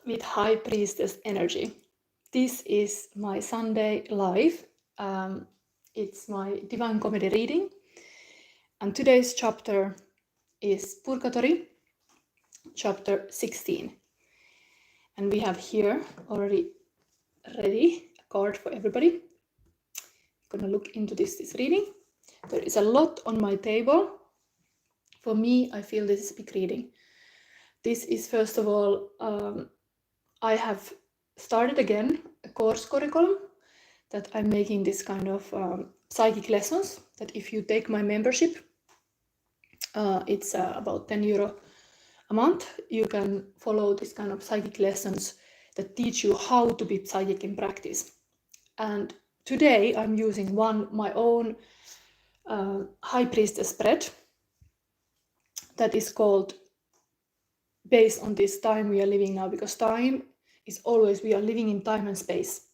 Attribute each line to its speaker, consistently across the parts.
Speaker 1: with High Priestess energy. This is my Sunday live. It's my Divine Comedy reading. And today's chapter is Purgatorio, chapter 16. And we have here already ready a card for everybody. I'm gonna look into this reading. There is a lot on my table. For me, I feel this is a big reading. This is, first of all, I have started again a course curriculum that I'm making this kind of psychic lessons, that if you take my membership, it's about €10 a month. You can follow this kind of psychic lessons that teach you how to be psychic in practice. And today I'm using my own High Priestess spread that is called, based on this time we are living now, because time is always, we are living in time and space.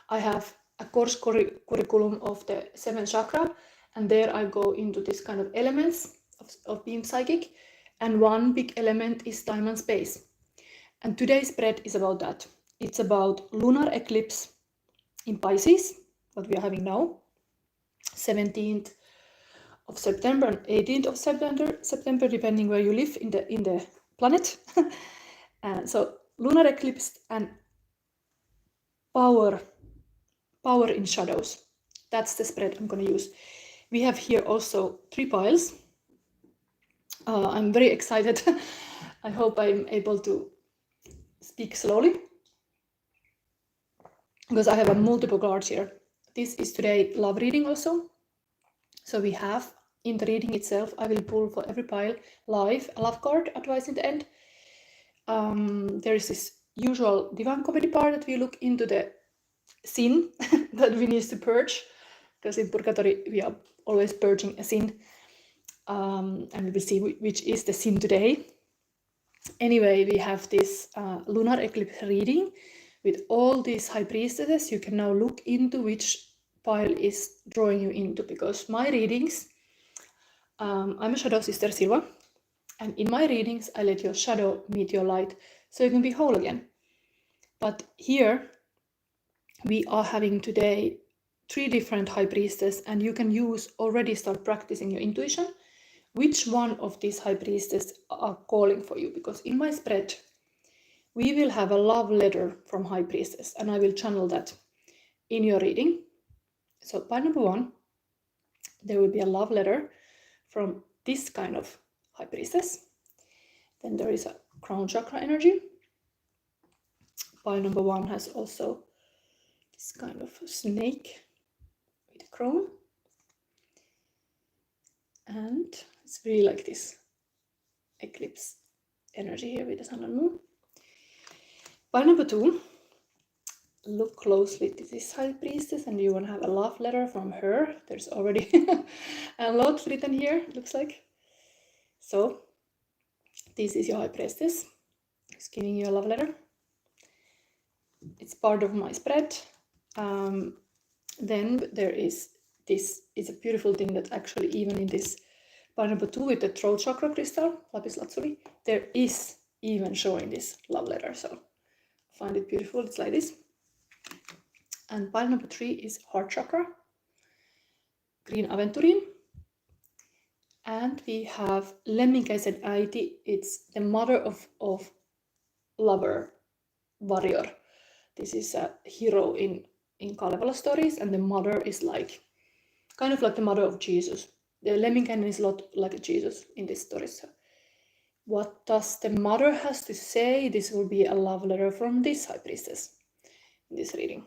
Speaker 1: I have a course curriculum of the 7 chakra, and there I go into this kind of elements of being psychic, and one big element is time and space. And today's spread is about that. It's about lunar eclipse in Pisces, what we are having now, 17th of September and 18th of September, depending where you live in the planet. So lunar eclipse and power in shadows. That's the spread I'm going to use. We have here also 3 piles. I'm very excited. I hope I'm able to speak slowly, because I have a multiple cards here. This is today love reading also. So we have, in the reading itself, I will pull for every pile live a love card advice in the end. There is this usual Divine Comedy part that we look into the sin that we need to purge, because in Purgatorio we are always purging a sin, and we will see which is the sin today. Anyway, we have this lunar eclipse reading with all these high priestesses. You can now look into which pile is drawing you into, because my readings, I'm a shadow sister Silva, and in my readings I let your shadow meet your light so you can be whole again. But here we are having today 3 different high priestesses, and you can already start practicing your intuition which one of these high priestesses are calling for you, because in my spread we will have a love letter from high priestess, and I will channel that in your reading. So pile number 1, there will be a love letter from this kind of high priestess. Then there is a crown chakra energy. Pile number 1 has also this kind of snake with a crown, and it's really like this eclipse energy here with the sun and moon. Pile number 2, look closely to this high priestess, and you want to have a love letter from her. There's already a lot written here, looks like. So this is your high priestess. It's giving you a love letter. It's part of my spread. Then there is this. It's a beautiful thing that actually even in this pile number 2 with the throat chakra crystal, lapis lazuli, there is even showing this love letter. So I find it beautiful. It's like this. And pile number 3 is heart chakra, green aventurine. And we have Lemminkäisen äiti. It's the mother of lover, warrior. This is a hero in Kalevala stories, and the mother is like, kind of like the mother of Jesus. The Lemminkäinen is a lot like Jesus in this story. So what does the mother has to say? This will be a love letter from this high priestess in this reading.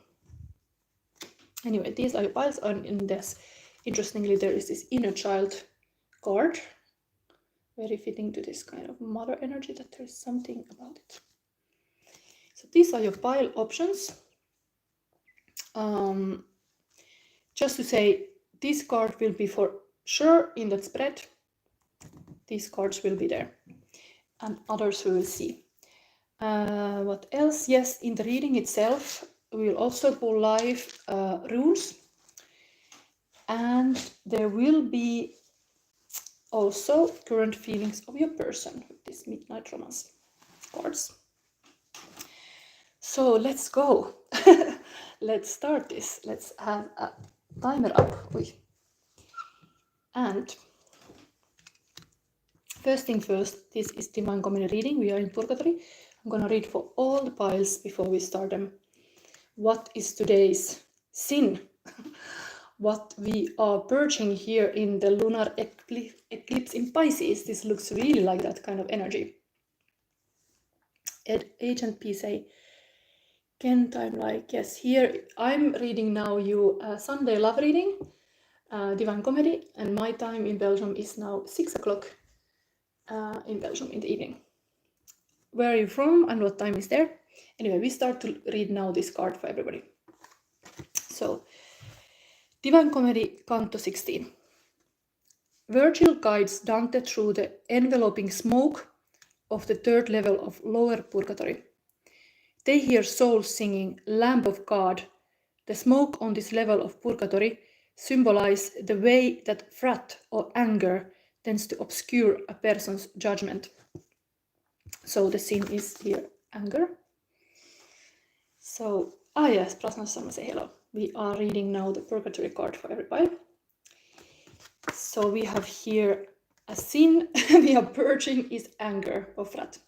Speaker 1: Anyway, these are your piles, and in this, interestingly, there is this inner child card, very fitting to this kind of mother energy, that there is something about it. So these are your pile options. Just to say, this card will be for sure in that spread. These cards will be there, and others we will see. What else? Yes, in the reading itself, we will also pull live runes, and there will be also current feelings of your person with this midnight romance cards. So let's go. Let's start this. Let's have a timer up. And first thing first, this is Divine Comedy reading. We are in Purgatory. I'm going to read for all the piles before we start them. What is today's sin? What we are purging here in the lunar eclipse in Pisces. This looks really like that kind of energy. Agent P say, Kent, I'm like, yes, here I'm reading now you Sunday love reading, Divine Comedy, and my time in Belgium is now 6 o'clock in Belgium in the evening. Where are you from and what time is there? Anyway, we start to read now this card for everybody. So, Divine Comedy, Canto 16. Virgil guides Dante through the enveloping smoke of the third level of lower purgatory. They hear souls singing Lamb of God. The smoke on this level of purgatory symbolize the way that wrath or anger tends to obscure a person's judgment. So the sin is here anger. So, yes, Prasna Sharma say hello. We are reading now the purgatory card for everybody. So we have here a sin we are purging is anger or wrath.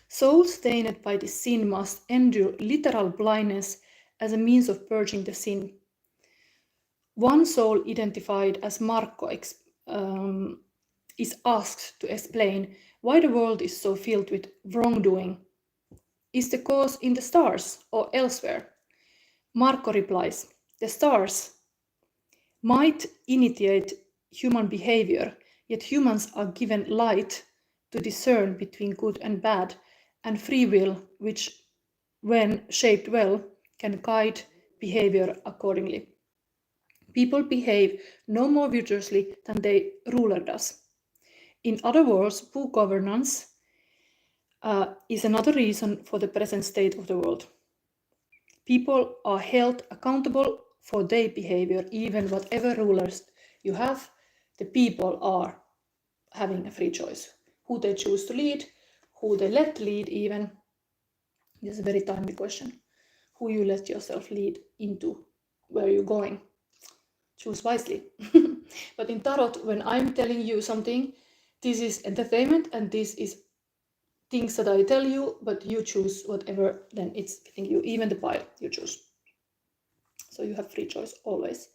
Speaker 1: Souls stained by the sin must endure literal blindness as a means of purging the sin. One soul identified as Marco is asked to explain why the world is so filled with wrongdoing. Is the cause in the stars or elsewhere? Marco replies, the stars might initiate human behavior, yet humans are given light to discern between good and bad, and free will, which, when shaped well, can guide behavior accordingly. People behave no more virtuously than their ruler does. In other words, poor governance is another reason for the present state of the world. People are held accountable for their behavior, even whatever rulers you have, the people are having a free choice. Who they choose to lead, who they let lead even. This is a very timely question. Who you let yourself lead into, where you're going. Choose wisely. But in Tarot, when I'm telling you something, this is entertainment and this is things that I tell you, but you choose whatever then it's fitting you, even the pile you choose. So you have free choice always.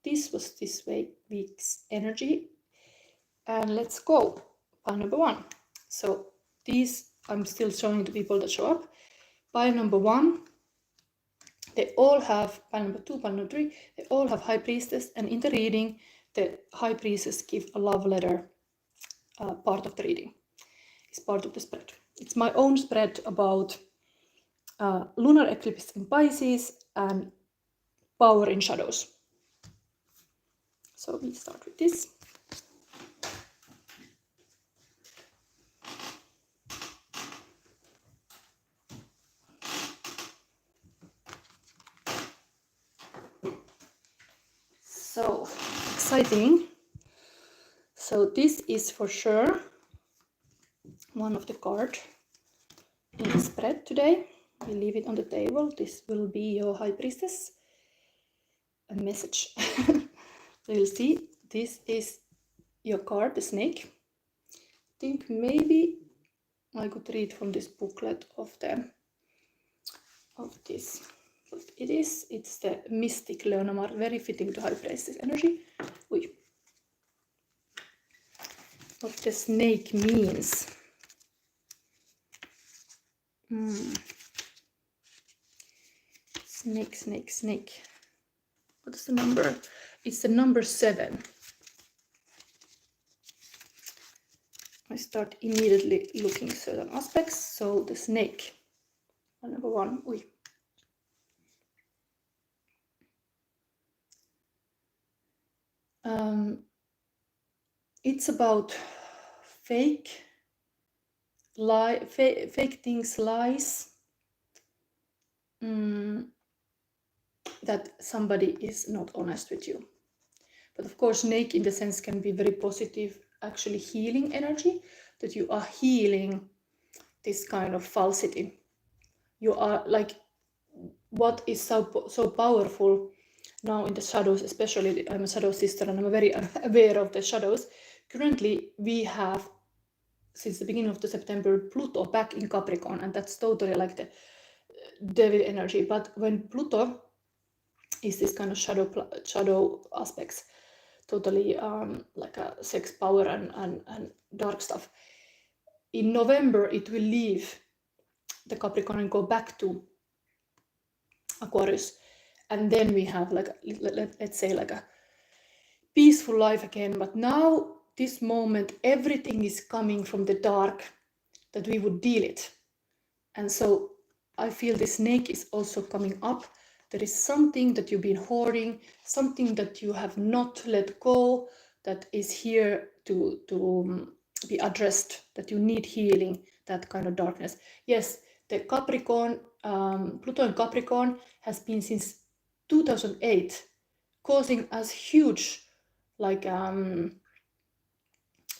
Speaker 1: This was this week's energy. And let's go. Pile number 1. So these I'm still showing to people that show up. Pile number 1, they all have, pile number 2, pile number 3, they all have High Priestess, and in the reading, the High Priestess give a love letter part of the reading. It's part of the spread. It's my own spread about lunar eclipse in Pisces and power in shadows. So we start with this. So exciting. So this is for sure one of the cards in the spread today. We leave it on the table. This will be your High Priestess. A message. So you'll see this is your card, the snake. I think maybe I could read from this booklet of this. What it is, it's the Mystic Leonomar, very fitting to High Priestess energy. What the snake means. Snake. What's the number? It's the number 7. I start immediately looking at certain aspects. So the snake, number 1. It's about fake things, lies, that somebody is not honest with you. But of course, snake in the sense can be very positive, actually healing energy, that you are healing this kind of falsity. You are like, what is so powerful now in the shadows, especially I'm a shadow sister and I'm very aware of the shadows. Currently, we have, since the beginning of the September, Pluto back in Capricorn, and that's totally like the devil energy. But when Pluto is this kind of shadow aspects, totally like a sex, power, and dark stuff. In November, it will leave the Capricorn and go back to Aquarius, and then we have like let's say like a peaceful life again. But now, this moment, everything is coming from the dark, that we would deal it. And so I feel the snake is also coming up. There is something that you've been hoarding, something that you have not let go, that is here to be addressed, that you need healing, that kind of darkness. Yes, the Capricorn, Pluto in Capricorn has been since 2008, causing us huge, like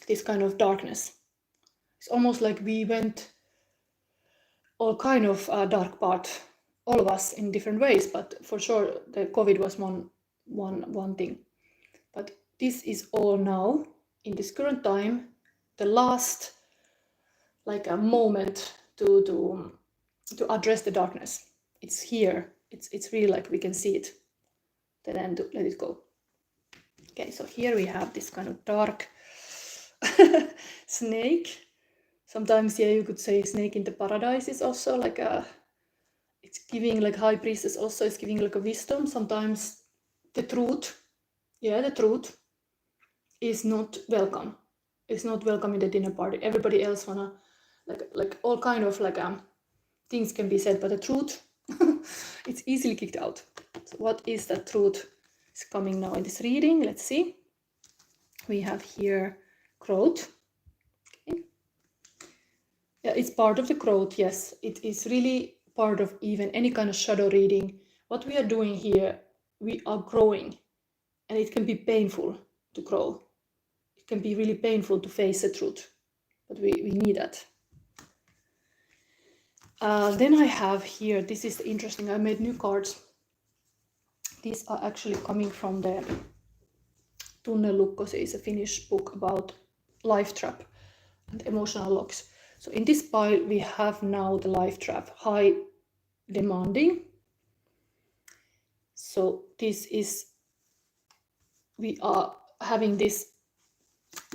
Speaker 1: this kind of darkness. It's almost like we went all kind of dark part, all of us in different ways, but for sure the COVID was one thing. But this is all now, in this current time, the last like a moment to address the darkness. It's here. It's really like we can see it. Then to let it go. Okay, so here we have this kind of dark snake. Sometimes, yeah, you could say snake in the paradise is also like a, it's giving like high priestess also is giving like a wisdom. Sometimes the truth, yeah, the truth is not welcome. It's not welcome in the dinner party. Everybody else wanna like all kind of like things can be said, but the truth, it's easily kicked out. So what is that truth is coming now in this reading? Let's see. We have here growth. Okay. Yeah, it's part of the growth. Yes, it is really part of even any kind of shadow reading. What we are doing here, we are growing, and it can be painful to grow. It can be really painful to face the truth, but we need that. Then I have here, this is interesting, I made new cards. These are actually coming from the Tunnelukko, is a Finnish book about life trap and emotional locks. So in this pile we have now the life trap, high demanding. So this is, we are having this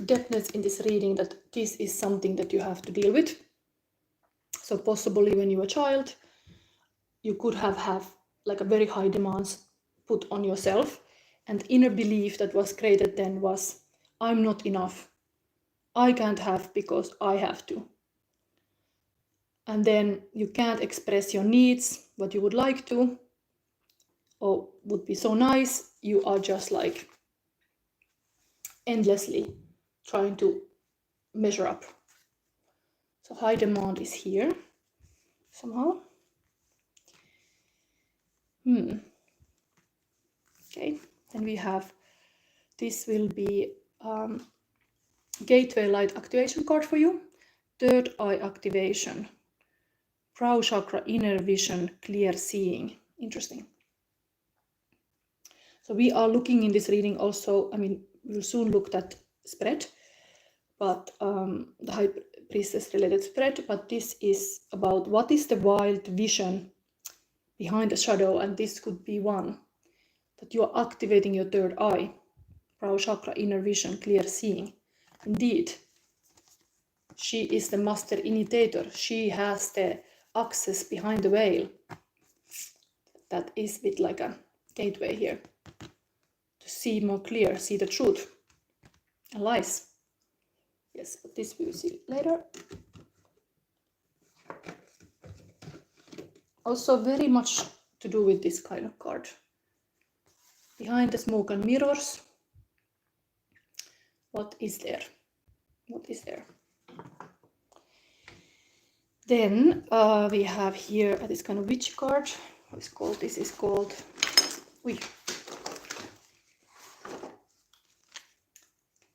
Speaker 1: depthness in this reading that this is something that you have to deal with. So possibly when you were a child, you could have like a very high demands put on yourself, and inner belief that was created then was, I'm not enough. I can't have because I have to. And then you can't express your needs, what you would like to, or would be so nice. You are just like endlessly trying to measure up. So high demand is here somehow. Okay, then we have, this will be gateway light activation card for you. Third eye activation. Brow chakra, inner vision, clear seeing. Interesting. So we are looking in this reading also, I mean, we'll soon look at spread, but the high priestess related spread, but this is about what is the wild vision behind the shadow, and this could be one, that you are activating your third eye, brow chakra, inner vision, clear seeing. Indeed, she is the master initiator. She has the access behind the veil. That is a bit like a gateway here. To see more clear, see the truth and lies. Yes, but this we will see later. Also very much to do with this kind of card. Behind the smoke and mirrors, what is there? What is there? Then we have here this kind of witch card. What is called? This is called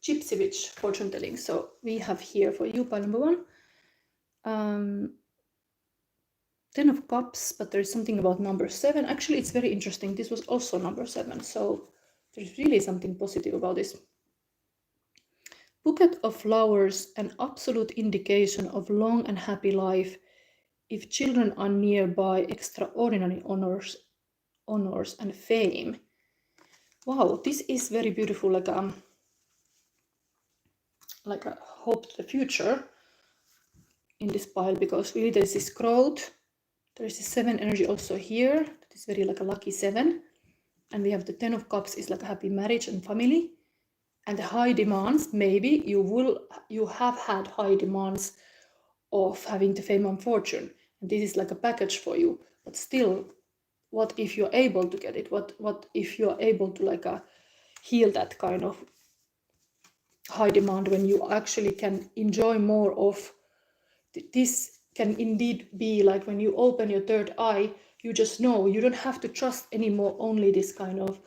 Speaker 1: Gypsy Witch fortune telling. So we have here for you pile number 1. Ten of Cups, but there is something about number 7. Actually, it's very interesting. This was also number 7, so there's really something positive about this. Bouquet of flowers, an absolute indication of long and happy life. If children are nearby, extraordinary honors and fame. Wow, this is very beautiful, like a hope to the future in this pile, because really there's this growth. There is the 7 energy also here. That is very like a lucky 7. And we have the 10 of Cups is like a happy marriage and family. And the high demands, maybe you have had high demands of having the fame and fortune. And this is like a package for you. But still, what if you're able to get it? What if you're able to like heal that kind of high demand, when you actually can enjoy more of this? Can indeed be like when you open your third eye, you just know, you don't have to trust anymore only this kind of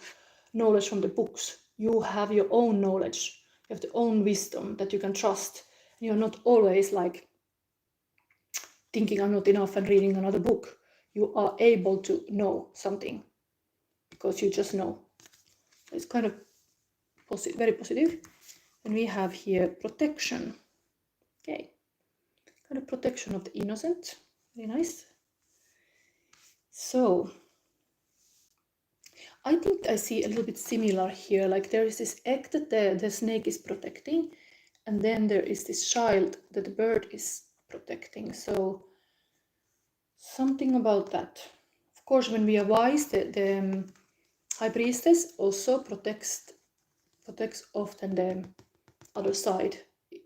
Speaker 1: knowledge from the books. You have your own knowledge, you have the own wisdom that you can trust. You're not always like thinking I'm not enough and reading another book. You are able to know something because you just know. It's kind of very positive. And we have here protection. Okay, kind of protection of the innocent. Very nice. So I think I see a little bit similar here. Like there is this egg that the snake is protecting, and then there is this child that the bird is protecting. So something about that. Of course, when we are wise, the high priestess also protects often the other side.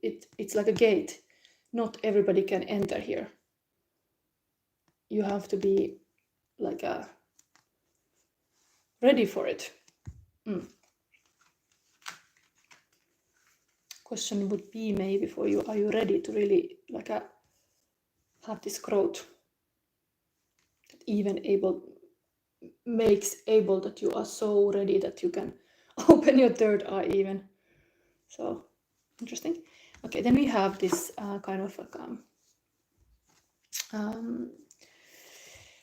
Speaker 1: It's like a gate. Not everybody can enter here. You have to be like ready for it. Question would be maybe for you, are you ready to really like have this growth that even makes able that you are so ready that you can open your third eye even. So interesting. Okay, then we have this kind of like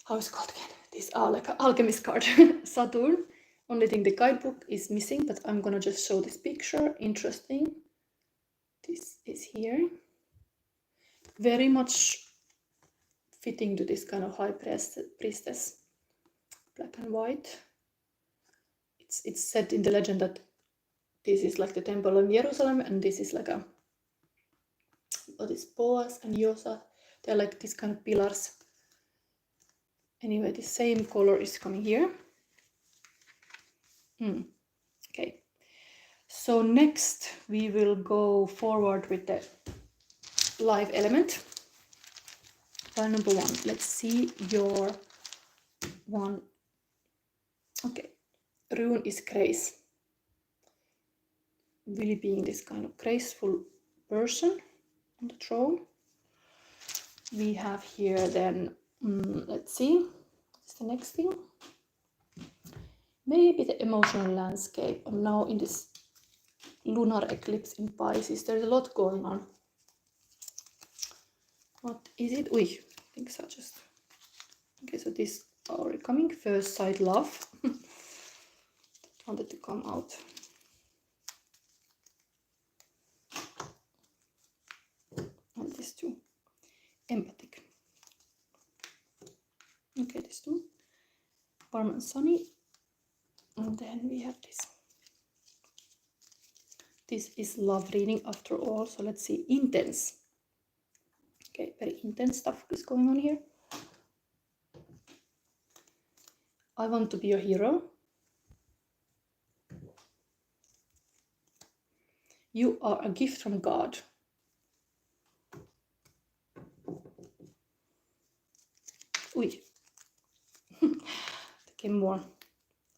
Speaker 1: how is it called again? These are like an alchemist card. Saturn. Only thing the guidebook is missing, but I'm gonna just show this picture. Interesting. This is here. Very much fitting to this kind of high priestess. Black and white. It's said in the legend that this is like the temple of Jerusalem, and this is like what is Boaz and Yosa. They're like these kind of pillars. Anyway, the same color is coming here. Okay. So next we will go forward with the life element. Pile number 1. Let's see your one. Okay. Rune is grace. Really being this kind of graceful person on the throne. We have here then, let's see, what's the next thing? Maybe the emotional landscape. And now in this lunar eclipse in Pisces, there's a lot going on. What is it? I think so. Just okay. So this already coming. First sight love. Wanted to come out. And this too. Empathic. Okay, this too. Warm and sunny. And then we have this. This is love reading after all. So let's see. Intense. Okay, very intense stuff is going on here. I want to be your hero. You are a gift from God. Okay, more.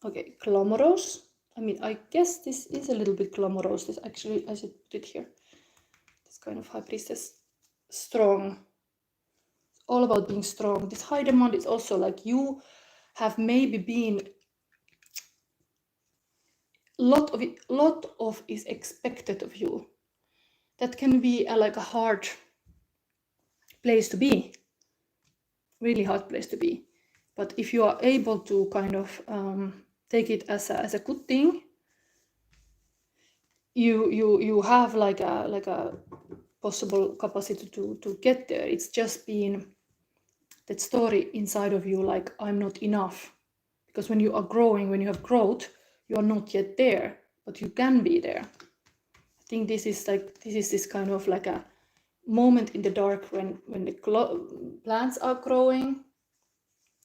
Speaker 1: Okay, glamorous. I mean, I guess this is a little bit glamorous. This actually, I should put it here. This kind of high priestess. Strong. It's all about being strong. This high demand is also like you have maybe been lot of is expected of you. That can be like a hard place to be. really hard place to be. But if you are able to kind of take it as a good thing, you have like a possible capacity to get there. It's just been that story inside of you, like I'm not enough. Because when you are growing, when you have growth, you are not yet there, but you can be there. I think this is this kind of like a moment in the dark when the plants are growing,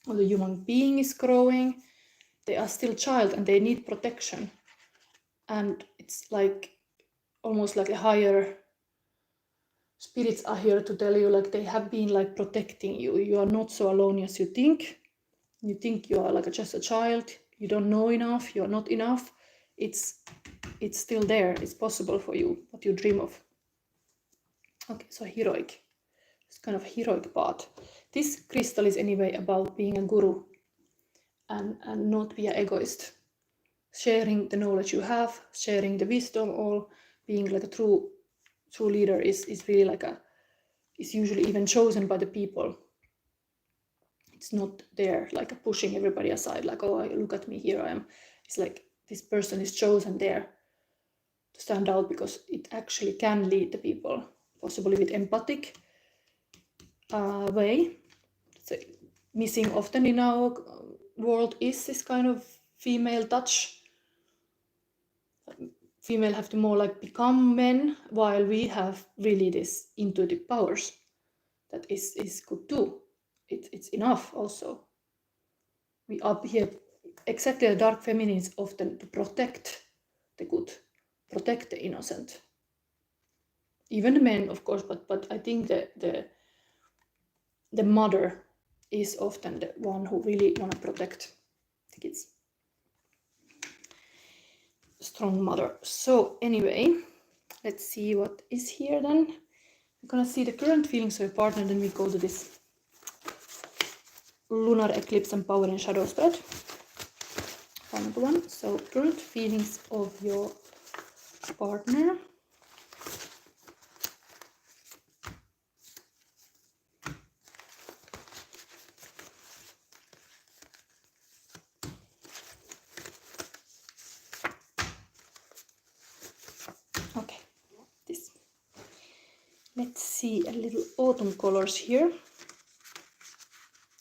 Speaker 1: or the human being is growing. They are still child and they need protection, and it's like almost like a higher spirits are here to tell you, like they have been like protecting you. You are not so alone as you think. You think you are like just a child, you don't know enough, you're not enough. It's still there, it's possible for you, what you dream of. Okay, so heroic. It's kind of heroic part. This crystal is anyway about being a guru and not be an egoist. Sharing the knowledge you have, sharing the wisdom, or being like a true leader is really like is usually even chosen by the people. It's not there like pushing everybody aside, like, oh, look at me, here I am. It's like this person is chosen there to stand out because it actually can lead the people, possibly with empathic way. So missing often in our world is this kind of female touch. Female have to more like become men, while we have really this intuitive powers that is good too. It's enough also. We are here exactly, the dark feminine is often to protect the good, protect the innocent. Even the men, of course, but I think the mother is often the one who really want to protect the kids. Strong mother. So anyway, let's see what is here then. We're gonna see the current feelings of your partner, then we go to this lunar eclipse and power and shadow spread. Final one. So current feelings of your partner. Okay, this. Let's see a little autumn colors here.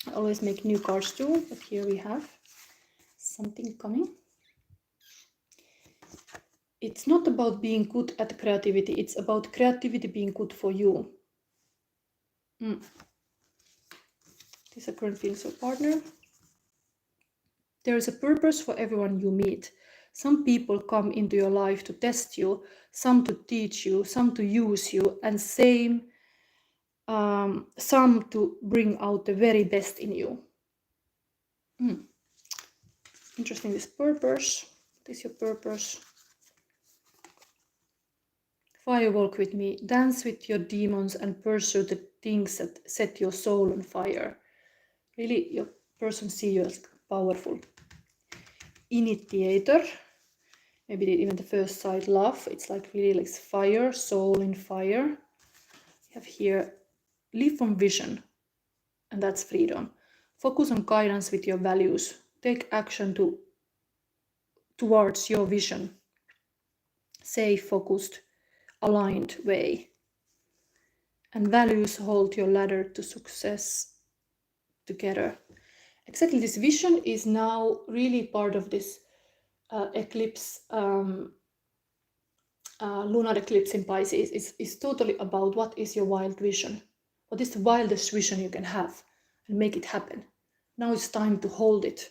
Speaker 1: I always make new cards too, but here we have something coming. It's not about being good at creativity, it's about creativity being good for you. This is a current feelings of partner. There is a purpose for everyone you meet. Some people come into your life to test you, some to teach you, some to use you, and some to bring out the very best in you. Interesting, this purpose. What is your purpose? Fire walk with me, dance with your demons and pursue the things that set your soul on fire. Really, your person sees you as powerful. Initiator, maybe even the first sight, love. It's like really like fire, soul in fire. We have here, live from vision, and that's freedom. Focus on guidance with your values. Take action towards your vision. Safe, focused, aligned way. And values hold your ladder to success together. Exactly, this vision is now really part of this eclipse, lunar eclipse in Pisces. Is totally about what is your wild vision. What is the wildest vision you can have, and make it happen. Now it's time to hold it,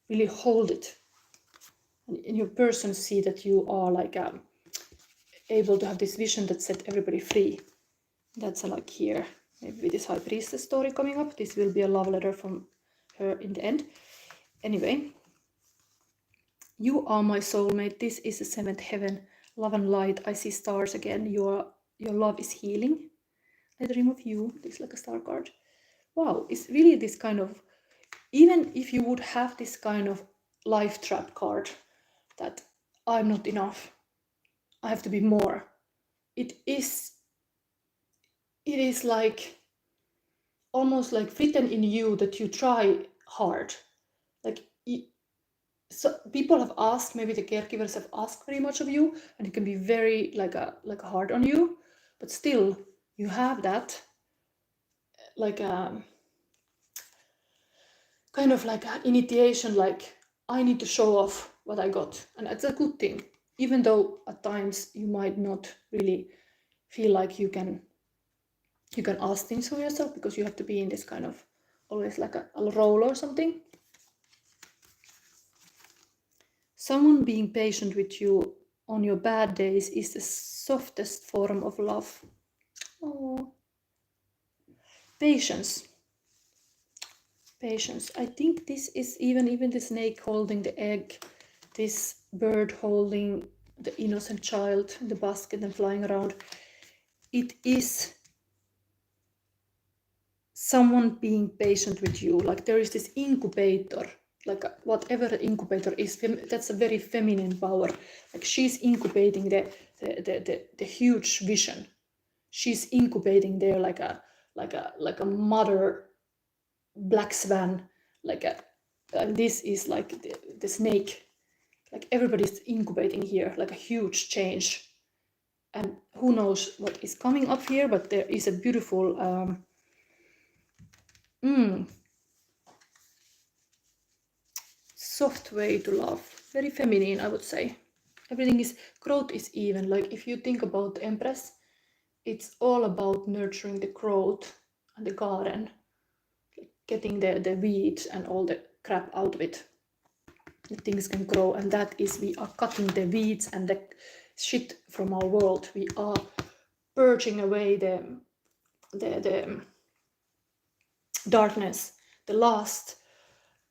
Speaker 1: really hold it. And your person see that you are like able to have this vision that set everybody free. That's like here, maybe with this high priestess story coming up. This will be a love letter from her in the end. Anyway, you are my soulmate. This is the seventh heaven. Love and light. I see stars again. Your love is healing. I dream of you. This is like a star card. Wow, it's really this kind of, even if you would have this kind of life trap card that I'm not enough, I have to be more. It is like almost like written in you that you try hard. Like, so people have asked, maybe the caregivers have asked very much of you, and it can be very like a hard on you, but still you have that like a kind of like an initiation, like I need to show off what I got, and that's a good thing, even though at times you might not really feel like you can ask things for yourself, because you have to be in this kind of always like a role or something. Someone being patient with you on your bad days is the softest form of love. Oh, patience. Patience. I think this is even the snake holding the egg, this bird holding the innocent child in the basket and flying around. It is someone being patient with you. Like there is this incubator, like whatever the incubator is, that's a very feminine power. Like she's incubating the huge vision. She's incubating there like a mother black swan, and this is like the snake. Like everybody's incubating here, like a huge change. And who knows what is coming up here, but there is a beautiful soft way to love. Very feminine, I would say. Everything is, growth is even. Like if you think about the Empress, it's all about nurturing the growth and the garden, like getting the weeds and all the crap out of it. The things can grow, and that is, we are cutting the weeds and the shit from our world. We are purging away the darkness, the last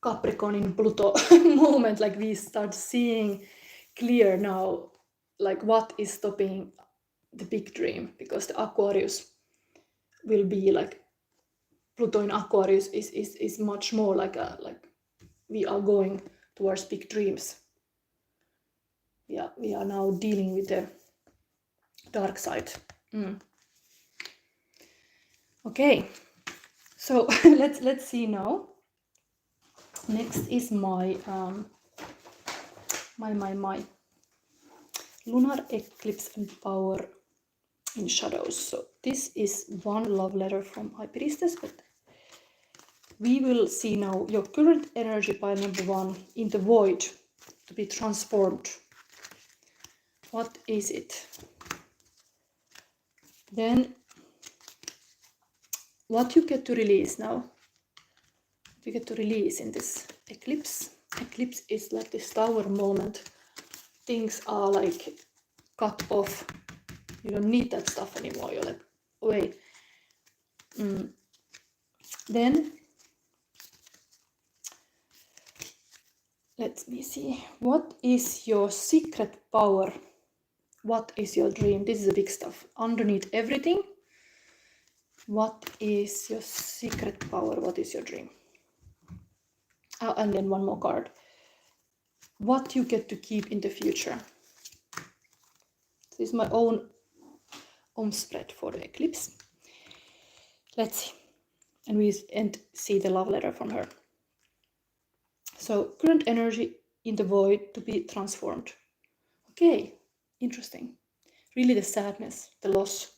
Speaker 1: Capricorn in Pluto moment. Like we start seeing clear now, like what is stopping the big dream, because the Aquarius will be like, Pluto in Aquarius is much more like we are going towards big dreams. We are now dealing with the dark side. Okay, so let's see now. Next is my my lunar eclipse and power in shadows. So this is one love letter from High Priestess, but we will see now your current energy pile number 1 in the void to be transformed. What is it? Then what you get to release now. You get to release in this eclipse. Eclipse is like this tower moment. Things are like cut off. You don't need that stuff anymore. You're like, wait. Then let me see. What is your secret power? What is your dream? This is the big stuff. Underneath everything, what is your secret power? What is your dream? Oh, and then one more card. What you get to keep in the future. This is my own spread for the eclipse. Let's see. And we see the love letter from her. So current energy in the void to be transformed. Okay, interesting. Really the sadness, the loss.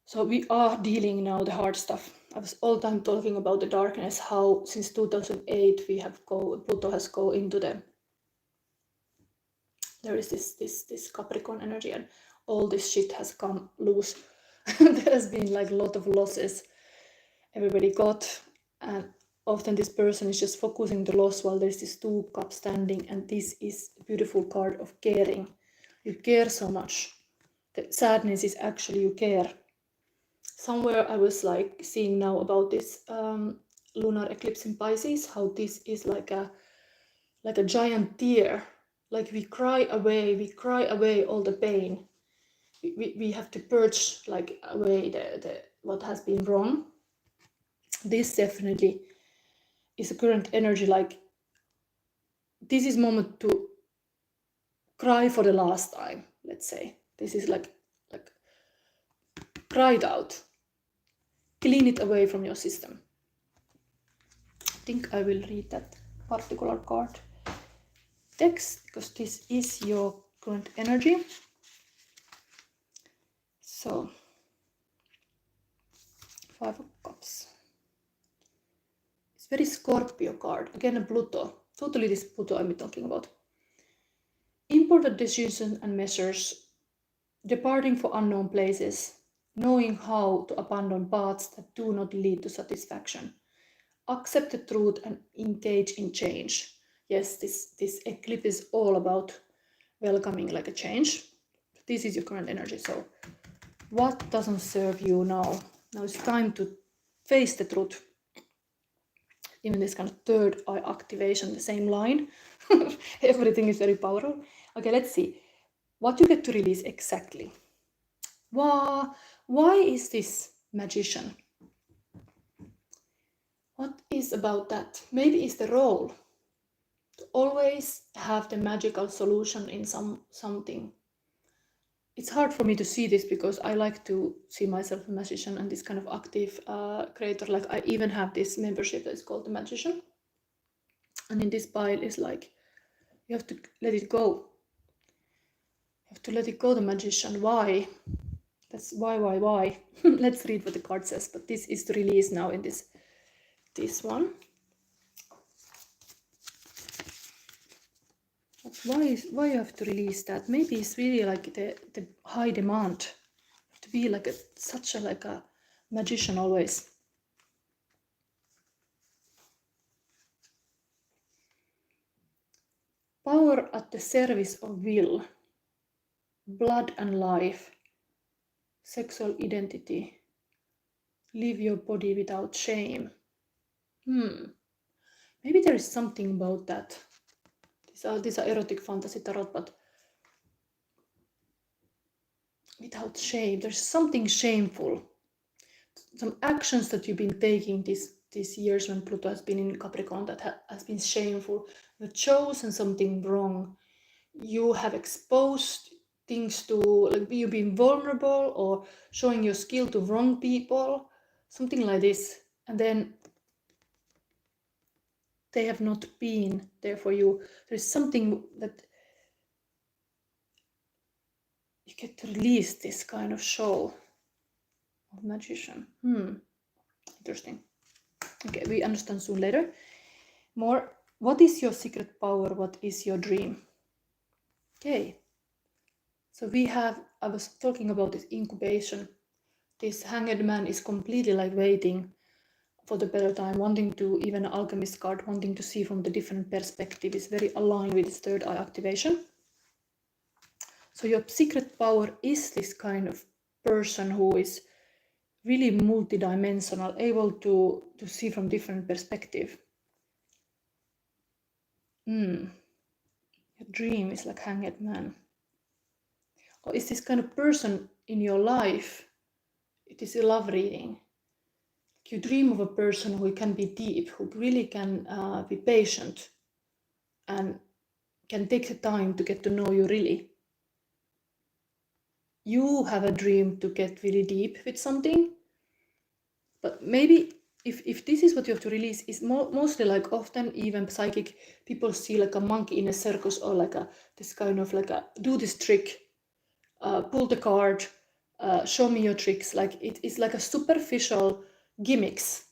Speaker 1: So we are dealing now the hard stuff. I was all time talking about the darkness, how since 2008 we have Pluto has go into there is this Capricorn energy, and all this shit has come loose. There has been like a lot of losses everybody got, and often this person is just focusing the loss while there's this 2 cups standing, and this is a beautiful card of caring. You care so much. The sadness is actually you care. Somewhere I was like seeing now about this lunar eclipse in Pisces, how this is like a giant tear. Like we cry away all the pain. We have to purge like away the what has been wrong. This definitely is a current energy, like this is moment to cry for the last time, let's say. This is like cried out. clean it away from your system. I think I will read that particular card text because this is your current energy. So, 5 of Cups. It's very Scorpio card. Again, a Pluto. Totally this Pluto I'm talking about. Important decisions and measures, departing for unknown places, knowing how to abandon paths that do not lead to satisfaction, accept the truth and engage in change. Yes, this eclipse is all about welcoming like a change. This is your current energy. So what doesn't serve you now? Now it's time to face the truth. Even this kind of third eye activation, the same line. Everything is very powerful. Okay, let's see what you get to release exactly. Why is this Magician? What is about that? Maybe it's the role to always have the magical solution in something. It's hard for me to see this because I like to see myself a magician and this kind of active creator. Like I even have this membership that is called the Magician. And in this pile is like, you have to let it go. You have to let it go, the Magician. Why? That's why? Let's read what the card says. But this is to release now in this one. Why you have to release that? Maybe it's really like the high demand to be like such a magician always. Power at the service of will, blood and life, sexual identity. Live your body without shame. Maybe there is something about that. These are erotic fantasy tarot, but without shame. There's something shameful. Some actions that you've been taking these years when Pluto has been in Capricorn that has been shameful. You've chosen something wrong. You have exposed things to, like you've been vulnerable or showing your skill to wrong people, something like this. And then they have not been there for you. There's something that you get to release this kind of show of Magician. Interesting. Okay, we understand soon later. More, what is your secret power? What is your dream? Okay. So I was talking about this incubation. This hanged man is completely like waiting for the better time, wanting to, even an alchemist card, wanting to see from the different perspective, is very aligned with this third eye activation. So your secret power is this kind of person who is really multidimensional, able to see from different perspective. Your dream is like hanged man. Or is this kind of person in your life? It is a love reading. You dream of a person who can be deep, who really can be patient and can take the time to get to know you really. You have a dream to get really deep with something, but maybe if this is what you have to release, is mostly like often even psychic people see like a monkey in a circus, or like this kind of like do this trick, pull the card, show me your tricks. Like it is like a superficial gimmicks,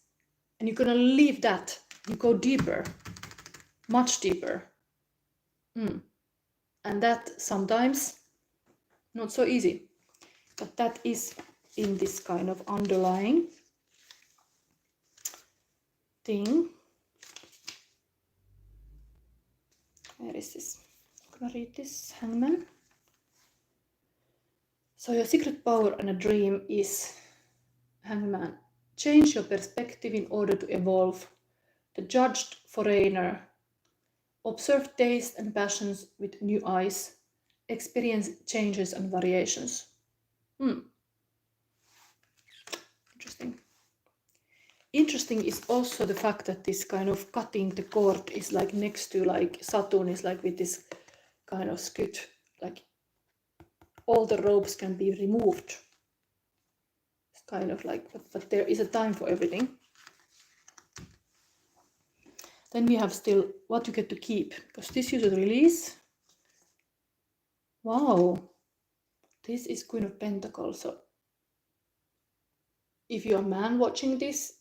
Speaker 1: and you're gonna leave that. You go deeper, much deeper, and that sometimes not so easy, but that is in this kind of underlying thing. Where is this? I'm gonna read this. Hangman. So your secret power and a dream is Hangman. Change your perspective in order to evolve. The judged foreigner. Observe taste and passions with new eyes. Experience changes and variations. Interesting. Interesting is also the fact that this kind of cutting the cord is like next to like Saturn is like with this kind of scut, like all the ropes can be removed. It's kind of like, but there is a time for everything. Then we have still what you get to keep, because this is a release. Wow, this is Queen of Pentacles. So if you're a man watching this,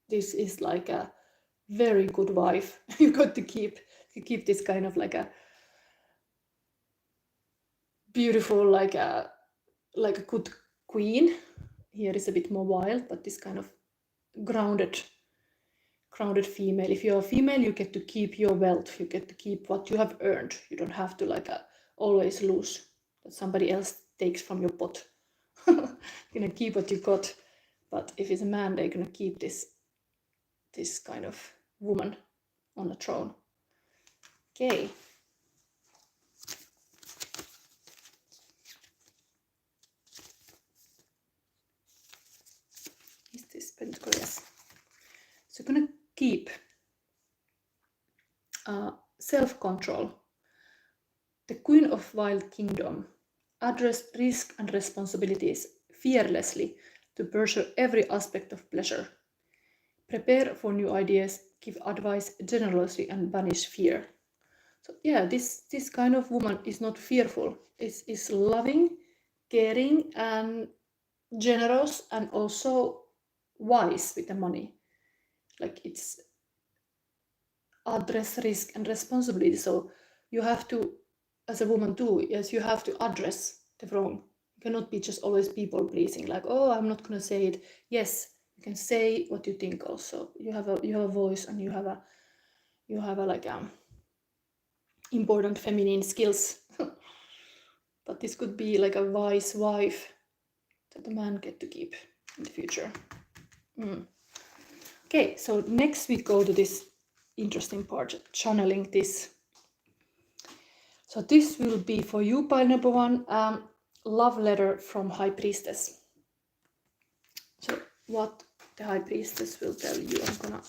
Speaker 1: this is like a very good wife. You got to keep this kind of like a beautiful, like a good queen. Here is a bit more wild, but this kind of grounded female. If you're a female, you get to keep your wealth. You get to keep what you have earned. You don't have to like always lose that somebody else takes from your pot. You're gonna keep what you got. But if it's a man, they're gonna keep this kind of woman on the throne. Okay. Is this pentacle? Yes. So you're gonna keep self-control. The Queen of Wild Kingdom. Address risk and responsibilities fearlessly to pursue every aspect of pleasure. Prepare for new ideas, give advice generously, and banish fear. So yeah, this kind of woman is not fearful. Is loving, caring, and generous, and also wise with the money. Like it's address risk and responsibility. So you have to, as a woman too, yes, you have to address the wrong. You cannot be just always people pleasing, like, oh, I'm not gonna say it. Yes, you can say what you think also. You have a voice, and you have a like important feminine skills. But this could be like a wise wife that the man get to keep in the future. Okay, so next we go to this interesting part, channeling this. So this will be for you, pile number 1, love letter from High Priestess. So what the High Priestess will tell you, I'm gonna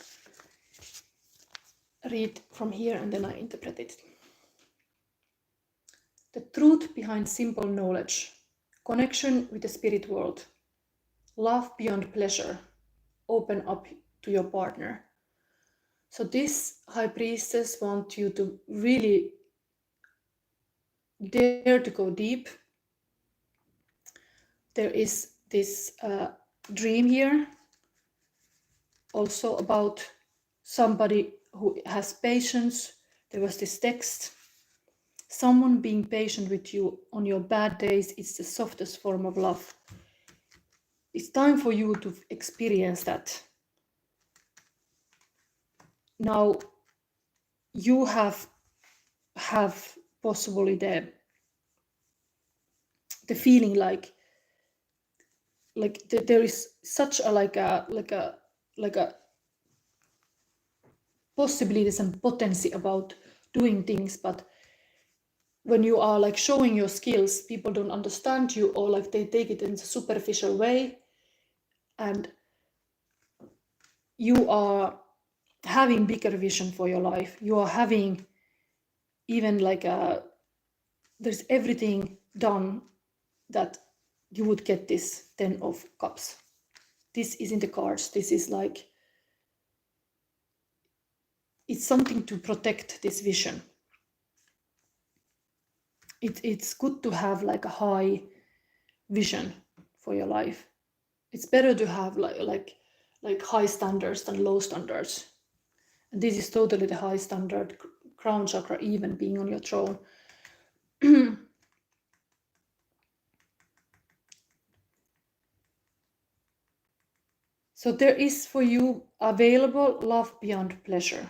Speaker 1: read from here and then I interpret it. The truth behind simple knowledge, connection with the spirit world, love beyond pleasure, open up to your partner. So this High Priestess wants you to really dare to go deep. There is this dream here also about somebody who has patience. There was this text, someone being patient with you on your bad days. It's the softest form of love. It's time for you to experience that. Now you have possibly the feeling like there is such a like a possibilities and potency about doing things, but when you are like showing your skills, people don't understand you, or like they take it in a superficial way, and you are having bigger vision for your life. You are having even like there's everything done that you would get this 10 of Cups. This is in the cards. This is like, it's something to protect this vision. It's good to have like a high vision for your life. It's better to have like high standards than low standards. And this is totally the high standard, crown chakra even being on your throne. So there is for you available love beyond pleasure.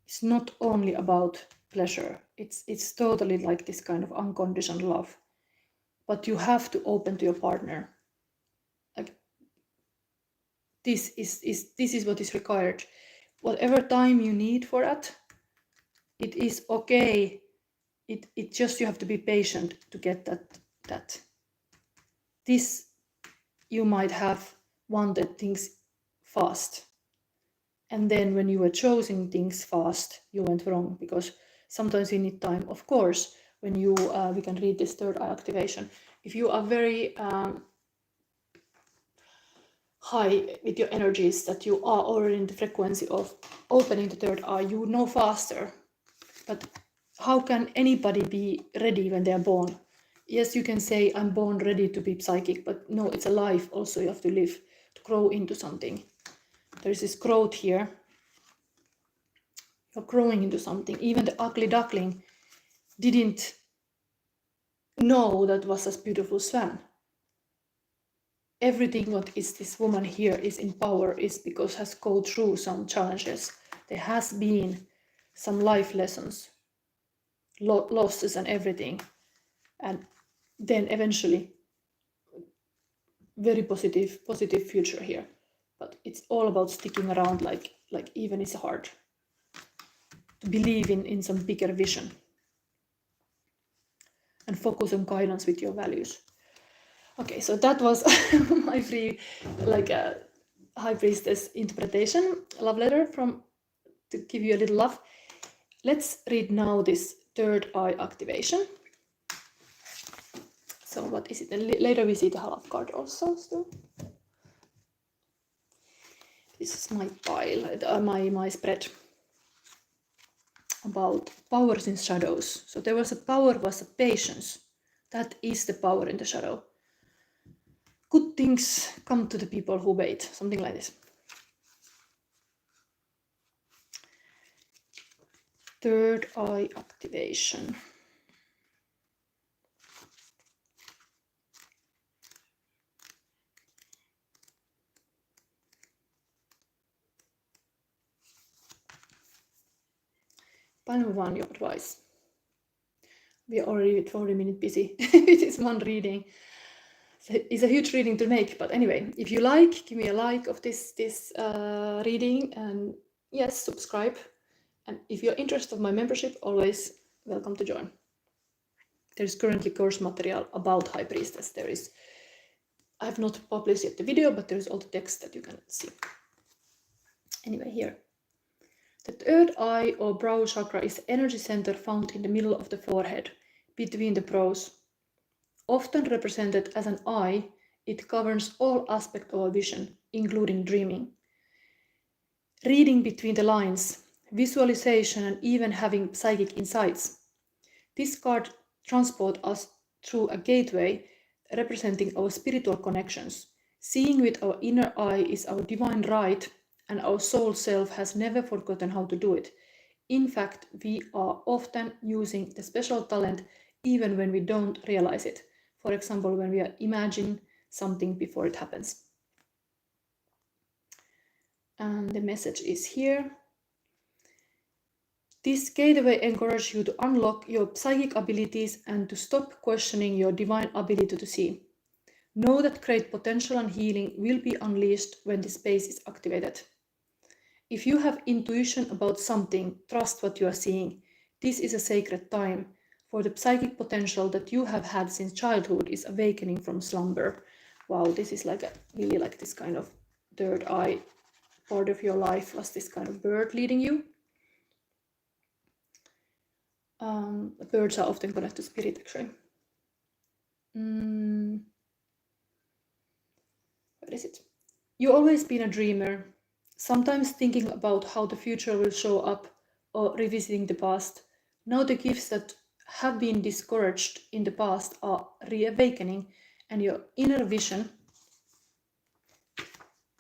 Speaker 1: It's not only about pleasure. It's totally like this kind of unconditional love. But you have to open to your partner. Like this is what is required. Whatever time you need for that, it is okay. It just, you have to be patient to get that. This, you might have wanted things fast, and then when you were choosing things fast, you went wrong, because sometimes you need time. Of course, when you we can read this third eye activation. If you are very high with your energies, that you are already in the frequency of opening the third eye, you know faster. But how can anybody be ready when they are born? Yes, you can say, I'm born ready to be psychic, but no, it's a life also you have to live, to grow into something. There's this growth here. You're growing into something. Even the ugly duckling didn't know that was a beautiful swan. Everything what is this woman here is in power is because has go through some challenges. There has been some life lessons, losses and everything. And then eventually very positive future here. But it's all about sticking around, like even it's hard to believe in some bigger vision and focus on guidance with your values. Okay, so that was my free high priestess interpretation, love letter from to give you a little love. Let's read now this third eye activation. So what is it? And later we see the half card also still. This is my pile, my spread about powers in shadows. So there was a power, was a patience. That is the power in the shadow. Good things come to the people who wait, something like this. Third eye activation. Final one, your advice. We are already 40 minutes busy with this one reading. So it's a huge reading to make, but anyway, if you like, give me a like of this reading, and yes, subscribe. And if you're interested in my membership, always welcome to join. There's currently course material about High Priestess. I have not published yet the video, but there's all the text that you can see. Anyway, here. The third eye or brow chakra is the energy center found in the middle of the forehead, between the brows. Often represented as an eye, it governs all aspects of our vision, including dreaming, reading between the lines, visualization, and even having psychic insights. This card transports us through a gateway representing our spiritual connections. Seeing with our inner eye is our divine right, and our soul self has never forgotten how to do it. In fact, we are often using the special talent even when we don't realize it. For example, when we imagine something before it happens. And the message is here. This gateway encourages you to unlock your psychic abilities and to stop questioning your divine ability to see. Know that great potential and healing will be unleashed when this space is activated. If you have intuition about something, trust what you are seeing. This is a sacred time, for the psychic potential that you have had since childhood is awakening from slumber. Wow, this is really like this kind of third eye part of your life, was this kind of bird leading you. Birds are often connected to spirit, actually. What is it? You've always been a dreamer, sometimes thinking about how the future will show up or revisiting the past. Now the gifts that have been discouraged in the past are reawakening, and your inner vision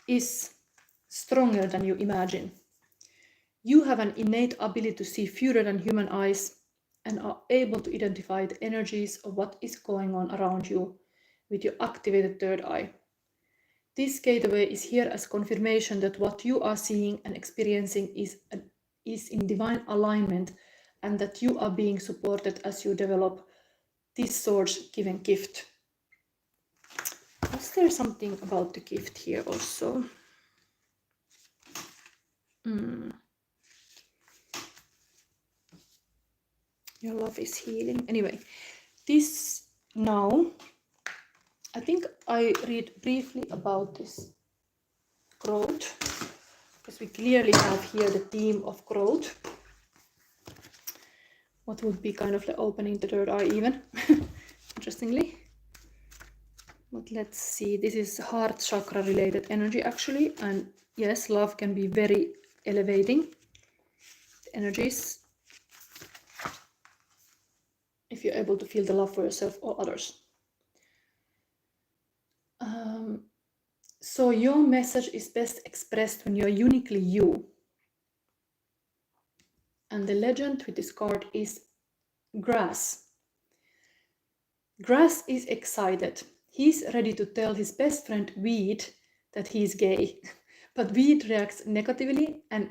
Speaker 1: is stronger than you imagine. You have an innate ability to see further than human eyes and are able to identify the energies of what is going on around you with your activated third eye. This gateway is here as confirmation that what you are seeing and experiencing is in divine alignment, and that you are being supported as you develop this source-given gift. Was there something about the gift here also? Your love is healing. Anyway, this now, I think I read briefly about this growth, because we clearly have here the theme of growth. What would be kind of the opening the third eye even, interestingly. But let's see, this is heart chakra related energy actually, and yes, love can be very elevating energies if you're able to feel the love for yourself or others. So your message is best expressed when you're uniquely you. And the legend with this card is Grass. Grass is excited. He's ready to tell his best friend Weed that he's gay. But Weed reacts negatively, and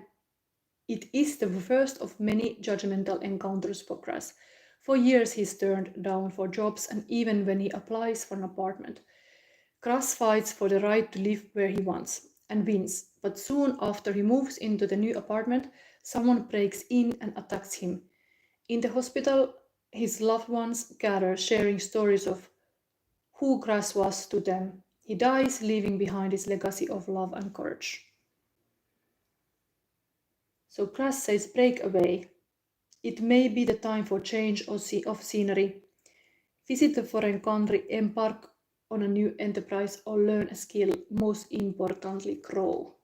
Speaker 1: it is the first of many judgmental encounters for Grass. For years he's turned down for jobs, and even when he applies for an apartment. Grass fights for the right to live where he wants and wins, but soon after he moves into the new apartment, someone breaks in and attacks him. In the hospital, his loved ones gather, sharing stories of who Grass was to them. He dies, leaving behind his legacy of love and courage. So Grass says, break away. It may be the time for change of scenery. Visit a foreign country, embark on a new enterprise, or learn a skill. Most importantly, grow.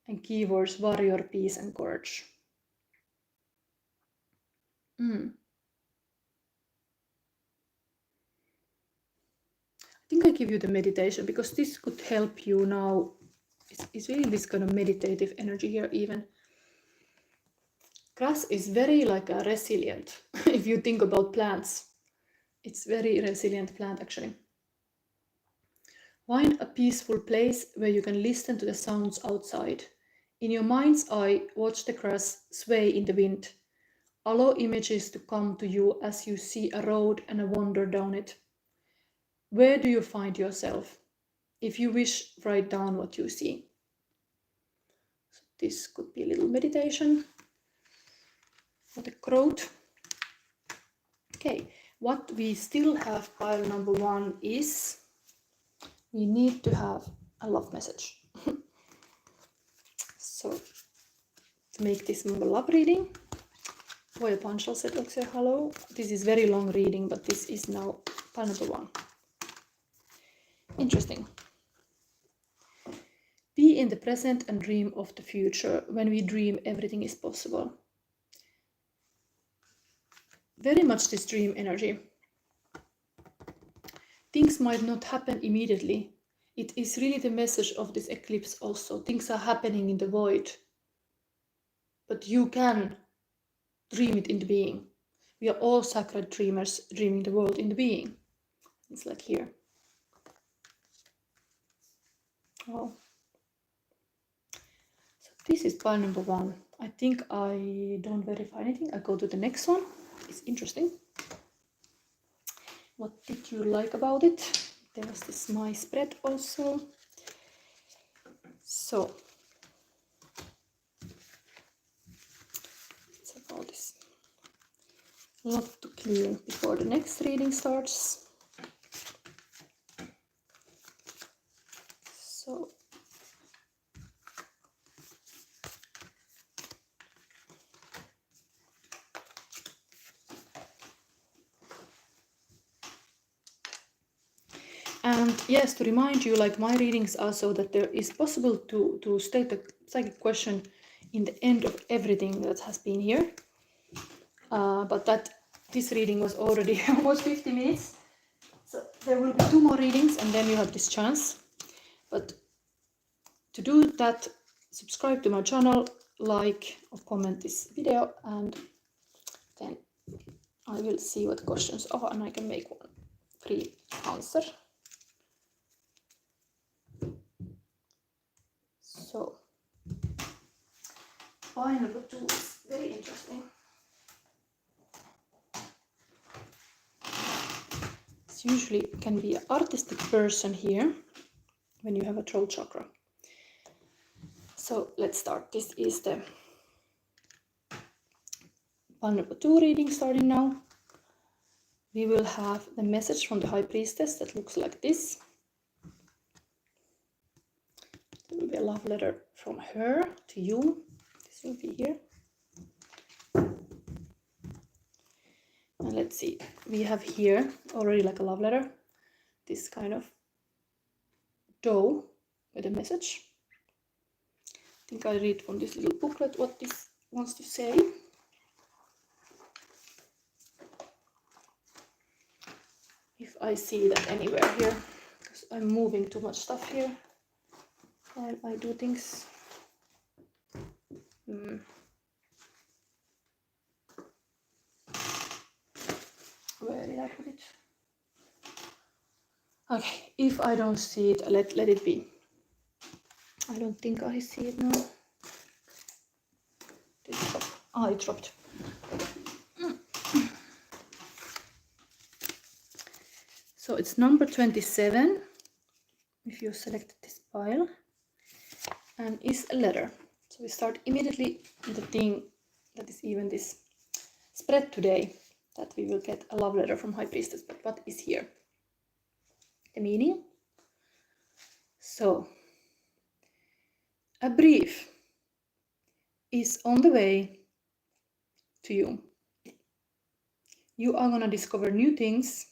Speaker 1: And keywords: warrior, peace, and courage. I think I give you the meditation because this could help you now. It's really this kind of meditative energy here even. Grass is very like a resilient. If you think about plants, it's very resilient plant actually. Find a peaceful place where you can listen to the sounds outside. In your mind's eye, watch the grass sway in the wind. Allow images to come to you as you see a road and wander down it. Where do you find yourself? If you wish, write down what you see. So this could be a little meditation for the growth. Okay, what we still have pile number 1 is we need to have a love message. So to make this more love reading, Voya Panchal said, hello. This is very long reading, but this is now pile number 1. Interesting. Be in the present and dream of the future. When we dream, everything is possible. Very much this dream energy. Things might not happen immediately. It is really the message of this eclipse also. Things are happening in the void. But you can dream it into being. We are all sacred dreamers dreaming the world into being. It's like here. Wow. So this is pile number 1. I think I don't verify anything. I go to the next one. It's interesting. What did you like about it? There was this my spread also. So it's about this. A lot to clear before the next reading starts. So and yes, to remind you, like my readings are so that there is possible to state a psychic question in the end of everything that has been here. But that this reading was already almost 50 minutes. So there will be 2 more readings and then you have this chance. But to do that, subscribe to my channel, like or comment this video, and then I will see what questions are and I can make one free answer. So, pile number 2 is very interesting. It usually can be an artistic person here when you have a throat chakra. So let's start. This is the pile number 2 reading starting now. We will have the message from the High Priestess that looks like this. There will be a love letter from her to you. This will be here. And let's see. We have here already like a love letter. this kind of dough with a message. I think I read from this little booklet what this wants to say. If I see that anywhere here, because I'm moving too much stuff here while I do things. Where did I put it? Okay, if I don't see it, let it be. I don't think I see it now. It dropped. So it's number 27, if you select this pile, and is a letter. So we start immediately with the thing that is even this spread today, that we will get a love letter from High Priestess. But what is here? The meaning. So, a brief is on the way to you. You are gonna discover new things.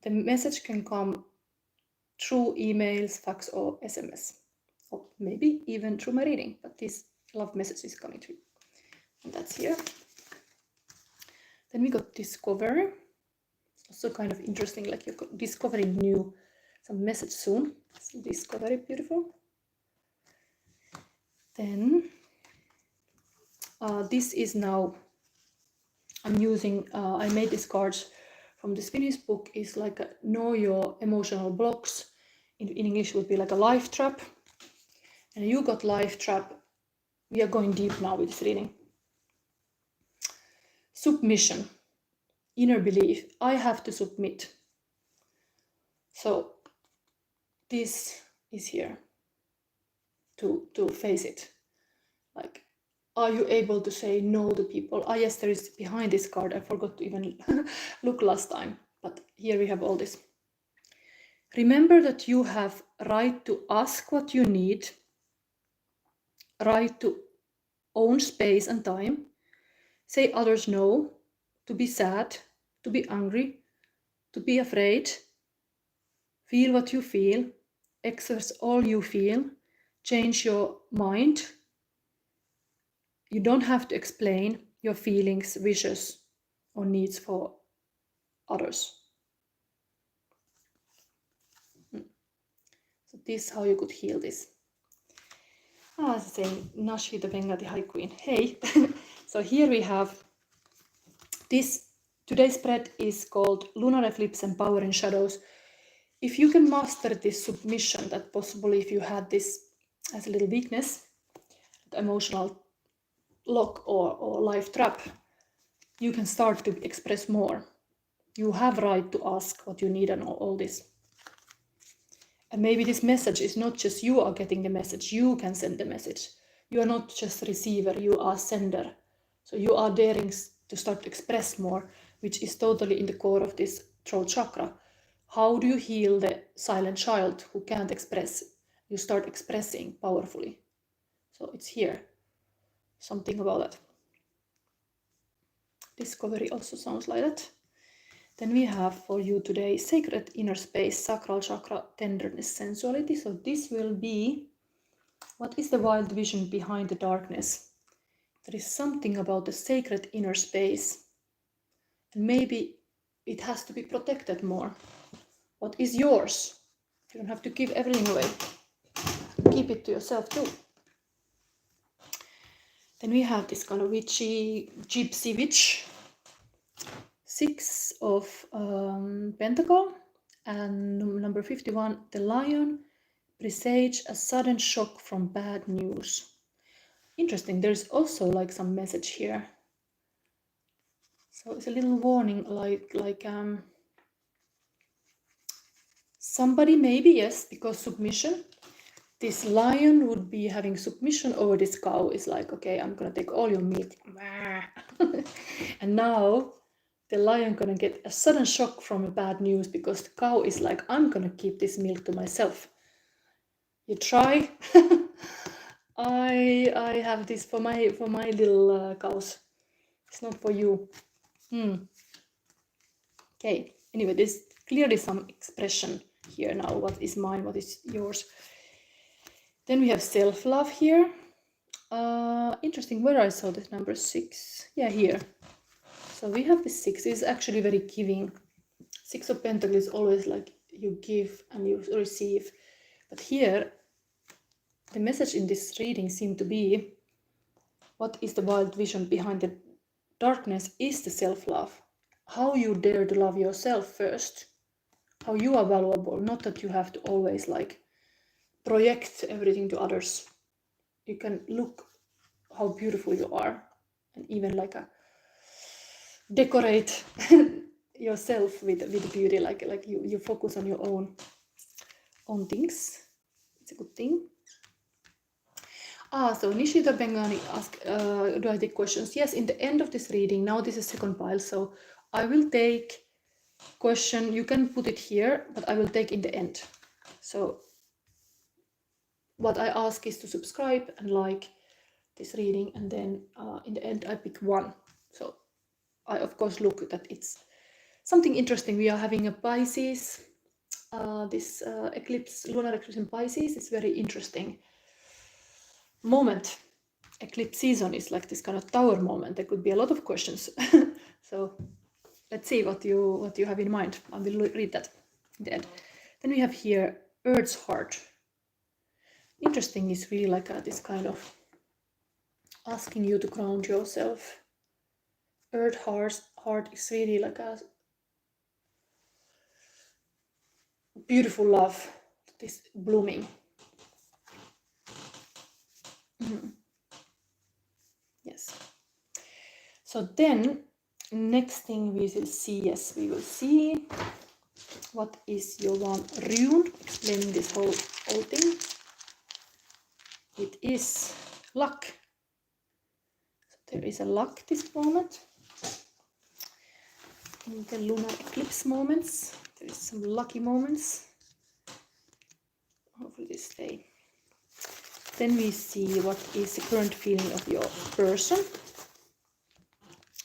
Speaker 1: The message can come through emails, fax, or SMS, or maybe even through my reading. But this love message is coming to you, and that's here. Then we got discover. It's also kind of interesting, like you're discovering some message soon. So discovery, beautiful. Then this is now, I'm using, I made these cards from this Finnish book, is like a know your emotional blocks. In English would be like a life trap. And you got life trap. We are going deep now with this reading. Submission, inner belief. I have to submit. So this is here to face it. Like, are you able to say no to people? Ah, yes, there is behind this card. I forgot to even look last time, but here we have all this. Remember that you have right to ask what you need, right to own space and time, say others no, to be sad, to be angry, to be afraid, feel what you feel, express all you feel, change your mind. You don't have to explain your feelings, wishes, or needs for others. So this is how you could heal this. Saying Nashita Bengati High Queen. Hey, so here we have this. Today's spread is called Lunar Eclipse and Power in Shadows. If you can master this submission, that possibly if you had this as a little weakness, emotional lock or life trap, you can start to express more. You have right to ask what you need and all this. And maybe this message is not just you are getting the message, you can send the message. You are not just receiver, you are sender. So you are daring to start to express more, which is totally in the core of this throat chakra. How do you heal the silent child who can't express? You start expressing powerfully. So it's here. Something about that. Discovery also sounds like that. Then we have for you today sacred inner space, sacral chakra, tenderness, sensuality. So this will be, what is the wild vision behind the darkness? There is something about the sacred inner space. And maybe it has to be protected more. What is yours? You don't have to give everything away. Keep it to yourself too. Then we have this kind of witchy, gypsy witch. 6 of Pentacle, and number 51, the lion, presage a sudden shock from bad news. Interesting, there's also like some message here. So it's a little warning, like somebody maybe, yes, because submission. This lion would be having submission over this cow. Is like, okay, I'm gonna take all your meat. And now the lion gonna get a sudden shock from a bad news because the cow is like, I'm gonna keep this milk to myself. You try. I have this for my little cows. It's not for you. Okay, anyway, there's clearly some expression here now. What is mine, what is yours? Then we have self-love here. Interesting, where I saw this number 6. Yeah, here. So we have this 6. It's actually very giving. 6 of Pentacles is always like you give and you receive. But here, the message in this reading seemed to be, what is the wild vision behind the darkness is the self-love. How you dare to love yourself first. How you are valuable, not that you have to always like project everything to others. You can look how beautiful you are and even like decorate yourself with beauty, like you focus on your own things. It's a good thing. So Nishita Bengani asked, do I take questions? Yes, in the end of this reading, now this is second pile, so I will take question. You can put it here, but I will take in the end. So what I ask is to subscribe and like this reading, and then in the end I pick one. So I of course look that it's something interesting. We are having a Pisces, this eclipse, lunar eclipse in Pisces. It's very interesting moment. Eclipse season is like this kind of tower moment. There could be a lot of questions. So let's see what you have in mind. I will read that in the end. Then we have here Earth's heart. Interesting is really like this kind of asking you to ground yourself. Earth heart is really like a beautiful love, this blooming. Yes. So then next thing we will see, yes, we will see what is your one rune explaining this whole thing. It is luck. So there is a luck this moment. In the lunar eclipse moments, there is some lucky moments. Hopefully this day. Then we see what is the current feeling of your person.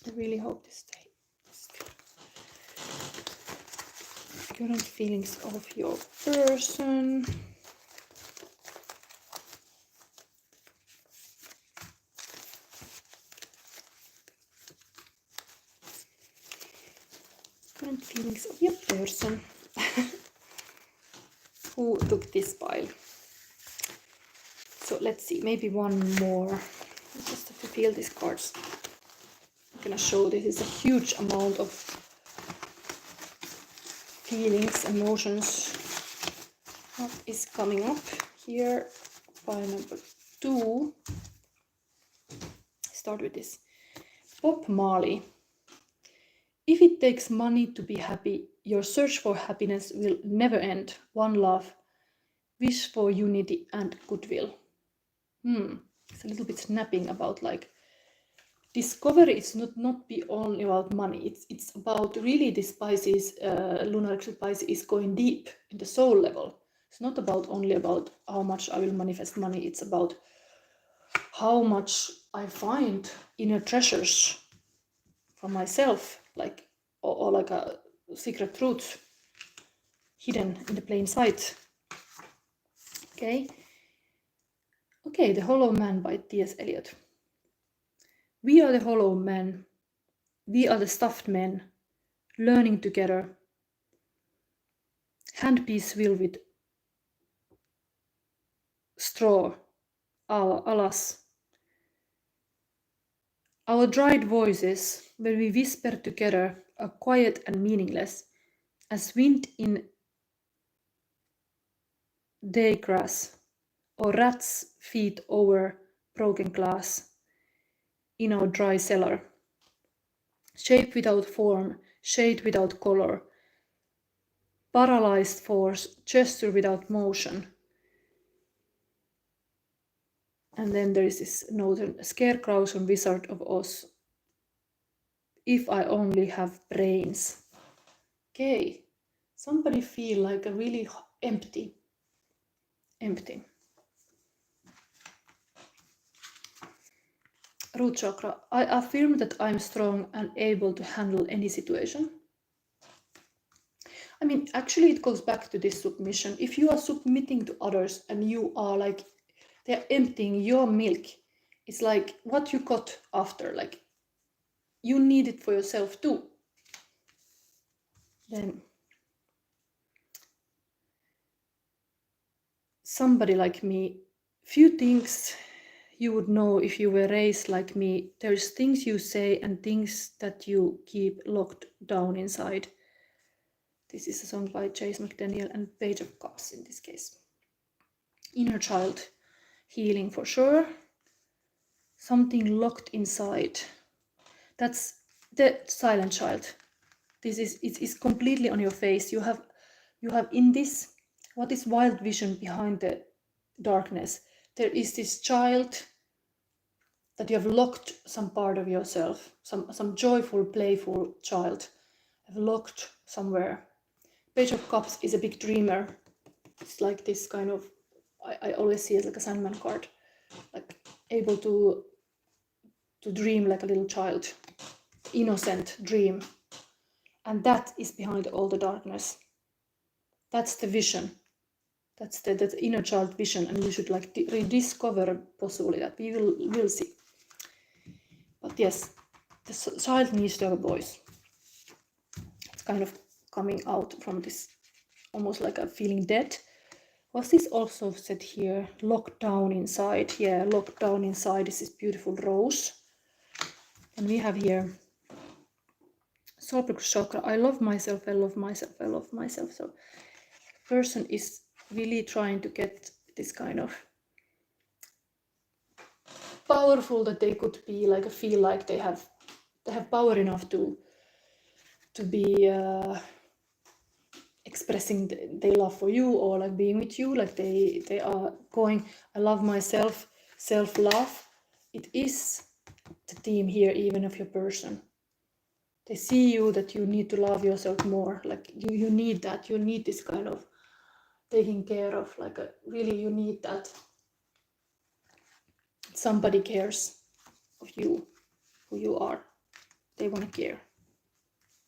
Speaker 1: I really hope this stays. Current feelings of your person. Current feelings of your person. Who took this pile? So let's see, maybe one more. I just have to feel these cards. I'm gonna show this is a huge amount of feelings, emotions. What is coming up here? Pile number 2. Start with this. Bob Marley. If it takes money to be happy, your search for happiness will never end. One love. Wish for unity and goodwill. It's a little bit snapping about like discovery is not be only about money. It's about really this Pisces, lunar eclipse Pisces is going deep in the soul level. It's not about only about how much I will manifest money. It's about how much I find inner treasures from myself, like or like a secret truth hidden in the plain sight. Okay. Okay, The Hollow Man by T.S. Eliot. We are the hollow men. We are the stuffed men, learning together. Handpiece will with straw, alas. Our dried voices, when we whisper together, are quiet and meaningless, as wind in day grass, or rats' feet over broken glass in our dry cellar. Shape without form, shade without color, paralyzed force, gesture without motion. And then there is this note, scarecrows from Wizard of Oz. If I only have brains. Okay, somebody feel like a really empty. Root chakra. I affirm that I'm strong and able to handle any situation. I mean, actually, it goes back to this submission. If you are submitting to others and you are like, they're emptying your milk, it's like what you got after, like you need it for yourself too. Then somebody like me, few things you would know if you were raised like me. There's things you say and things that you keep locked down inside. This is a song by Chase McDaniel and Page of Cups in this case. Inner child healing for sure. Something locked inside. That's the silent child. This is, it is completely on your face. You have in this, what is wild vision behind the darkness? There is this child that you have locked some part of yourself, some joyful, playful child, have locked somewhere. Page of Cups is a big dreamer. It's like this kind of, I always see it like a Sandman card, like able to dream like a little child, innocent dream. And that is behind all the darkness. That's the vision. That's the inner child vision, and you should like rediscover possibly that. We will see. But yes, the child needs to have a voice. It's kind of coming out from this, almost like a feeling dead. Was this also said here? Locked down inside. Yeah, locked down inside is this beautiful rose. And we have here solar plexus chakra. I love myself, I love myself, I love myself. So person is really trying to get this kind of powerful, that they could be like, feel like they have power enough to be expressing their love for you, or like being with you, like they are going, I love myself, self-love. It is the theme here, even of your person. They see you, that you need to love yourself more, like you need that, you need this kind of taking care of, like really you need that somebody cares of you, who you are. They want to care,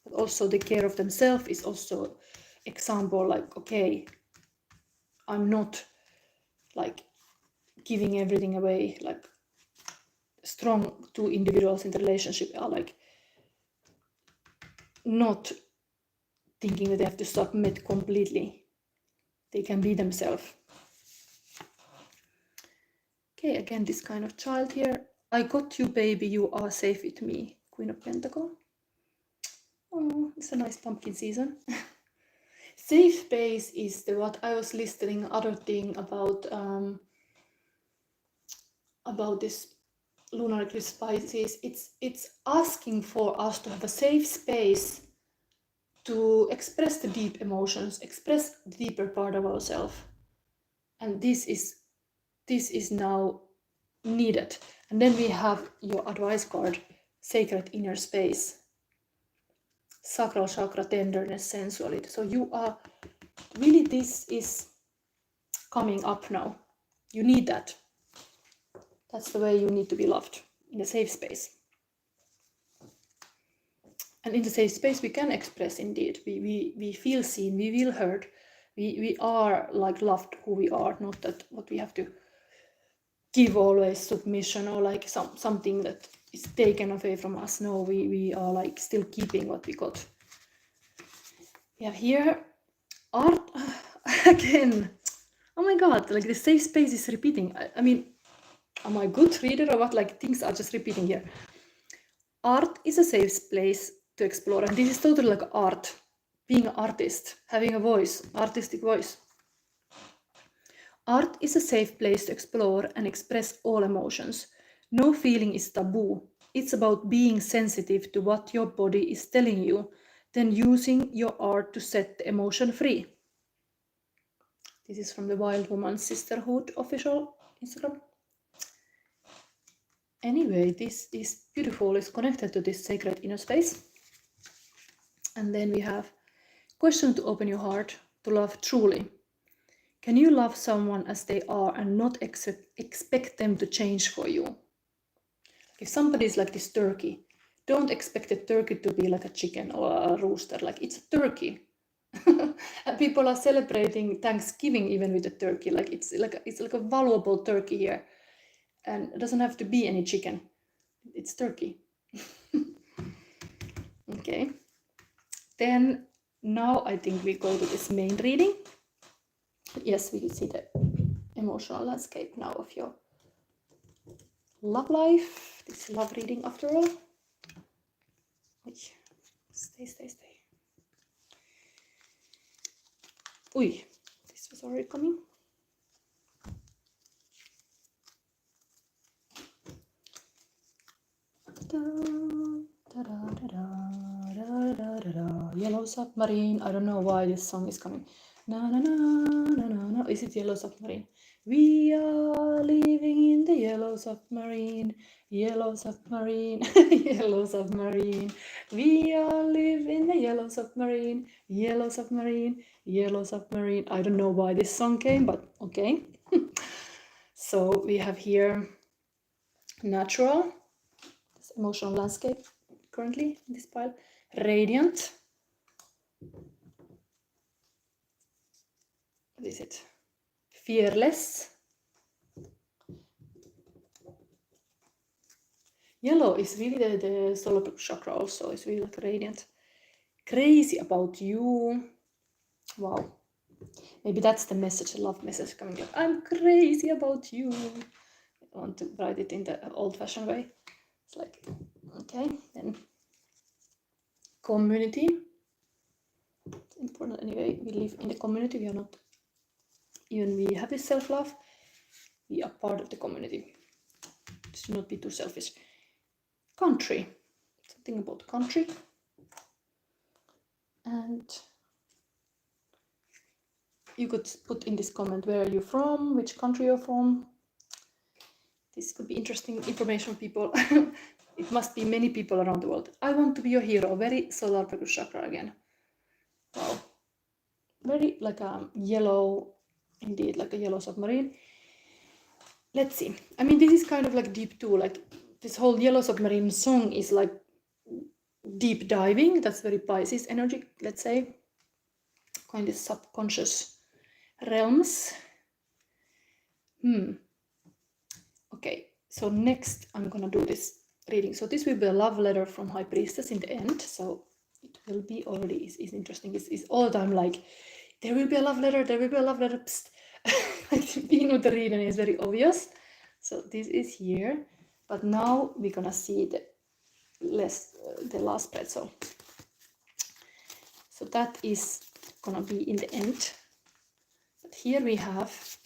Speaker 1: but also the care of themselves is also example, like, okay, I'm not like giving everything away. Like strong two individuals in the relationship are like not thinking that they have to submit completely. They can be themselves. Okay, again, this kind of child here. I got you, baby, you are safe with me. Queen of Pentacle. Oh, it's a nice pumpkin season. Safe space is the what I was listening other thing about this lunar eclipse Pisces. It's asking for us to have a safe space to express the deep emotions, express the deeper part of ourselves, and this is now needed. And then we have your advice card, sacred inner space, sacral chakra, tenderness, sensuality. So you are really, this is coming up now. You need that. That's the way you need to be loved, in a safe space. And in the safe space we can express, indeed, we feel seen, we feel heard, we are like loved who we are, not that what we have to give always submission, or like something that is taken away from us. No, we are like still keeping what we got. We have here art again. Oh my god, like the safe space is repeating. I mean, am I a good reader or what? Like things are just repeating here. Art is a safe place to explore, and this is totally like art, being an artist, having a voice, artistic voice. Art is a safe place to explore and express all emotions. No feeling is taboo. It's about being sensitive to what your body is telling you, then using your art to set the emotion free. This is from the Wild Woman Sisterhood official Instagram. Anyway, this is beautiful. It's connected to this sacred inner space. And then we have question to open your heart to love truly. Can you love someone as they are and not expect them to change for you? If somebody is like this turkey, don't expect a turkey to be like a chicken or a rooster. Like, it's a turkey. And people are celebrating Thanksgiving even with a turkey. Like it's like a valuable turkey here, and it doesn't have to be any chicken. It's turkey. Okay. Then now I think we go to this main reading. Yes, we can see the emotional landscape now of your love life. This love reading after all. Stay. Ui, this was already coming. Yellow Submarine. I don't know why this song is coming. Na na na na na na. Is it Yellow Submarine? We are living in the Yellow Submarine. Yellow Submarine. Yellow Submarine. We all live in the Yellow Submarine. Yellow Submarine. Yellow Submarine. I don't know why this song came, but okay. So we have here natural, this emotional landscape currently in this pile. Radiant. What is it? Fearless. Yellow is really the solar chakra also. It's really like radiant. Crazy about you. Wow. Maybe that's the message, the love message coming up. I'm crazy about you. I want to write it in the old-fashioned way. It's like, okay, then community. It's important anyway. We live in the community. We are not, even we have this self-love, we are part of the community. Should not be too selfish. Country. Something about country. And you could put in this comment where are you from, which country you're from. This could be interesting information, people. It must be many people around the world. I want to be your hero. Very solar plexus chakra again. Wow. Very like a yellow, indeed, like a yellow submarine. Let's see. I mean, this is kind of like deep too. Like this whole Yellow Submarine song is like deep diving. That's very Pisces energy, let's say. Kind of subconscious realms. Okay, so next I'm gonna do this reading. So this will be a love letter from High Priestess in the end. So it will be already is interesting. It's all the time like there will be a love letter, there will be a love letter. Psst. Like being with the reading is very obvious. So this is here, but now we're gonna see the last spread. So that is gonna be in the end. But here we have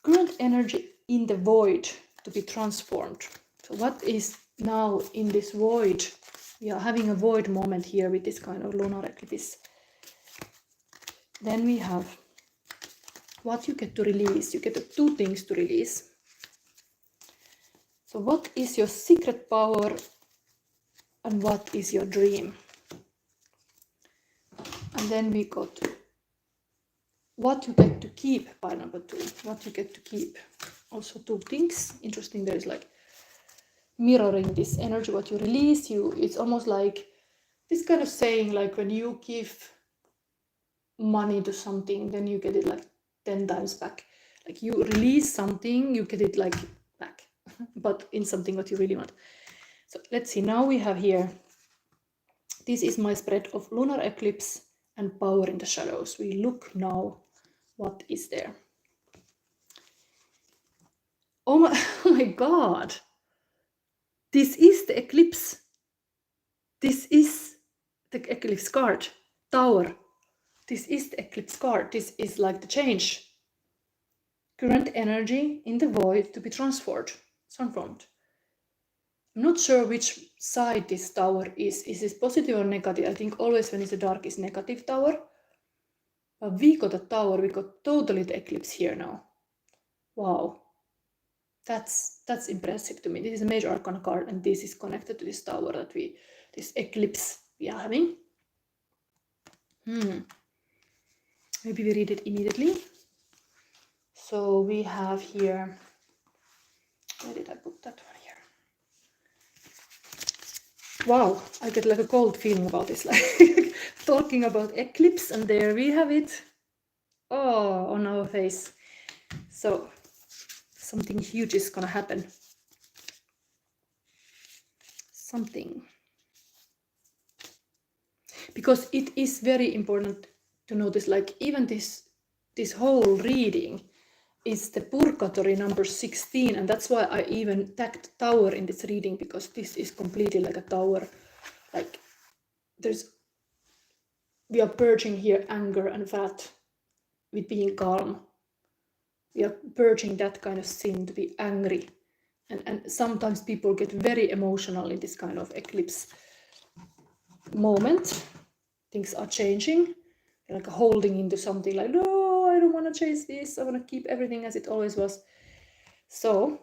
Speaker 1: current energy in the void to be transformed. So what is now in this void? We are having a void moment here with this kind of lunar eclipse. Then we have what you get to release. You get two things to release. So what is your secret power and what is your dream? And then we got what you get to keep by number 2. What you get to keep. Also two things. Interesting, there is like mirroring this energy, what you release. It's almost like this kind of saying, like when you give money to something, then you get it like 10 times back. Like you release something, you get it like back, but in something what you really want. So let's see, now we have here, this is my spread of lunar eclipse and power in the shadows. We look now what is there. Oh my god, this is the eclipse. This is the eclipse card, Tower. This is the eclipse card. This is like the change. Current energy in the void to be transformed. I'm not sure which side this tower is. Is this positive or negative? I think always when it's dark is negative tower. But we got a tower. We got totally the eclipse here now. Wow. That's impressive to me. This is a major arcana card and this is connected to this tower that this eclipse we are having. Maybe we read it immediately. So we have here, where did I put that one here? Wow, I get like a cold feeling about this, like talking about eclipse, and there we have it. Oh, on our face. So something huge is gonna happen. Something. Because it is very important to notice, like even this whole reading is the Purgatorio number 16, and that's why I even tagged tower in this reading, because this is completely like a tower. Like we are purging here anger and wrath with being calm. We are purging that kind of sin, to be angry. And sometimes people get very emotional in this kind of eclipse moment. Things are changing. They're like holding into something like, no, I don't want to change this. I want to keep everything as it always was. So,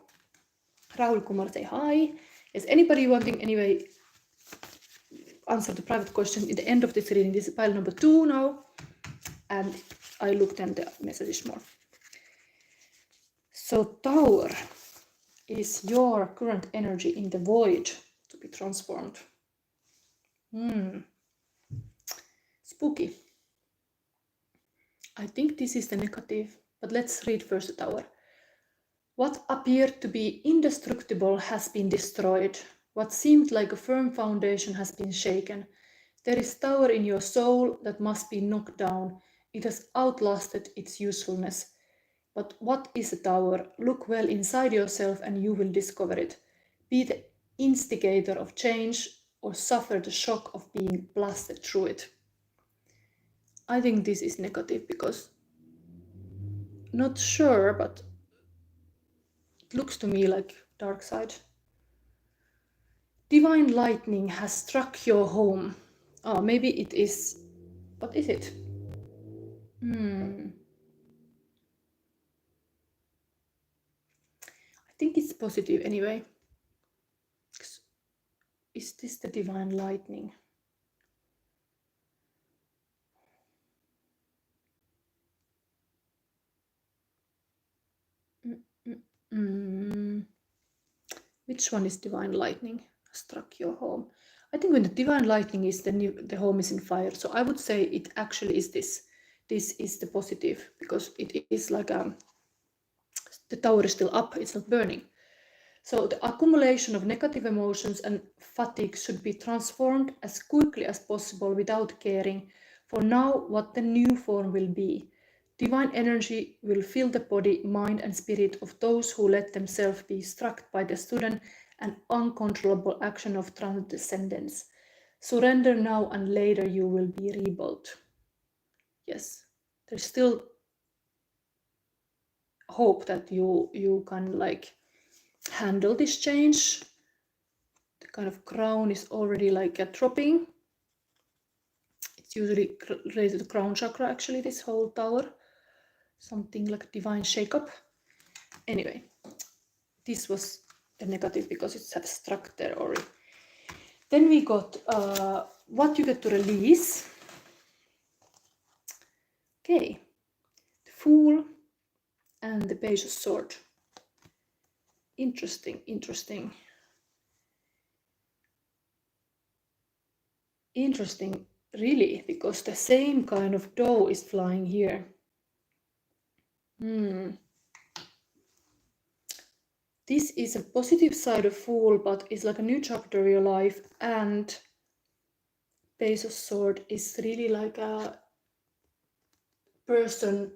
Speaker 1: Rahul, Kumar, say hi. Is anybody wanting anyway answer the private question at the end of this reading? This is pile number 2 now. And I looked at the messages more. So Tower is your current energy in the void to be transformed. Spooky. I think this is the negative, but let's read first the Tower. What appeared to be indestructible has been destroyed. What seemed like a firm foundation has been shaken. There is Tower in your soul that must be knocked down. It has outlasted its usefulness. But what is a tower? Look well inside yourself and you will discover it. Be the instigator of change or suffer the shock of being blasted through it. I think this is negative because, not sure, but it looks to me like dark side. Divine lightning has struck your home. Oh, maybe it is. What is it? I think it's positive anyway. Is this the divine lightning? Which one is divine lightning? Struck your home. I think when the divine lightning is, the home is in fire. So I would say it actually is this. This is the positive, because it is like the tower is still up, it's not burning. So the accumulation of negative emotions and fatigue should be transformed as quickly as possible without caring for now what the new form will be. Divine energy will fill the body, mind, and spirit of those who let themselves be struck by the sudden and uncontrollable action of transcendence. Surrender now, and later you will be rebuilt. Yes, there's still hope that you can like handle this change. The kind of crown is already like dropping. It's usually related to the crown chakra, actually, this whole tower. Something like a divine shakeup. Anyway, this was the negative because it's abstract there already. Then we got what you get to release. Okay, the Fool and the Page of Swords. Interesting, interesting. Interesting, really, because the same kind of doe is flying here. This is a positive side of Fool, but it's like a new chapter of your life, and Page of Swords is really like a person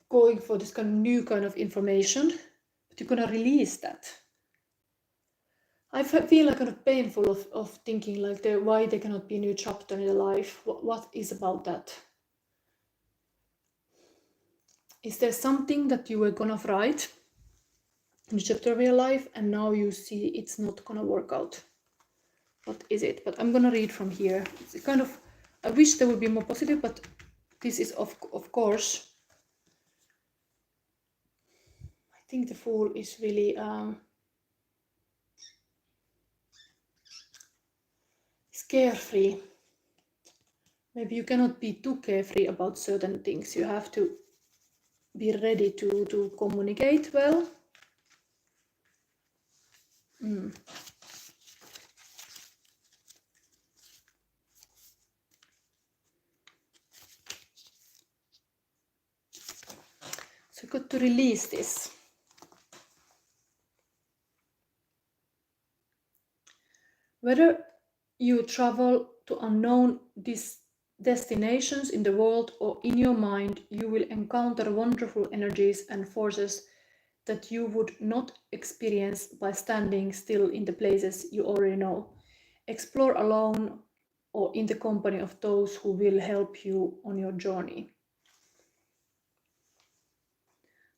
Speaker 1: going for this kind of new kind of information, but you're gonna release that. I feel like kind of painful of thinking like why there cannot be a new chapter in your life. What is about that? Is there something that you were gonna write in the chapter of your life and now you see it's not gonna work out? What is it? But I'm gonna read from here. It's kind of, I wish there would be more positive, but this is of course. I think the Fool is really carefree. Maybe you cannot be too carefree about certain things. You have to be ready to communicate well. So you got to release this. Whether you travel to unknown destinations in the world or in your mind, you will encounter wonderful energies and forces that you would not experience by standing still in the places you already know. Explore alone or in the company of those who will help you on your journey.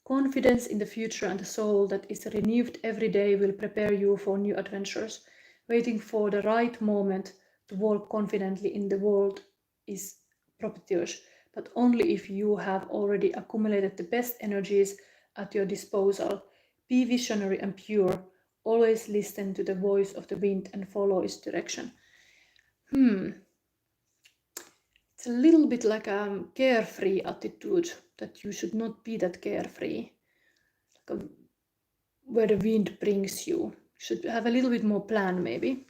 Speaker 1: Confidence in the future and the soul that is renewed every day will prepare you for new adventures. Waiting for the right moment to walk confidently in the world is propitious, but only if you have already accumulated the best energies at your disposal. Be visionary and pure. Always listen to the voice of the wind and follow its direction. It's a little bit like a carefree attitude, that you should not be that carefree. Like where the wind brings you. Should have a little bit more plan, maybe.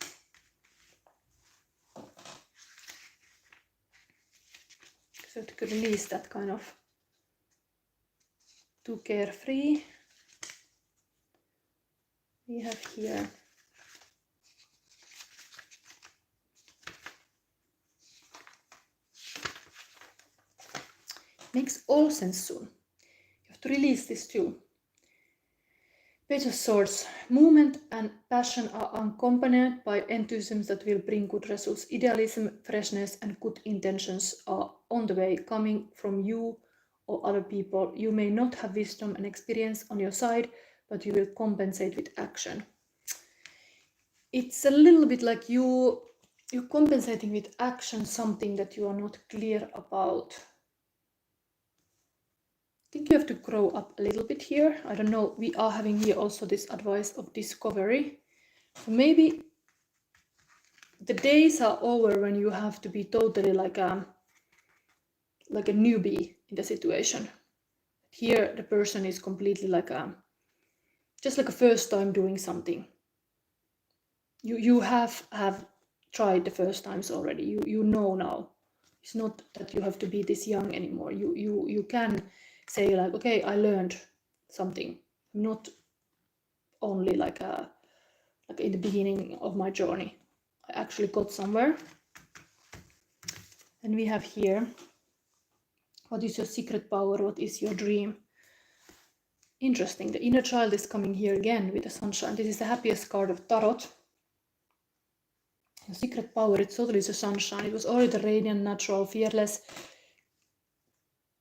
Speaker 1: So to release that kind of too carefree. We have here makes all sense soon. You have to release this too. Page of Swords. Movement and passion are accompanied by enthusiasm that will bring good results. Idealism, freshness, and good intentions are on the way, coming from you or other people. You may not have wisdom and experience on your side, but you will compensate with action. It's a little bit like you're compensating with action something that you are not clear about. I think you have to grow up a little bit here. I don't know. We are having here also this advice of discovery. So maybe the days are over when you have to be totally like a newbie in the situation. Here the person is completely just like a first time doing something. You have tried the first times already. You know now. It's not that you have to be this young anymore. You can say like, okay, I learned something. I'm not only like in the beginning of my journey. I actually got somewhere. And we have here, what is your secret power? What is your dream? Interesting. The inner child is coming here again with the sunshine. This is the happiest card of Tarot. Your secret power, it's totally the sunshine. It was already the radiant, natural, fearless,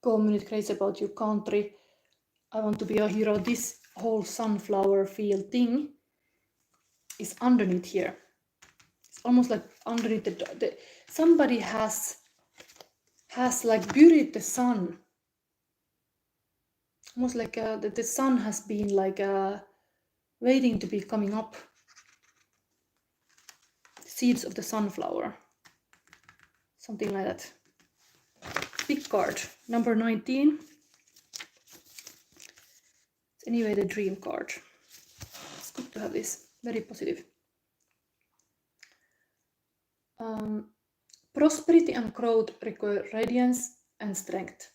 Speaker 1: communicate about your country. I want to be a hero. This whole sunflower field thing is underneath here. It's almost like underneath the somebody has like buried the sun. Almost like the sun has been like waiting to be coming up. Seeds of the sunflower. Something like that. Big card, number 19. It's anyway the dream card. It's good to have this. Very positive. Prosperity and growth require radiance and strength.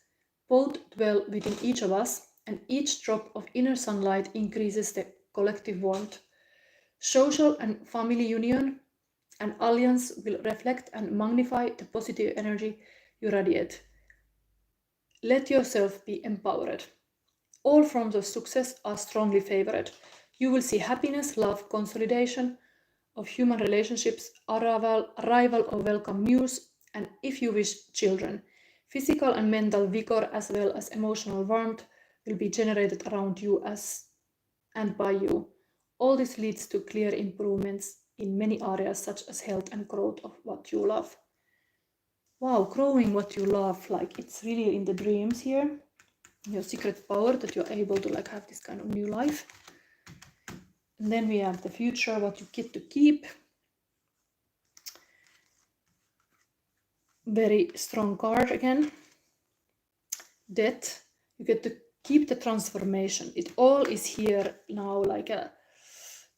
Speaker 1: Both dwell within each of us, and each drop of inner sunlight increases the collective warmth. Social and family union and alliance will reflect and magnify the positive energy you radiate. Let yourself be empowered. All forms of success are strongly favored. You will see happiness, love, consolidation of human relationships, arrival of welcome news, and if you wish, children. Physical and mental vigor as well as emotional warmth will be generated around you and by you. All this leads to clear improvements in many areas such as health and growth of what you love. Wow, growing what you love, like it's really in the dreams here. Your secret power that you're able to like have this kind of new life. And then we have the future, what you get to keep. Very strong card again. Death, you get to keep the transformation. It all is here now, like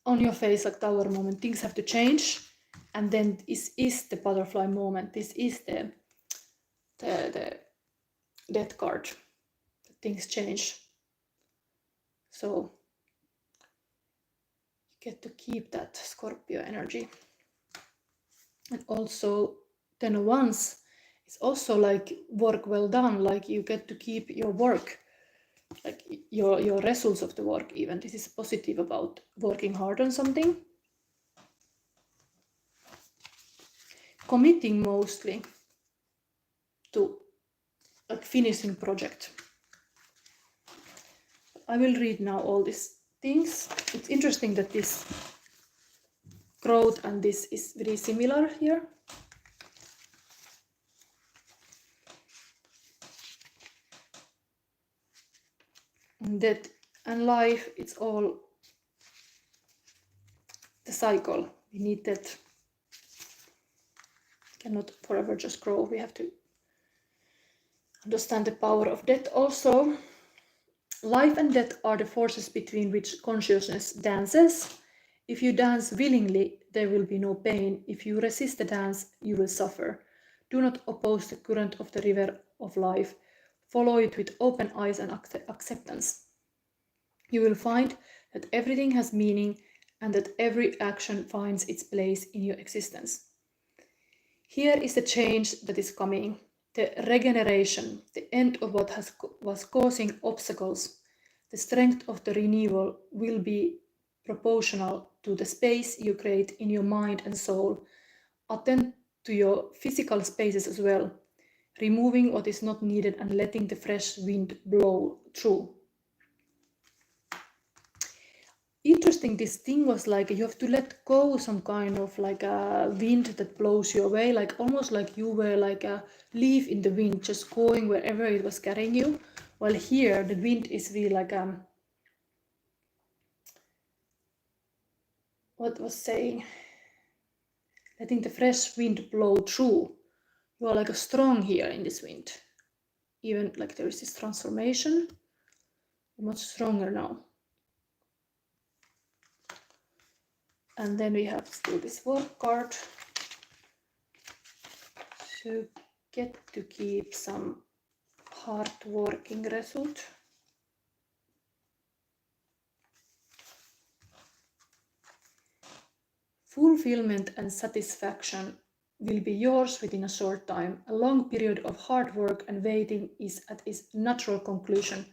Speaker 1: on your face, like tower moment. Things have to change, and then this is the butterfly moment. This is the death card. Things change. So you get to keep that Scorpio energy. And also 10 of Wands is also like work well done, like you get to keep your work, like your results of the work even. This is positive about working hard on something. Committing mostly to like finishing project. I will read now all these things. It's interesting that this growth and this is very similar here. And death and life, it's all the cycle. We need that. Cannot forever just grow. We have to understand the power of death also. Life and death are the forces between which consciousness dances. If you dance willingly, there will be no pain. If you resist the dance, you will suffer. Do not oppose the current of the river of life. Follow it with open eyes and acceptance. You will find that everything has meaning and that every action finds its place in your existence. Here is the change that is coming, the regeneration, the end of what was causing obstacles. The strength of the renewal will be proportional to the space you create in your mind and soul. Attend to your physical spaces as well, removing what is not needed and letting the fresh wind blow through. Interesting, this thing was like you have to let go some kind of like a wind that blows you away, like almost like you were like a leaf in the wind, just going wherever it was carrying you. While here the wind is really like what was saying, letting the fresh wind blow through. You are like a strong here in this wind. Even like there is this transformation. You're much stronger now. And then we have still this work card. So get to keep some hard-working result. Fulfillment and satisfaction will be yours within a short time. A long period of hard work and waiting is at its natural conclusion,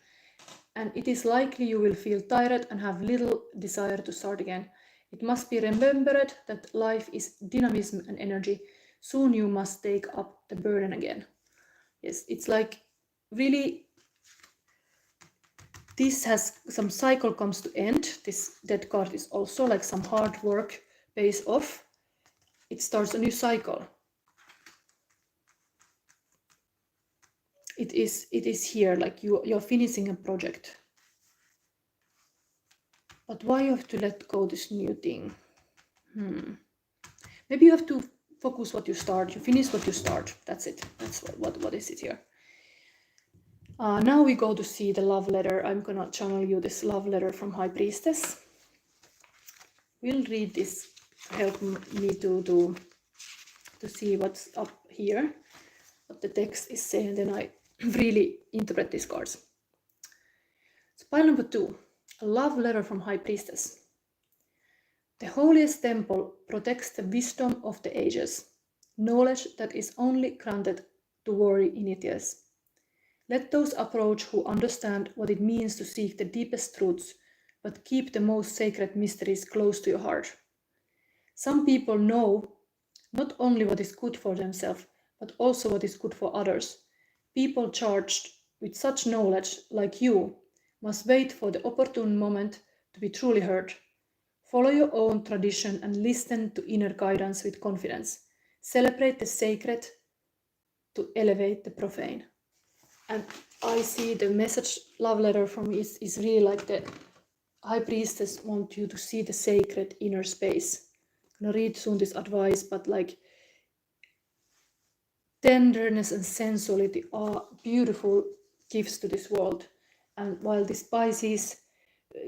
Speaker 1: and it is likely you will feel tired and have little desire to start again. It must be remembered that life is dynamism and energy. Soon you must take up the burden again. Yes, it's like really this has some cycle comes to end. This death card is also like some hard work pays off. It starts a new cycle. It is here like you're finishing a project. But why you have to let go this new thing? Maybe you have to focus what you start. You finish what you start. That's it. That's what is it here. Now we go to see the love letter. I'm gonna channel you this love letter from High Priestess. We'll read this to help me to see what's up here, what the text is saying, then I really interpret these cards. So pile number 2, a love letter from High Priestess. The holiest temple protects the wisdom of the ages, knowledge that is only granted to worthy initiates. Let those approach who understand what it means to seek the deepest truths, but keep the most sacred mysteries close to your heart. Some people know not only what is good for themselves, but also what is good for others. People charged with such knowledge, like you, must wait for the opportune moment to be truly heard. Follow your own tradition and listen to inner guidance with confidence. Celebrate the sacred to elevate the profane. And I see the message love letter from me is really like the High Priestess want you to see the sacred inner space. I'm gonna read soon this advice, but like tenderness and sensuality are beautiful gifts to this world. And while this Pisces,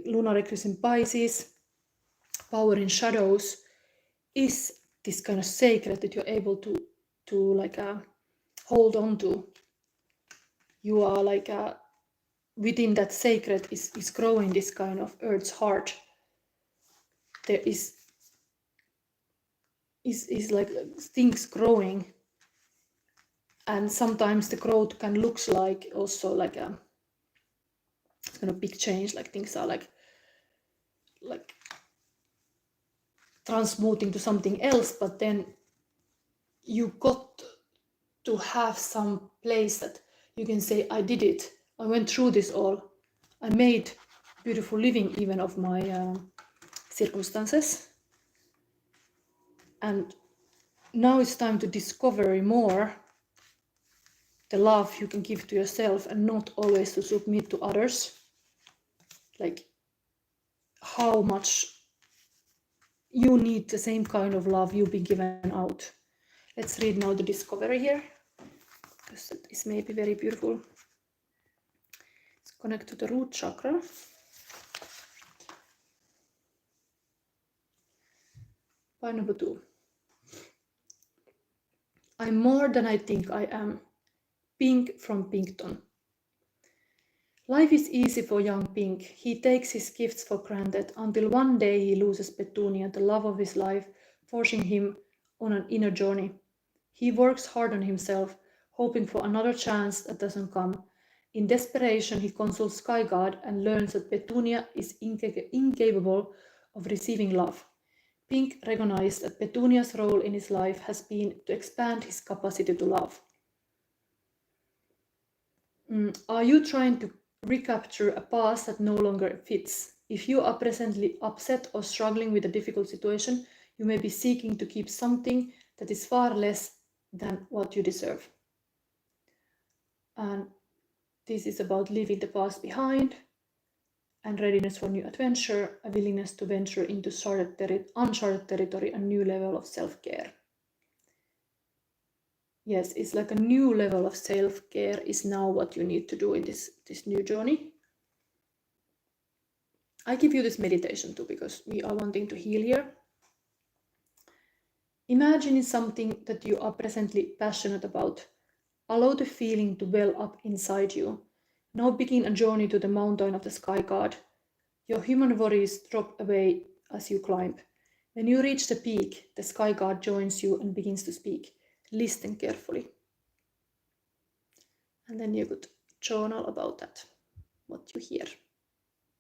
Speaker 1: lunar eclipse in Pisces, power in shadows, is this kind of sacred that you're able to like hold on to. You are like within that sacred is growing this kind of earth's heart. There is like things growing, and sometimes the growth can look like also like a kind of big change, like things are like transmuting to something else, but then you got to have some place that you can say, I did it, I went through this all, I made beautiful living even of my circumstances. And now it's time to discover more the love you can give to yourself and not always to submit to others. Like how much you need the same kind of love you've been given out. Let's read now the discovery here, because it is maybe very beautiful. It's connected to the root chakra. Point number 2. I'm more than I think I am. Pink from Pinkton. Life is easy for young Pink. He takes his gifts for granted until one day he loses Petunia, the love of his life, forcing him on an inner journey. He works hard on himself, hoping for another chance that doesn't come. In desperation, he consults Sky God and learns that Petunia is incapable of receiving love. Pink recognized that Petunia's role in his life has been to expand his capacity to love. Are you trying to recapture a past that no longer fits? If you are presently upset or struggling with a difficult situation, you may be seeking to keep something that is far less than what you deserve. And this is about leaving the past behind and readiness for new adventure, a willingness to venture into uncharted territory, a new level of self-care. Yes, it's like a new level of self-care is now what you need to do in this new journey. I give you this meditation too, because we are wanting to heal here. Imagine something that you are presently passionate about. Allow the feeling to well up inside you. Now begin a journey to the mountain of the Sky God. Your human worries drop away as you climb. When you reach the peak, the Sky God joins you and begins to speak. Listen carefully. And then you could journal about that, what you hear.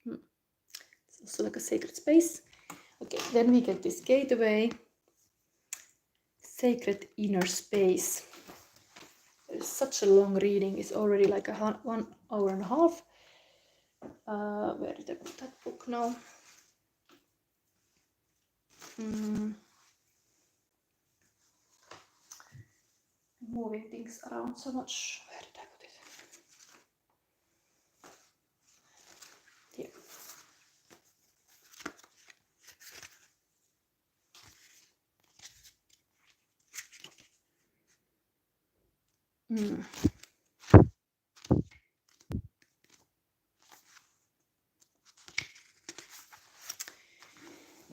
Speaker 1: It's also like a sacred space. Okay, then we get this gateway. Sacred inner space. It's such a long reading. It's already like 1 hour and a half. Where did I put that book now? Moving things around so much. Where did I put it? Here.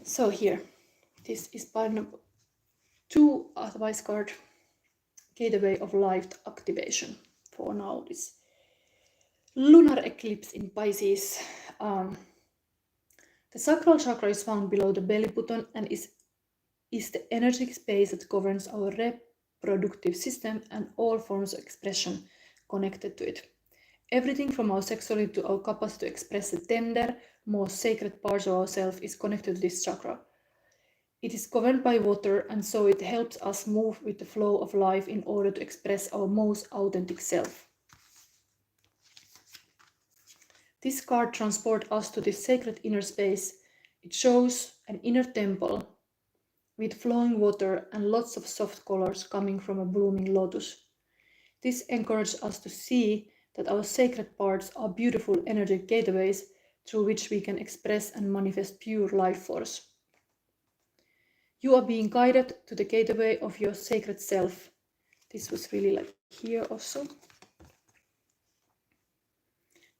Speaker 1: So here, this is part number 2 advice card, Gateway of Life activation. For now, this lunar eclipse in Pisces. The sacral chakra is found below the belly button and is the energetic space that governs our reproductive system and all forms of expression connected to it. Everything from our sexuality to our capacity to express the tender, most sacred parts of ourselves is connected to this chakra. It is governed by water, and so it helps us move with the flow of life in order to express our most authentic self. This card transports us to this sacred inner space. It shows an inner temple with flowing water and lots of soft colors coming from a blooming lotus. This encourages us to see that our sacred parts are beautiful energetic gateways through which we can express and manifest pure life force. You are being guided to the gateway of your sacred self. This was really like here also.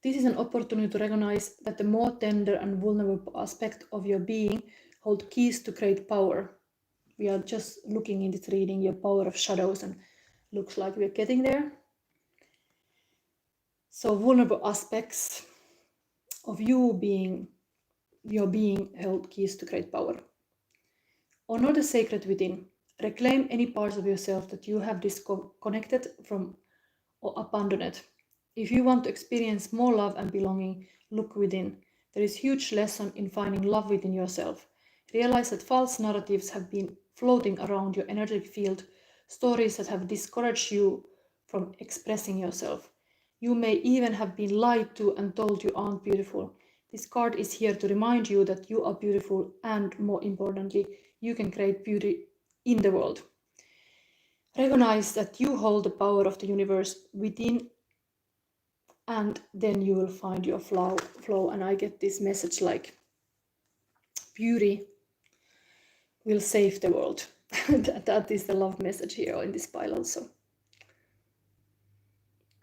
Speaker 1: This is an opportunity to recognize that the more tender and vulnerable aspect of your being hold keys to great power. We are just looking in this reading, your power of shadows, and looks like we're getting there. So vulnerable aspects of your being hold keys to great power. Honor the sacred within. Reclaim any parts of yourself that you have disconnected from or abandoned. If you want to experience more love and belonging, look within. There is a huge lesson in finding love within yourself. Realize that false narratives have been floating around your energetic field, stories that have discouraged you from expressing yourself. You may even have been lied to and told you aren't beautiful. This card is here to remind you that you are beautiful and, more importantly, you can create beauty in the world. Recognize that you hold the power of the universe within, and then you will find your flow. And I get this message like beauty will save the world. That is the love message here in this pile also.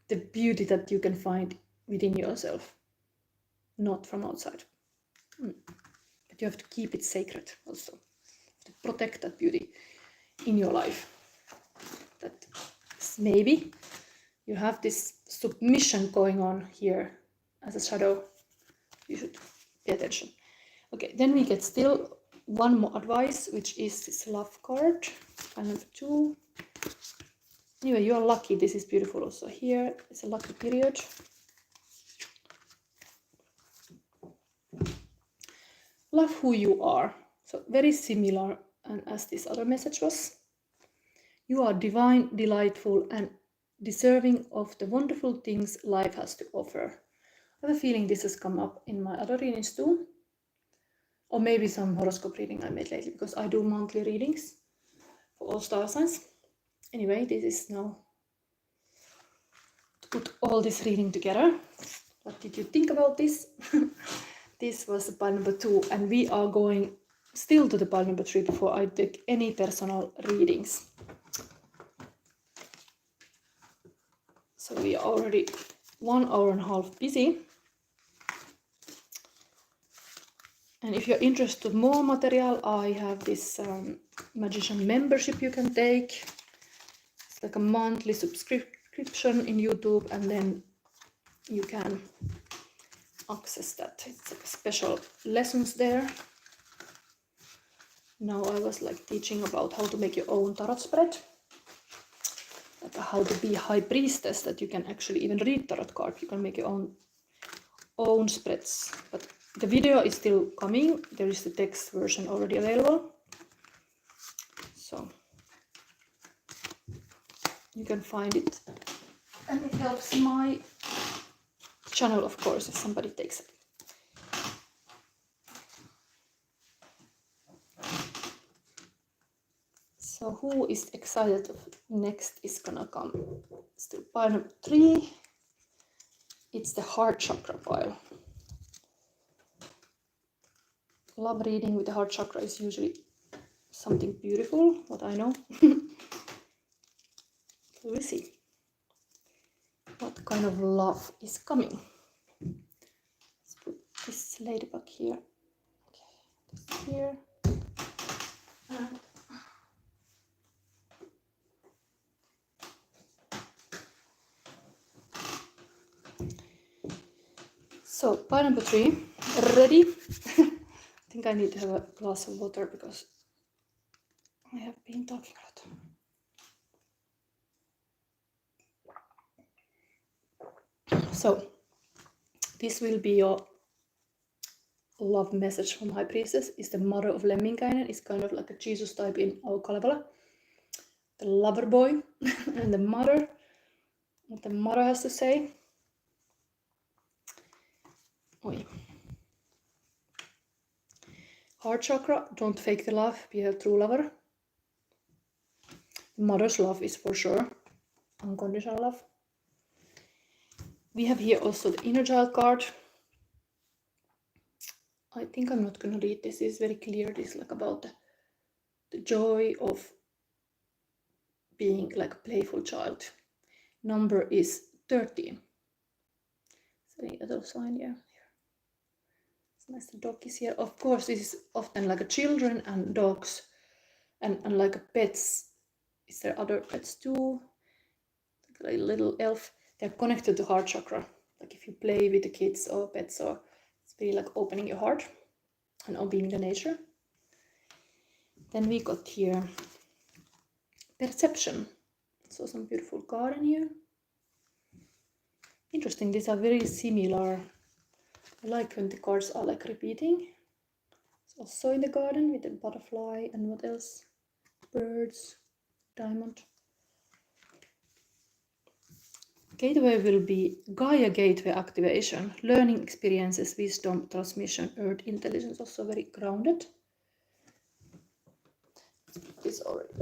Speaker 1: The beauty that you can find within yourself, not from outside. But you have to keep it sacred also, to protect that beauty in your life. That maybe you have this submission going on here as a shadow. You should pay attention. Okay, then we get still one more advice, which is this love card, number 2. Anyway, you are lucky. This is beautiful also. Here is a lucky period. Love who you are. So very similar as this other message was. You are divine, delightful, and deserving of the wonderful things life has to offer. I have a feeling this has come up in my other readings too. Or maybe some horoscope reading I made lately, because I do monthly readings for all star signs. Anyway, this is now to put all this reading together. What did you think about this? This was the pile number 2, and we are going still to the pile number 3 before I take any personal readings. So we are already 1 hour and a half busy. And if you're interested in more material, I have this magician membership you can take. It's like a monthly subscription in YouTube, and then you can access that. It's like special lessons there. Now I was like teaching about how to make your own tarot spread, like how to be high priestess, that you can actually even read tarot cards. You can make your own spreads. But the video is still coming. There is the text version already available. So you can find it. And it helps my channel, of course, if somebody takes it. So who is excited of next is gonna come? Still pile number 3. It's the heart chakra pile. Love reading with the heart chakra is usually something beautiful, what I know. We'll see what kind of love is coming. Let's put this ladybug here. Okay, this here. And so pile number 3, ready? I think I need to have a glass of water because I have been talking a lot. So this will be your love message from High Priestess. Is the mother of Lemminkäinen. It's kind of like a Jesus type in our Kalevala. The lover boy and the mother. What the mother has to say. Oi. Heart chakra, don't fake the love, be a true lover. Mother's love is for sure unconditional love. We have here also the inner child card. I think I'm not going to read this. It's very clear. This is like about the joy of being like a playful child. Number is 13. So the other sign, yeah. It's nice the dog is here. Of course, this is often like a children and dogs and like a pets. Is there other pets too? Like a little elf. They're connected to heart chakra. like if you play with the kids or pets, or it's really like opening your heart and obeying the nature. Then we got here perception. So some beautiful garden here. Interesting, these are very similar. I like when the cards are like repeating. It's also in the garden with the butterfly and what else? Birds, diamond. Gateway will be Gaia gateway activation, learning experiences, wisdom, transmission, earth intelligence, also very grounded. Let's put this already.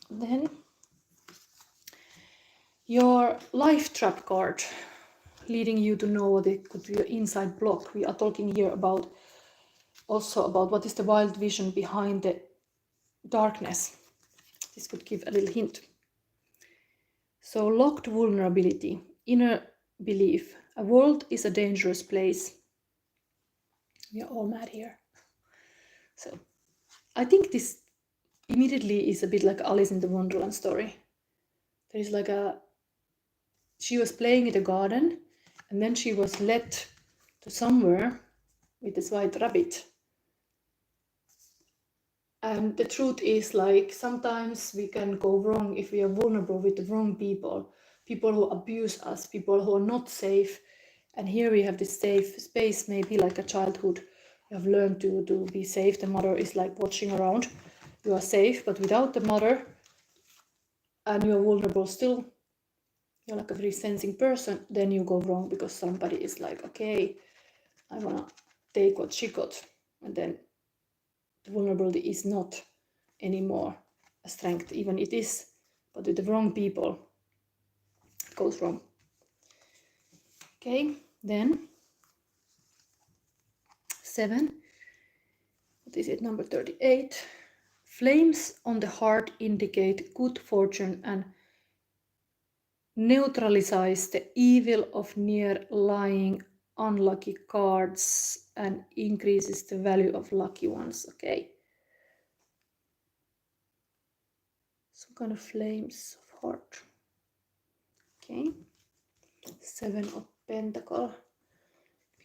Speaker 1: Then your life trap card, leading you to know what it could be your inside block. We are talking here about also about what is the wild vision behind the darkness. This could give a little hint. So locked vulnerability, inner belief, a world is a dangerous place. We are all mad here. So I think this immediately is a bit like Alice in the Wonderland story. There is like she was playing in the garden and then she was led to somewhere with this white rabbit. And the truth is, like, sometimes we can go wrong if we are vulnerable with the wrong people, people who abuse us, people who are not safe. And here we have this safe space, maybe like a childhood. You have learned to be safe. The mother is like watching around. You are safe, but without the mother, and you're vulnerable still, you're like a very sensing person, then you go wrong because somebody is like, okay, I wanna take what she got. And then the vulnerability is not anymore a strength, even it is, but with the wrong people, it goes wrong. Okay, then 7, what is it, number 38? Flames on the heart indicate good fortune and neutralize the evil of near lying unlucky cards and increases the value of lucky ones. Okay, some kind of flames of heart. Okay, 7 of Pentacle.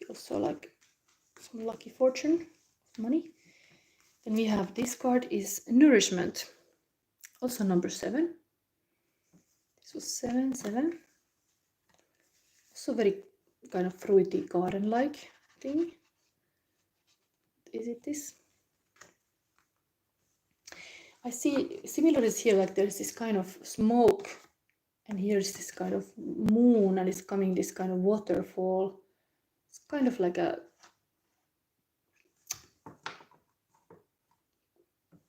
Speaker 1: Also like some lucky fortune, money. Then we have this card is nourishment, also number 7. This was 7, 7. Also very kind of fruity garden-like thing. Is it this? I see similarities here, like there's this kind of smoke and here's this kind of moon and it's coming this kind of waterfall. It's kind of like a,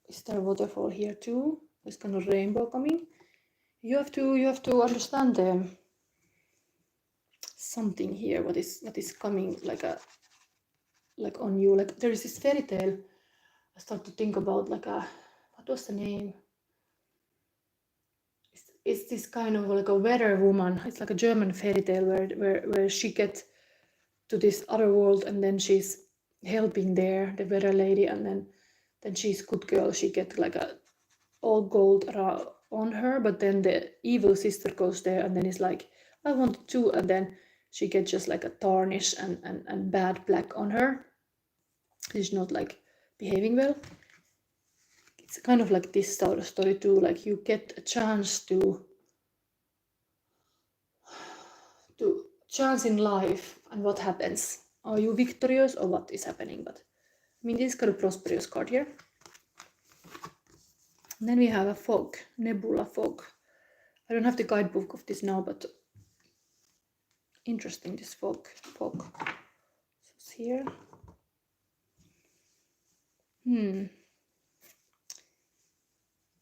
Speaker 1: is there a waterfall here too? There's kind of rainbow coming. You have to understand the something here, what is coming like on you. Like there is this fairy tale. I start to think about like what was the name? It's this kind of like a weather woman. It's like a German fairy tale where she gets to this other world and then she's helping there, the weather lady, and then she's good girl. She gets like a all gold on her, but then the evil sister goes there and then it's like, I want to, and then she gets just like a tarnish and bad black on her. She's not like behaving well. It's kind of like this sort of story too, like you get a chance to chance in life, and what happens? Are you victorious or what is happening? But I mean, this is kind of prosperous card here. And then we have a fog, nebula fog. I don't have the guidebook of this now, but interesting, this fog. So it's here.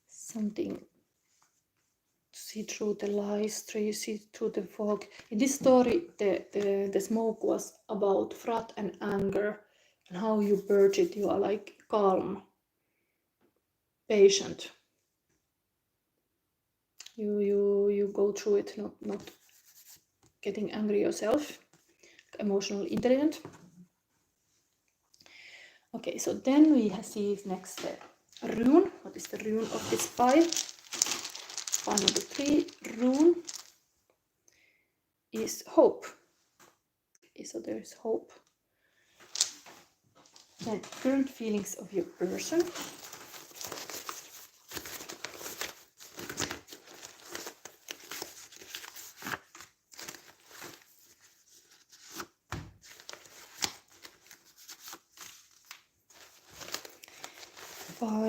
Speaker 1: Something to see through the lies, to see through the fog. In this story, the smoke was about wrath and anger and how you purge it. You are like calm, patient. You go through it, not getting angry yourself, emotionally intelligent. Okay, so then we see next the rune. What is the rune of this pile? Pile number 3, rune. is hope. Okay, so there is hope. Then current feelings of your person.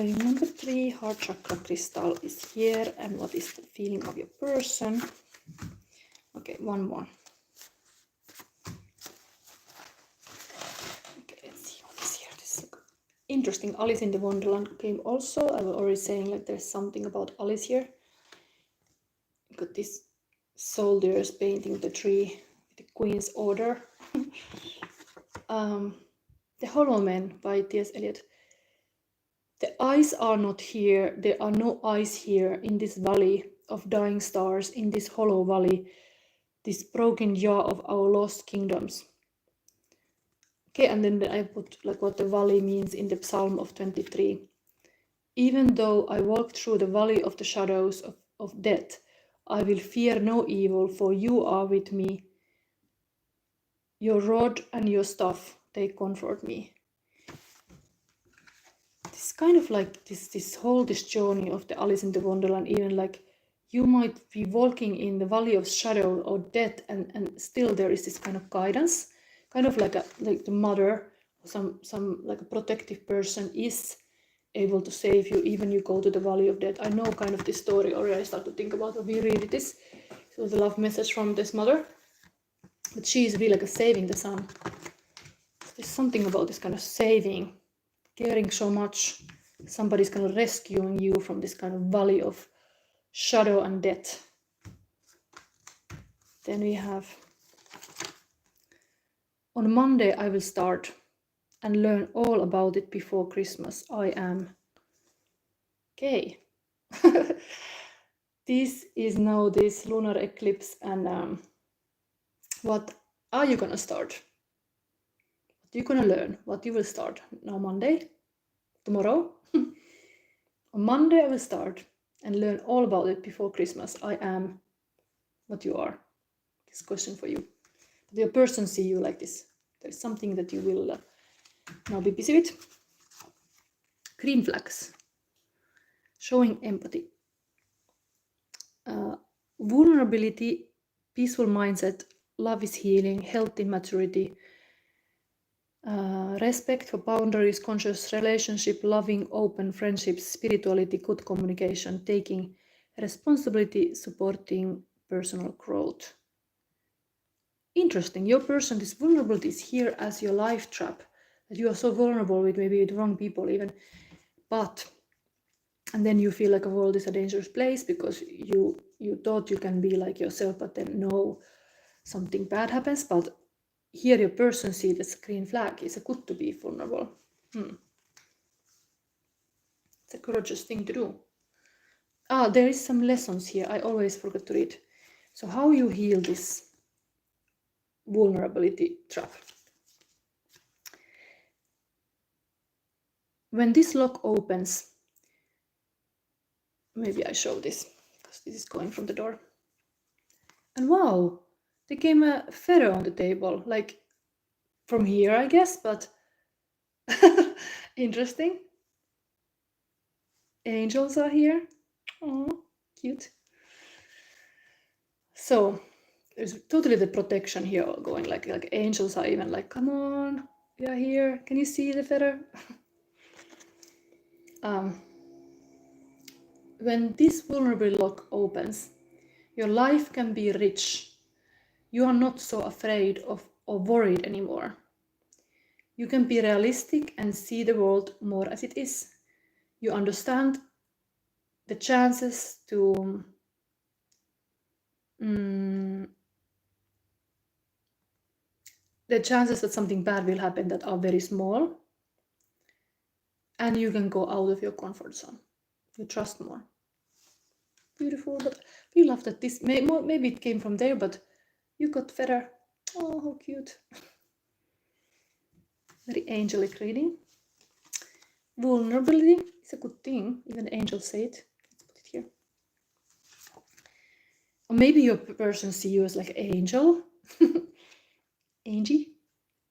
Speaker 1: Number 3, heart chakra crystal is here. And what is the feeling of your person? Okay, one more. Okay, let's see what is here. This is interesting. Alice in the Wonderland came also. I was already saying like there's something about Alice here. You got these soldiers painting the tree with the Queen's Order. The Hollow Men by T.S. Eliot. The eyes are not here. There are no eyes here in this valley of dying stars, in this hollow valley, this broken jaw of our lost kingdoms. Okay, and then I put like what the valley means in the Psalm of 23. Even though I walk through the valley of the shadows of death, I will fear no evil, for you are with me. Your rod and your staff, they comfort me. It's kind of like this whole journey of the Alice in the Wonderland, even like you might be walking in the valley of shadow or death, and still there is this kind of guidance, kind of like the mother, some like a protective person is able to save you even you go to the valley of death. I know kind of this story already. I start to think about when we read this. So the love message from this mother, but she is really like saving the son. There's something about this kind of saving, caring so much. Somebody's kind of rescuing you from this kind of valley of shadow and death. Then we have, on Monday I will start and learn all about it before Christmas. I am. Okay. This is now this lunar eclipse, and what are you gonna start? What are you gonna learn? What you will start now Monday? Tomorrow? On Monday I will start and learn all about it before Christmas. I am what you are. This question for you. But your person see you like this. There's something that you will now be busy with. Green flags. Showing empathy. Vulnerability, peaceful mindset, love is healing, healthy maturity, respect for boundaries, conscious relationship, loving, open friendships, spirituality, good communication, taking responsibility, supporting personal growth. Interesting. Your person, this vulnerability is here as your life trap, that you are so vulnerable with maybe with wrong people even, and then you feel like the world is a dangerous place because you thought you can be like yourself, but then no, something bad happens. But here your person sees this green flag. It's good to be vulnerable. It's a courageous thing to do. There is some lessons here. I always forget to read. So how you heal this vulnerability trap. When this lock opens, maybe I show this because this is going from the door. And wow, there came a feather on the table, like from here, I guess, but interesting. Angels are here. Oh, cute. So there's totally the protection here going, like angels are even like, come on, we are here. Can you see the feather? When this vulnerable lock opens, your life can be rich. You are not so afraid of or worried anymore. You can be realistic and see the world more as it is. You understand the chances to the chances that something bad will happen that are very small, and you can go out of your comfort zone. You trust more. Beautiful. But we love that this maybe it came from there, but you got feather. Oh, how cute. Very angelic reading. Vulnerability is a good thing. Even angels say it. Let's put it here. Or maybe your person see you as like angel. Angie.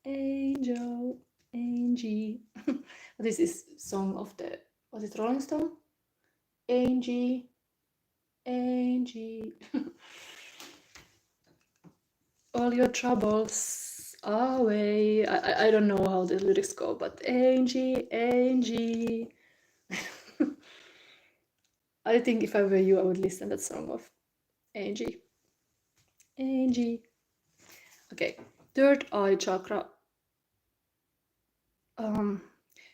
Speaker 1: Angel. Angie. This is song of the, was it Rolling Stone? Angie. Angie. All your troubles away. I don't know how the lyrics go, but Angie, Angie. I think if I were you, I would listen to that song of Angie. Angie. Okay, third eye chakra.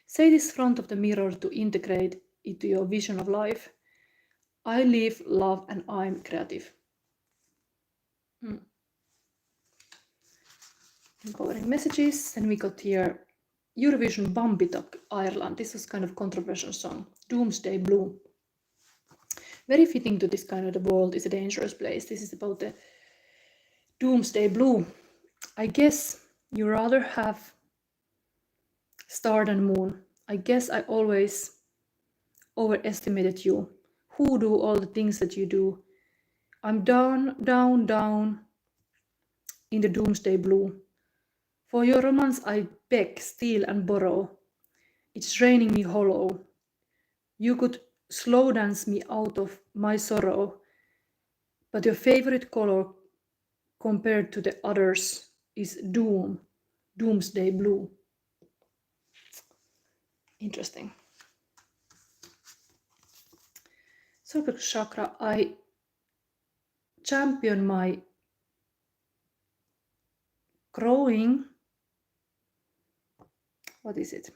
Speaker 1: Say this front of the mirror to integrate into your vision of life. I live, love, and I'm creative. Empowering messages. Then we got here Eurovision Bambitak, Ireland. This was kind of controversial song. Doomsday Blue. Very fitting to this kind of the world is a dangerous place. This is about the Doomsday Blue. I guess you rather have star than moon. I guess I always overestimated you. Who do all the things that you do? I'm down, down, down in the Doomsday Blue. For your romance I beg, steal and borrow. It's draining me hollow. You could slow dance me out of my sorrow, but your favorite color compared to the others is doom, Doomsday Blue. Interesting. Solar chakra, I champion my growing, what is it?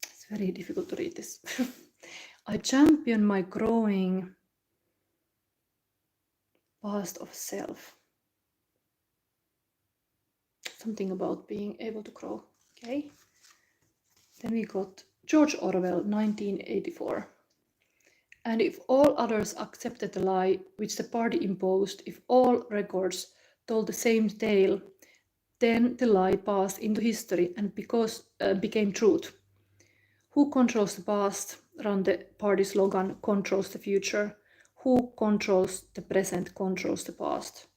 Speaker 1: It's very difficult to read this. I champion my growing past of self. Something about being able to grow. Okay. Then we got George Orwell, 1984. And if all others accepted the lie which the party imposed, if all records told the same tale, then the lie passed into history and became truth. Who controls the past? Run the party slogan, controls the future. Who controls the present controls the past.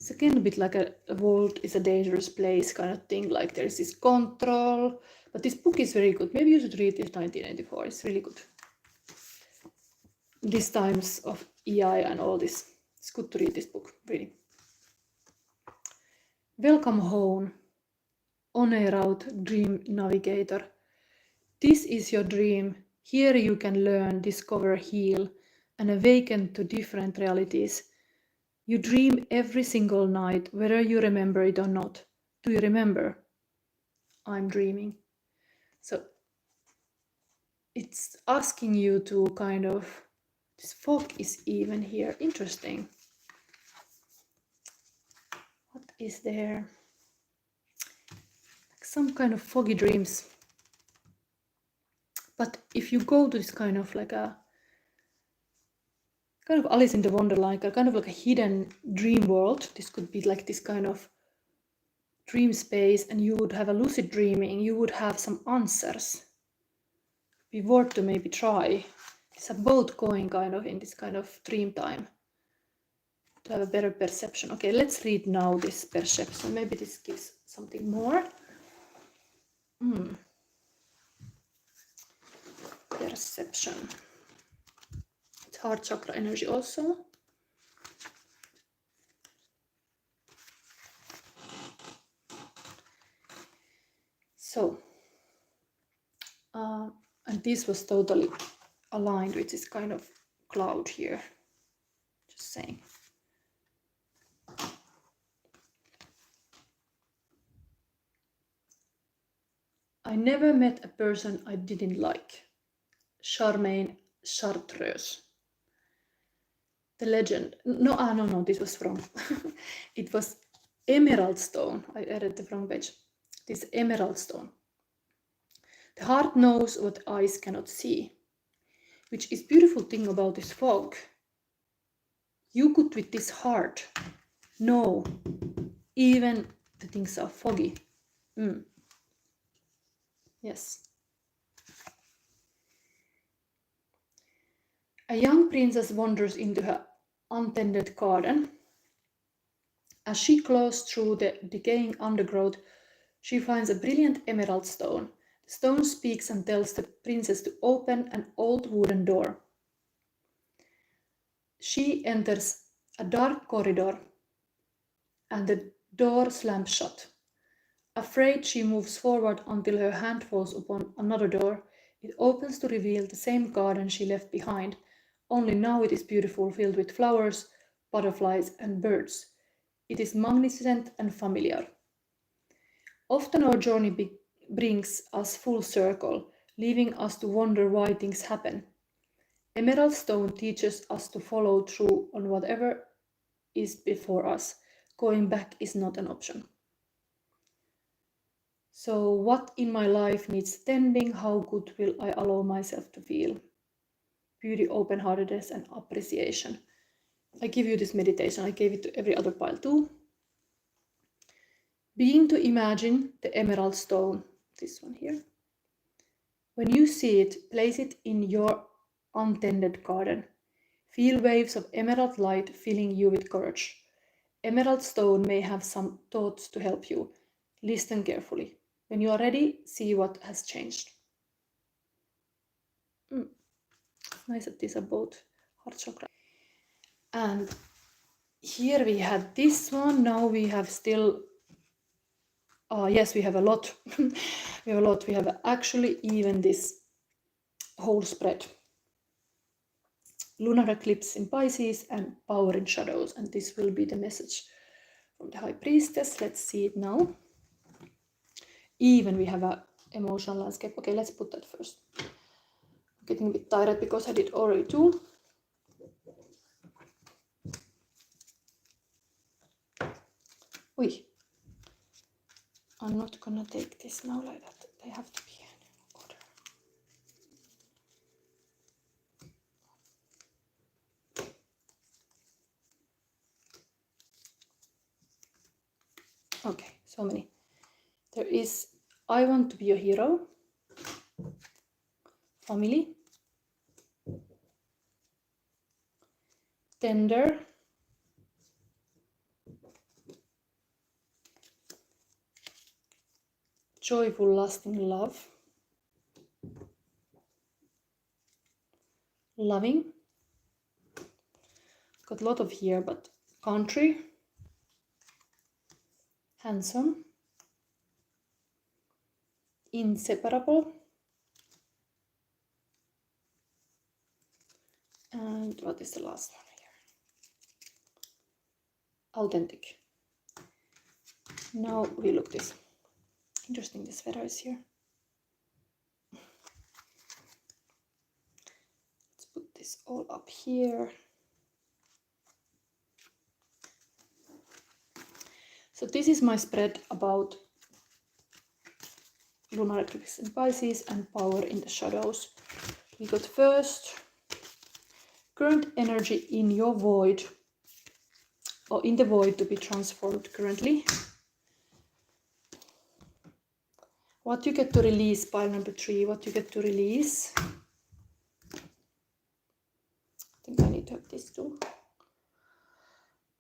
Speaker 1: It's again a bit like a world is a dangerous place kind of thing, like there's this control. But this book is very good. Maybe you should read it, 1984. It's really good. These times of AI and all this. It's good to read this book, really. Welcome home, on a route dream navigator. This is your dream. Here you can learn, discover, heal, and awaken to different realities. You dream every single night, whether you remember it or not. Do you remember? I'm dreaming. So it's asking you to kind of, this fog is even here. Interesting. What is there? Like some kind of foggy dreams. But if you go to this kind of like a kind of Alice in the Wonderland, kind of like a hidden dream world. This could be like this kind of dream space, and you would have a lucid dreaming. You would have some answers. Be worth to maybe try. It's a both going kind of in this kind of dream time to have a better perception. Okay, let's read now this perception. Maybe this gives something more. Perception. It's heart chakra energy also. So, and this was totally aligned with this kind of cloud here. Just saying. I never met a person I didn't like. Charmaine Chartreuse. The legend. No, this was wrong. It was emerald stone. I added the wrong page. This emerald stone. The heart knows what eyes cannot see, which is beautiful thing about this fog. You could with this heart know even the things are foggy. Yes. A young princess wanders into her untended garden. As she claws through the decaying undergrowth, she finds a brilliant emerald stone. The stone speaks and tells the princess to open an old wooden door. She enters a dark corridor, and the door slams shut. Afraid, she moves forward until her hand falls upon another door. It opens to reveal the same garden she left behind, only now it is beautiful, filled with flowers, butterflies, and birds. It is magnificent and familiar. Often our journey brings us full circle, leaving us to wonder why things happen. Emerald Stone teaches us to follow through on whatever is before us. Going back is not an option. So, what in my life needs tending? How good will I allow myself to feel? Beauty, open-heartedness, and appreciation. I give you this meditation. I gave it to every other pile too. Begin to imagine the emerald stone, this one here. When you see it, place it in your untended garden. Feel waves of emerald light filling you with courage. Emerald stone may have some thoughts to help you. Listen carefully. When you are ready, see what has changed. Nice that these are both heart chakra. And here we had this one. Now we have still, yes, we have a lot. We have a lot. We have actually even this whole spread. Lunar eclipse in Pisces and power in shadows. And this will be the message from the High Priestess. Let's see it now. Even we have an emotional landscape. Okay, let's put that first. I'm getting a bit tired because I did already too. Oi. I'm not gonna take this now like that. They have to be in order. Okay, so many. There is I want to be a hero, family, tender, joyful, lasting love, loving. Got a lot of here, but country, handsome, inseparable, and what is the last one here? Authentic. Now we look this. Interesting, this feather is here. Let's put this all up here. So this is my spread about lunar eclipse in Pisces and power in the shadows. We got first current energy in your void, or in the void to be transformed currently. What you get to release, pile number 3, what you get to release. I think I need to have this too.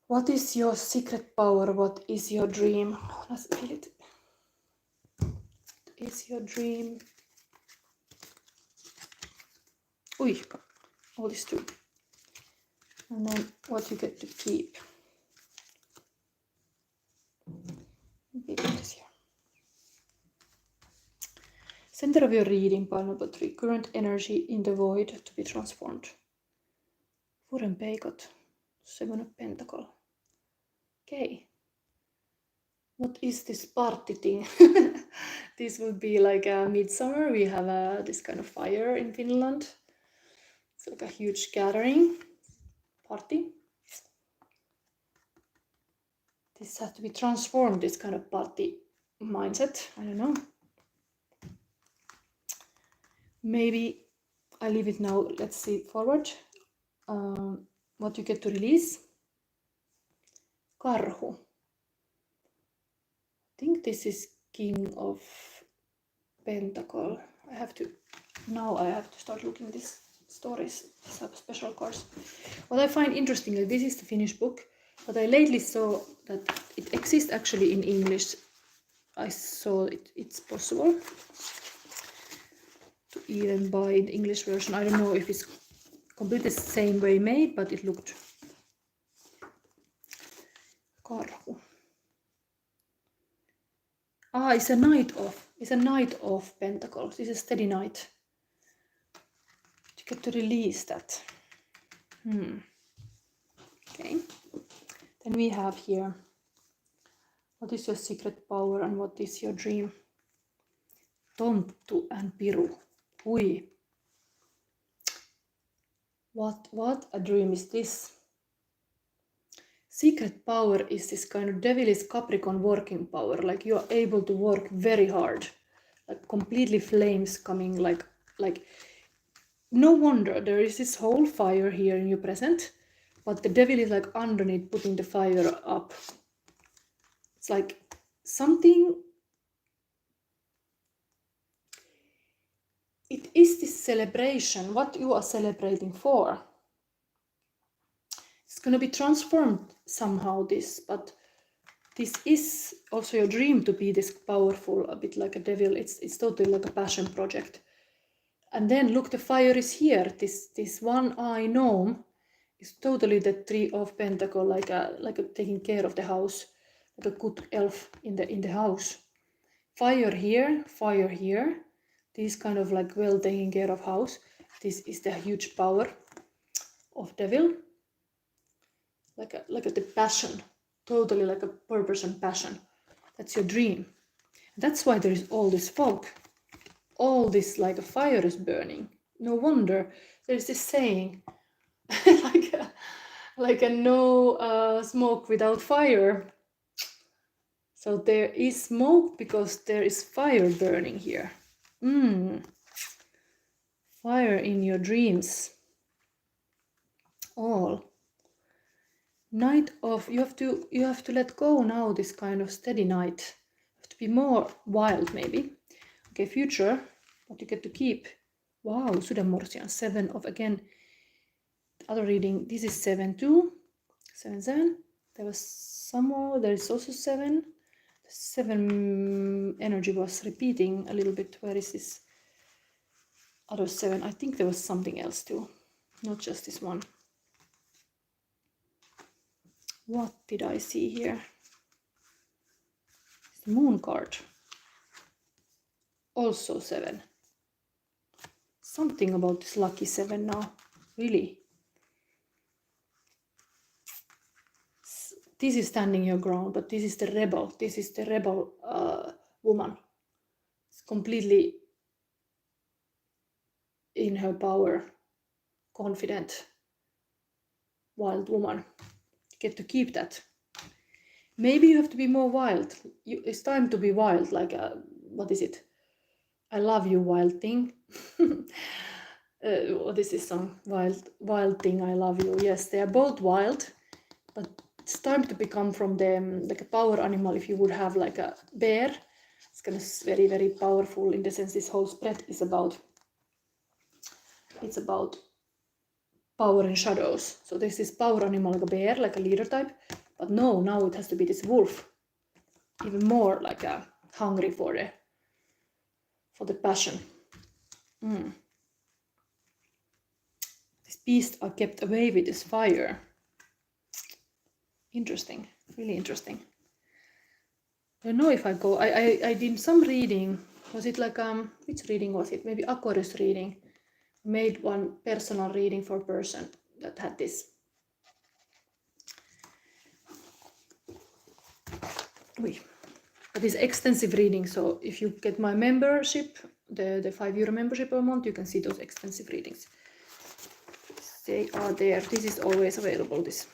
Speaker 1: What is your secret power? What is your dream? Let's feel it. What is your dream? Ui, all this too. And then what you get to keep. Maybe this here. Center of your reading, pile number 3. Current energy in the void to be transformed. Vuorenpeikot, 7 of Pentacles. Okay. What is this party thing? This would be like a midsummer. We have this kind of fire in Finland. It's like a huge gathering party. This has to be transformed, this kind of party mindset. I don't know. Maybe I leave it now. Let's see forward. What you get to release. Karhu. I think this is King of Pentacle. I have to start looking this stories. These have special cards. What I find interesting, like this is the Finnish book, but I lately saw that it exists actually in English. I saw it's possible to even buy the English version. I don't know if it's completely the same way made, but it looked. Karhu. Ah, it's a Knight of. It's a Knight of Pentacles. It's a steady knight. You get to release that. Okay. Then we have here, what is your secret power and what is your dream? Tonttu and Piru. Hui. What a dream is this? Secret power is this kind of devilish Capricorn working power. Like you are able to work very hard. Like completely flames coming like no wonder there is this whole fire here in your present, but the devil is like underneath putting the fire up. It's like something. It is this celebration, what you are celebrating for. It's going to be transformed somehow, this, but this is also your dream to be this powerful, a bit like a devil. It's totally like a passion project. And then look, the fire is here. This one-eye gnome is totally the Three of Pentacles, like a taking care of the house, like a good elf in the house. Fire here, fire here. This kind of like well taking care of house. This is the huge power of devil. Like the passion, totally like a purpose and passion. That's your dream. That's why there is all this fog. All this like a fire is burning. No wonder there's this saying, like a no smoke without fire. So there is smoke because there is fire burning here. Fire in your dreams. All. Knight of, you have to let go now, this kind of steady knight. You have to be more wild maybe. Okay, future, what you get to keep. Wow, Sydänmorsian, 7 of, again, other reading, this is 7 2, 7 7. There was some more, there is also 7. The 7 energy was repeating a little bit. Where is this other 7? I think there was something else too, not just this one. What did I see here? It's the Moon card. Also 7. Something about this lucky 7 now. Really. This is standing your ground, but this is the rebel. This is the rebel woman. It's completely in her power, confident, wild woman. You get to keep that. Maybe you have to be more wild. It's time to be wild, like what is it? I love you, wild thing. What is this song? Wild thing, I love you. Yes, they are both wild, but it's time to become from them like a power animal. If you would have like a bear, it's kind of very, very powerful in the sense this whole spread is about. It's about power and shadows. So there's this power animal like a bear, like a leader type, but no, now it has to be this wolf, even more like a hungry for the passion. These beasts are kept away with this fire. Interesting, really interesting. I don't know if I go. I did some reading. Was it like which reading was it? Maybe Aquarius reading. Made one personal reading for a person that had this. But it's extensive reading. So if you get my membership, the €5 membership per month, you can see those extensive readings. They are there. This is always available. This.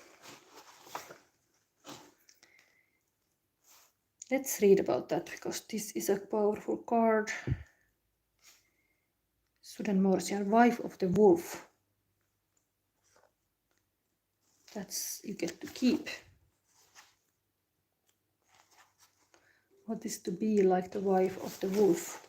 Speaker 1: Let's read about that because this is a powerful card. Sydänmorsian, wife of the wolf. That's you get to keep. What is to be like the wife of the wolf?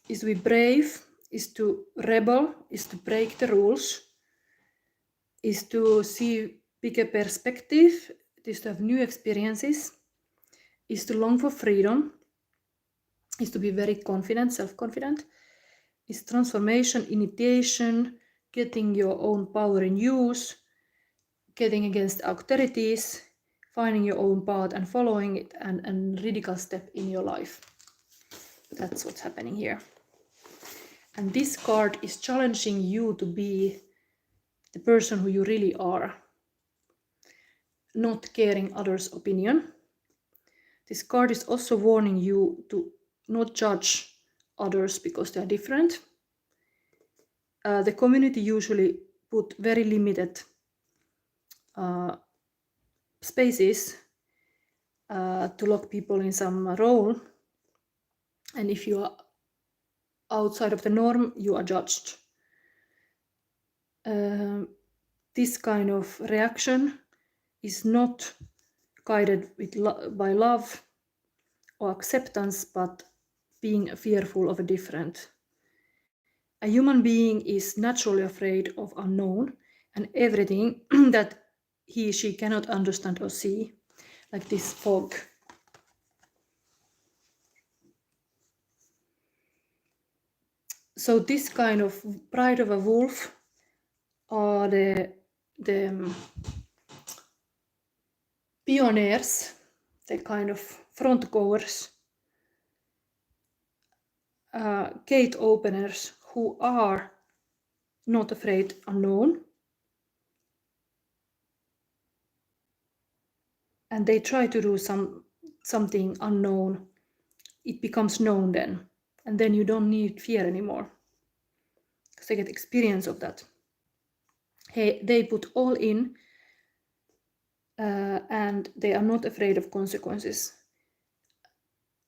Speaker 1: is to be brave, is to rebel, is to break the rules, is to see bigger perspective, is to have new experiences, is to long for freedom, is to be very confident, self-confident, is transformation, initiation, getting your own power in use, getting against authorities, finding your own path and following it, and radical step in your life. That's what's happening here. And this card is challenging you to be the person who you really are, not caring others' opinion. This card is also warning you to not judge others because they are different. The community usually put very limited spaces to lock people in some role, and if you are outside of the norm, you are judged. This kind of reaction is not guided by love or acceptance, but being fearful of a different. A human being is naturally afraid of unknown and everything that she cannot understand or see, like this fog. So this kind of pride of a wolf are the pioneers, the kind of front goers, gate openers who are not afraid unknown, and they try to do something unknown. It becomes known then, and then you don't need fear anymore because they get experience of that. Hey, they put all in, and they are not afraid of consequences.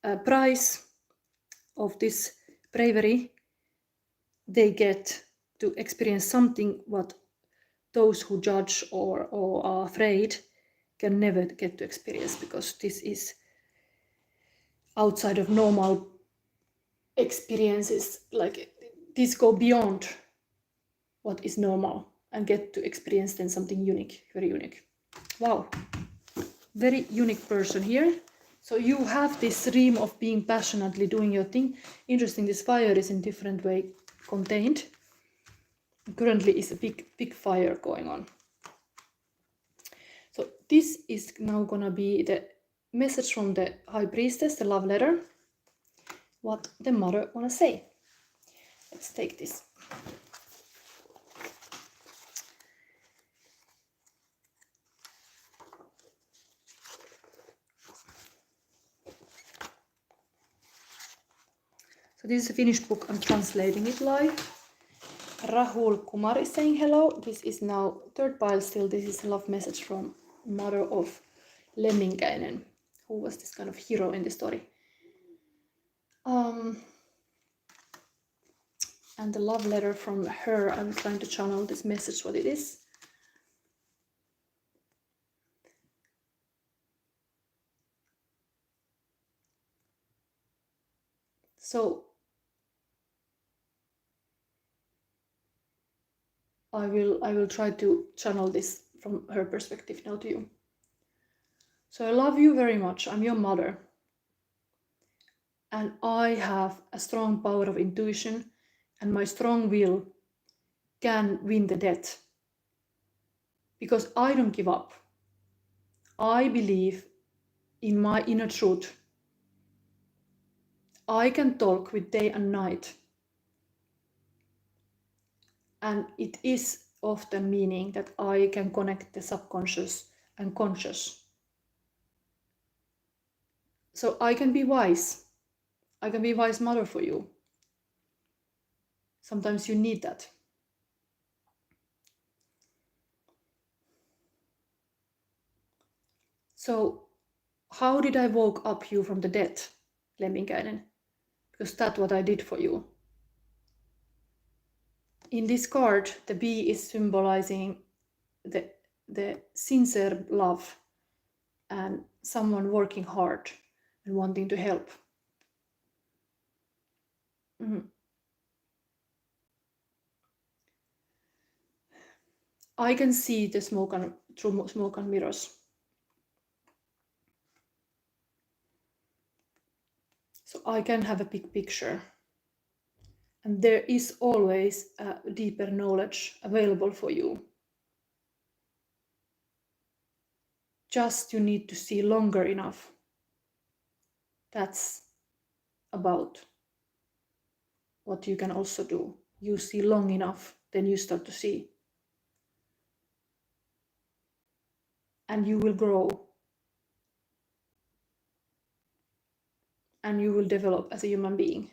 Speaker 1: A price of this bravery, they get to experience something what those who judge or are afraid can never get to experience, because this is outside of normal experiences. Like these go beyond what is normal and get to experience then something unique, very unique. Wow, very unique person here. So you have this dream of being passionately doing your thing. Interesting, this fire is in different way contained. Currently is a big fire going on. So this is now gonna be the message from the High Priestess, the love letter, what the mother wanna say. Let's take this. So this is a Finnish book, I'm translating it live. Rahul Kumar is saying hello. This is now third pile still. This is a love message from mother of Lemminkäinen, who was this kind of hero in the story. And the love letter from her, I'm trying to channel this message, what it is. So I will try to channel this from her perspective now to you. So I love you very much. I'm your mother. And I have a strong power of intuition, and my strong will can win the death. Because I don't give up. I believe in my inner truth. I can talk with day and night. And it is often meaning that I can connect the subconscious and conscious. So I can be wise. I can be a wise mother for you. Sometimes you need that. So how did I woke up you from the dead, Lemminkäinen? Because that's what I did for you. In this card, the bee is symbolizing the sincere love and someone working hard and wanting to help. I can see the through smoke and mirrors. So I can have a big picture. And there is always a deeper knowledge available for you. Just you need to see longer enough. That's about what you can also do. You see long enough, then you start to see. And you will grow. And you will develop as a human being.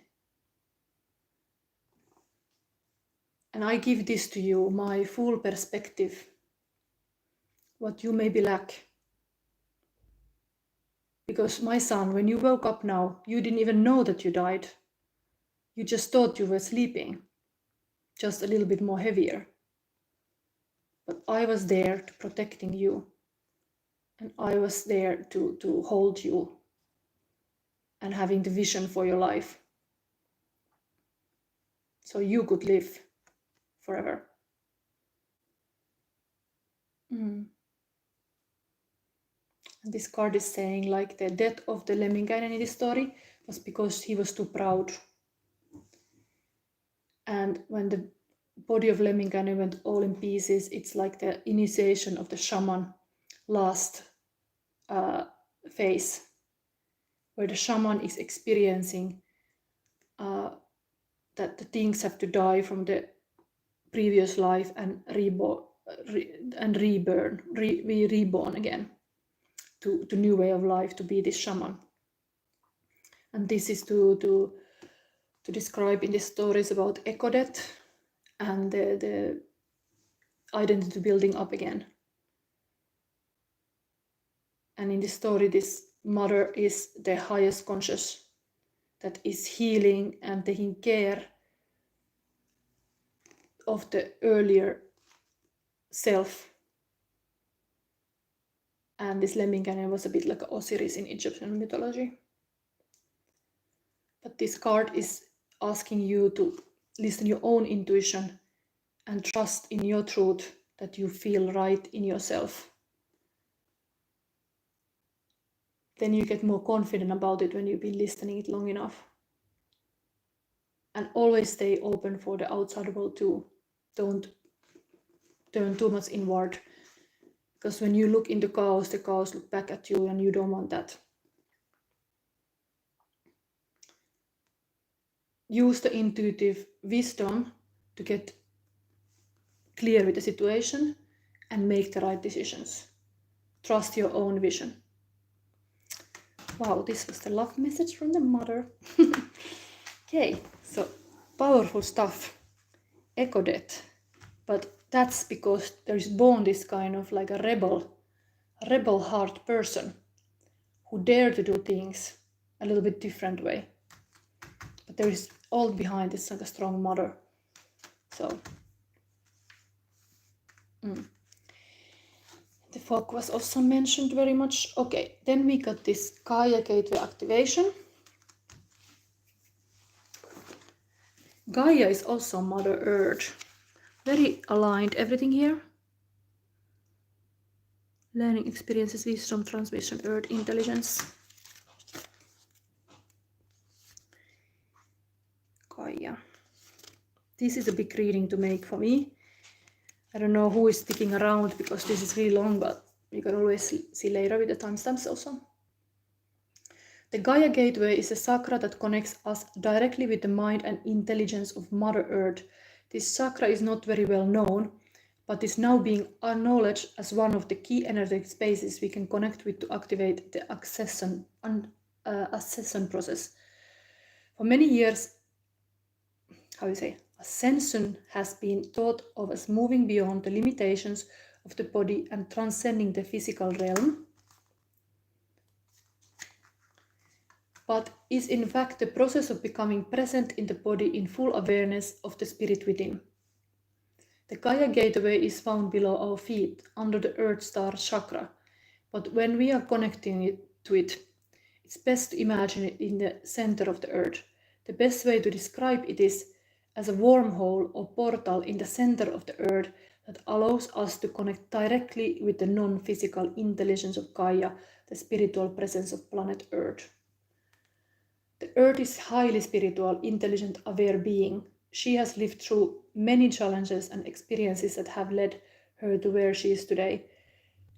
Speaker 1: And I give this to you, my full perspective, what you maybe lack. Because my son, when you woke up now, you didn't even know that you died. You just thought you were sleeping, just a little bit more heavier. But I was there to protecting you. And I was there to hold you and having the vision for your life. So you could live forever. And this card is saying like the death of the Lemminkäinen in this story was because he was too proud. And when the body of Lemminkäinen went all in pieces, it's like the initiation of the shaman last phase, where the shaman is experiencing that the things have to die from the previous life and be reborn again to new way of life, to be this shaman. And this is to describe in the stories about eco-death and the identity building up again. And in this story, this mother is the highest conscious that is healing and taking care of the earlier self. And this Lemminkäinen was a bit like Osiris in Egyptian mythology. But this card is asking you to listen to your own intuition and trust in your truth that you feel right in yourself. Then you get more confident about it when you've been listening it long enough. And always stay open for the outside world too. Don't turn too much inward. Because when you look into chaos, the chaos look back at you, and you don't want that. Use the intuitive wisdom to get clear with the situation and make the right decisions. Trust your own vision. Wow, this was the love message from the mother. Okay, so powerful stuff. Eco-death. But that's because there is born this kind of like a rebel heart person who dare to do things a little bit different way. But there is all behind this like a strong mother. So the fog was also mentioned very much. Okay, then we got this Gaia gateway activation. Gaia is also Mother Earth. Very aligned, everything here. Learning experiences, wisdom, transmission, earth, intelligence. Gaia. This is a big reading to make for me. I don't know who is sticking around because this is really long, but you can always see later with the timestamps also. The Gaia gateway is a chakra that connects us directly with the mind and intelligence of Mother Earth. This chakra is not very well known, but is now being acknowledged as one of the key energetic spaces we can connect with to activate the accession process. For many years, ascension has been thought of as moving beyond the limitations of the body and transcending the physical realm, but is in fact the process of becoming present in the body in full awareness of the spirit within. The Gaia gateway is found below our feet, under the Earth Star chakra, but when we are connecting to it, it's best to imagine it in the center of the Earth. The best way to describe it is as a wormhole or portal in the center of the earth that allows us to connect directly with the non-physical intelligence of Gaia, the spiritual presence of planet Earth. The Earth is highly spiritual, intelligent, aware being. She has lived through many challenges and experiences that have led her to where she is today.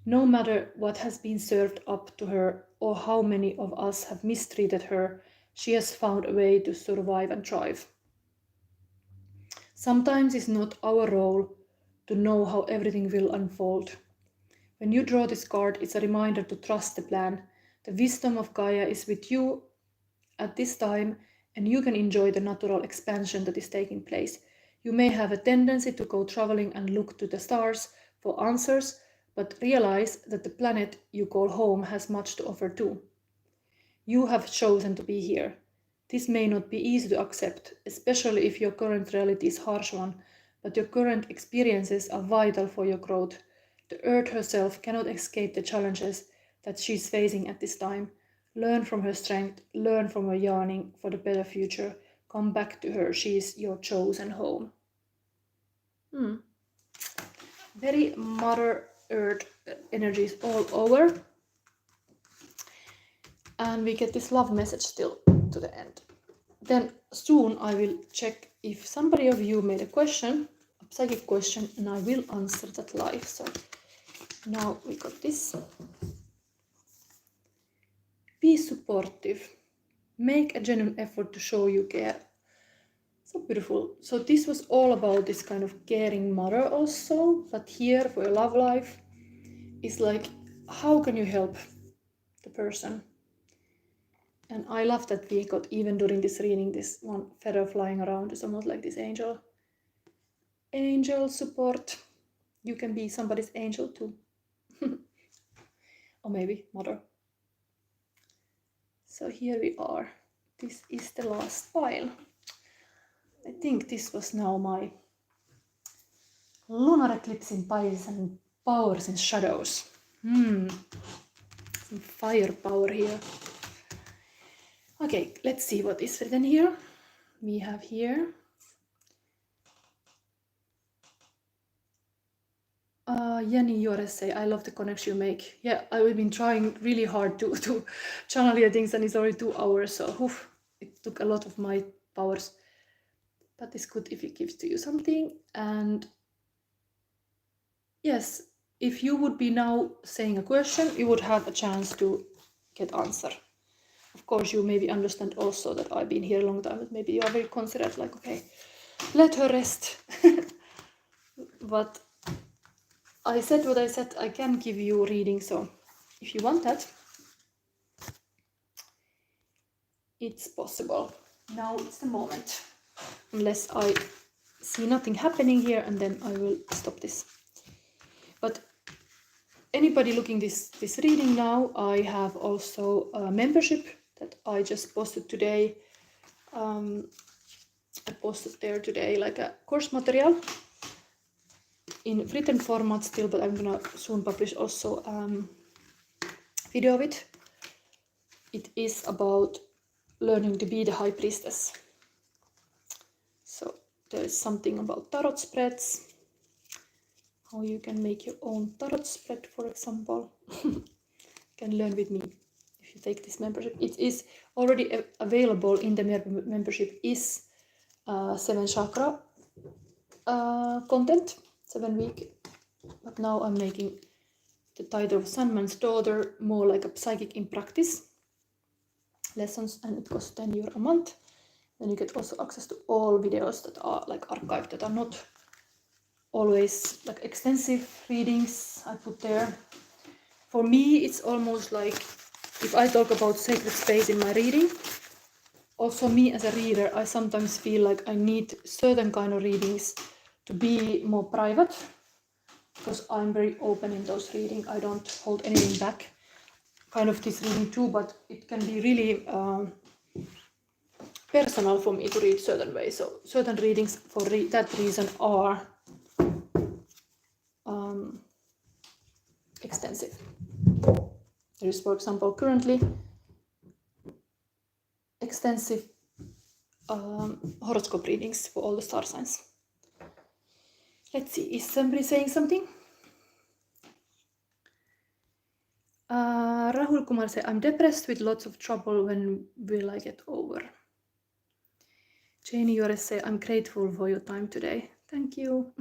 Speaker 1: No matter what has been served up to her or how many of us have mistreated her, she has found a way to survive and thrive. Sometimes it's not our role to know how everything will unfold. When you draw this card, it's a reminder to trust the plan. The wisdom of Gaia is with you at this time, and you can enjoy the natural expansion that is taking place. You may have a tendency to go traveling and look to the stars for answers, but realize that the planet you call home has much to offer too. You have chosen to be here. This may not be easy to accept, especially if your current reality is a harsh one, but your current experiences are vital for your growth. The Earth herself cannot escape the challenges that she's facing at this time. Learn from her strength, learn from her yearning for the better future. Come back to her, she is your chosen home. Very Mother Earth energies all over. And we get this love message still to the end. Then soon I will check if somebody of you made a question, a psychic question, and I will answer that live. So now we got this. Be supportive. Make a genuine effort to show you care. So beautiful. So this was all about this kind of caring mother also, but here for your love life is like, how can you help the person? And I love that we got, even during this reading, this one feather flying around. It's almost like this angel. Angel support. You can be somebody's angel too. Or maybe mother. So here we are. This is the last pile. I think this was now my lunar eclipse in Pisces and powers in shadows. Some firepower here. Okay, let's see what is written here. We have here Jenny, your essay. I love the connection you make. Yeah, I've been trying really hard to channel your things, and it's already 2 hours, so it took a lot of my powers. But it's good if it gives to you something. And yes, if you would be now saying a question, you would have a chance to get answer. Of course, you maybe understand also that I've been here a long time, but maybe you are very considerate, like, okay, let her rest. But I said what I said, I can give you reading, so if you want that, it's possible. Now it's the moment. Unless I see nothing happening here, and then I will stop this. But anybody looking this reading now, I have also a membership that I just posted today. I posted there today like a course material in written format still, but I'm gonna soon publish also video of it. It is about learning to be the high priestess. So there is something about tarot spreads, how you can make your own tarot spread, for example. You can learn with me if you take this membership. It is already available in the membership is 7 chakra content, 7 week. But now I'm making the title of Sandman's Daughter more like a psychic in practice lessons, and it costs €10 a month. Then you get also access to all videos that are like archived, that are not always like extensive readings I put there. For me, it's almost like if I talk about sacred space in my reading, also me as a reader, I sometimes feel like I need certain kind of readings to be more private, because I'm very open in those readings. I don't hold anything back. Kind of this reading too, but it can be really personal for me to read certain ways. So certain readings for that reason are extensive. There is, for example, currently extensive horoscope readings for all the star signs. Let's see, is somebody saying something? Rahul Kumar said, I'm depressed with lots of trouble. When will I get over? Janie Yores said, I'm grateful for your time today. Thank you.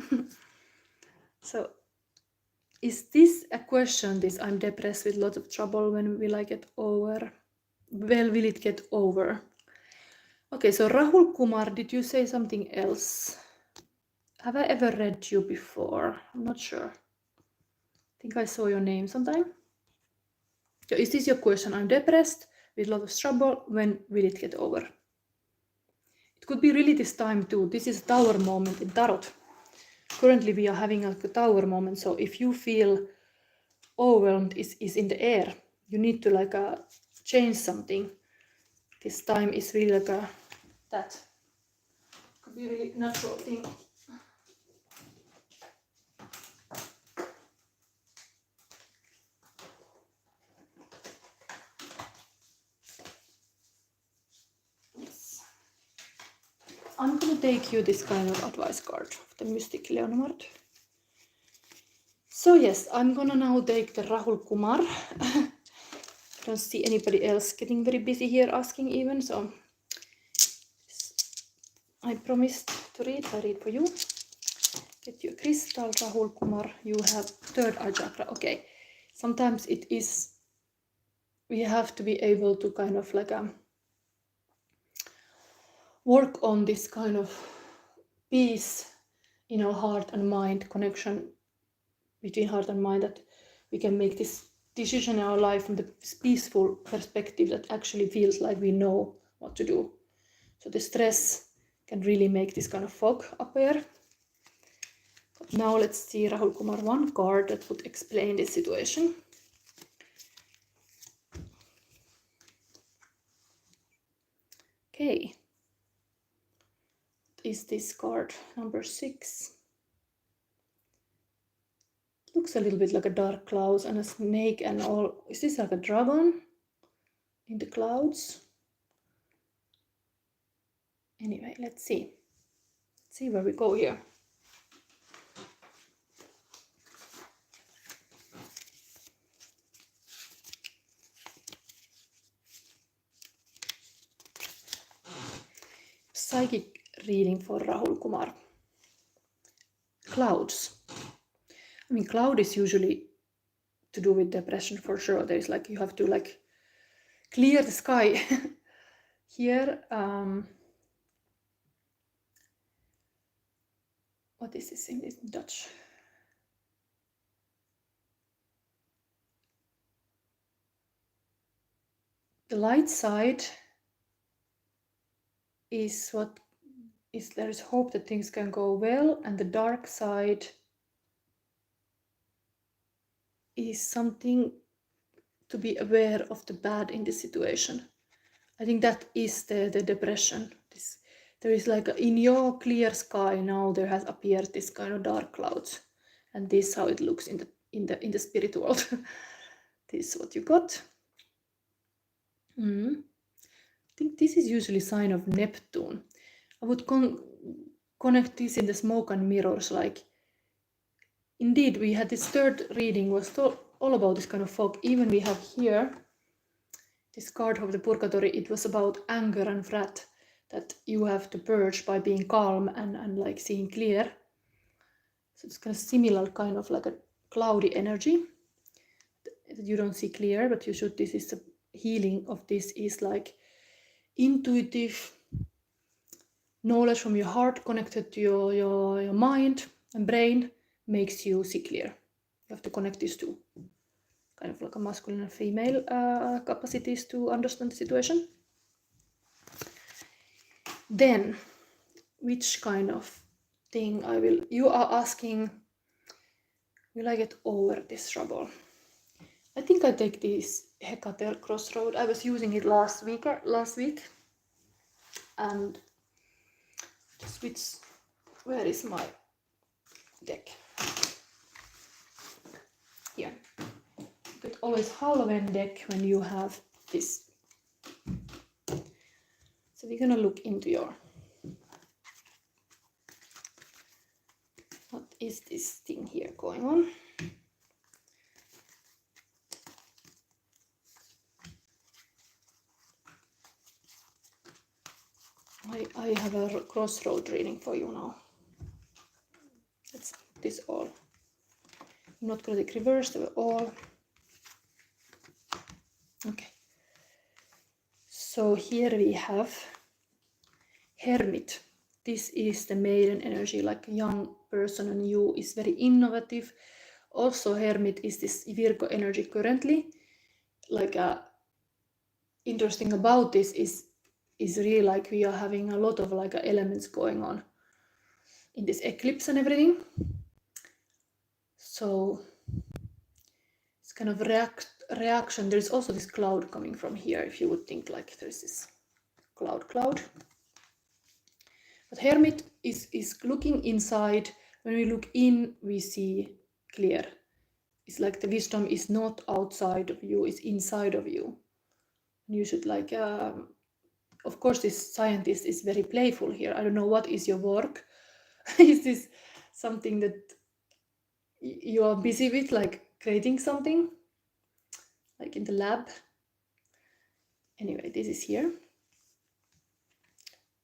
Speaker 1: So, is this a question, this I'm depressed with lots of trouble, when will I get over? Well, will it get over? Okay, so Rahul Kumar, did you say something else? Have I ever read you before? I'm not sure. I think I saw your name sometime. So is this your question? I'm depressed with a lot of trouble. When will it get over? It could be really this time too. This is Tower moment in Tarot. Currently we are having a Tower moment. So if you feel overwhelmed, is in the air. You need to change something. This time is really that. Could be a really natural thing. I'm going to take you this kind of advice card of the Mystic Leonard. So yes, I'm going to now take the Rahul Kumar. I don't see anybody else getting very busy here asking even, so I promised to read. I read for you. Get your crystal, Rahul Kumar. You have third eye chakra. Okay, sometimes it is, we have to be able to kind of work on this kind of peace in our heart and mind, connection between heart and mind, that we can make this decision in our life from the peaceful perspective that actually feels like we know what to do. So the stress can really make this kind of fog appear. But now let's see, Rahul Kumar, one card that would explain this situation. Okay. Is this card number 6? Looks a little bit like a dark clouds and a snake and all. Is this like a dragon in the clouds? Anyway, let's see. Let's see where we go here. Psychic reading for Rahul Kumar. Clouds. I mean, cloud is usually to do with depression for sure. There is you have to clear the sky. Here, what is this in Dutch? The light side is what is, there is hope that things can go well, and the dark side is something to be aware of the bad in the situation. I think that is the depression. There is in your clear sky now there has appeared this kind of dark clouds, and this is how it looks in the spirit world. This is what you got. I think this is usually a sign of Neptune. I would connect this in the smoke and mirrors. Indeed, we had this third reading was all about this kind of fog. Even we have here this card of the Purgatorio. It was about anger and wrath that you have to purge by being calm and seeing clear. So it's kind of similar, kind of like a cloudy energy that you don't see clear, but you should. This is the healing of this is intuitive knowledge from your heart connected to your mind and brain makes you see clear. You have to connect these two, kind of like a masculine and female capacities to understand the situation. Then, which kind of thing you are asking, will I get over this trouble? I think I take this Hecate Crossroad. I was using it last week, and switch. Where is my deck? Here. You get always Halloween deck when you have this. So we're gonna look into your, what is this thing here going on? I have a crossroad reading for you now. That's this all. I'm not going to reverse the all. Okay. So here we have Hermit. This is the maiden energy, like a young person, and you is very innovative. Also, Hermit is this Virgo energy currently. Like interesting about this is really like we are having a lot of like elements going on in this eclipse and everything. So it's kind of reaction. There's also this cloud coming from here, if you would think like there's this cloud. But Hermit is looking inside. When we look in, we see clear. It's like the wisdom is not outside of you, it's inside of you. You should like, of course, this scientist is very playful here. I don't know what is your work. Is this something that you are busy with, like creating something, like in the lab? Anyway, this is here.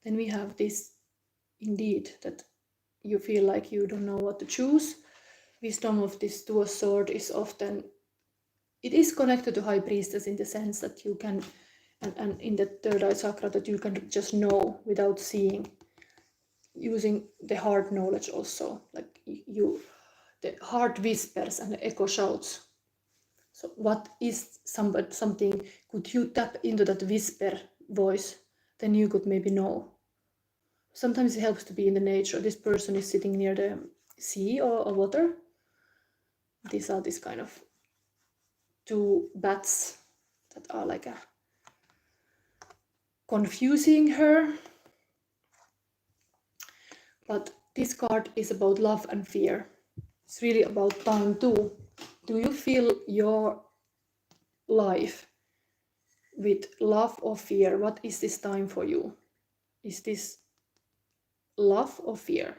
Speaker 1: Then we have this, indeed, that you feel like you don't know what to choose. Wisdom of this Two of Swords is often, it is connected to High Priestess in the sense that you can, and in the third eye chakra, that you can just know without seeing, using the heart knowledge also. Like you, the heart whispers and the echo shouts. So what is something, could you tap into that whisper voice? Then you could maybe know. Sometimes it helps to be in the nature. This person is sitting near the sea or water. These are this kind of two bats that are like confusing her. But this card is about love and fear. It's really about time too. Do you feel your life with love or fear? What is this time for you? Is this love or fear?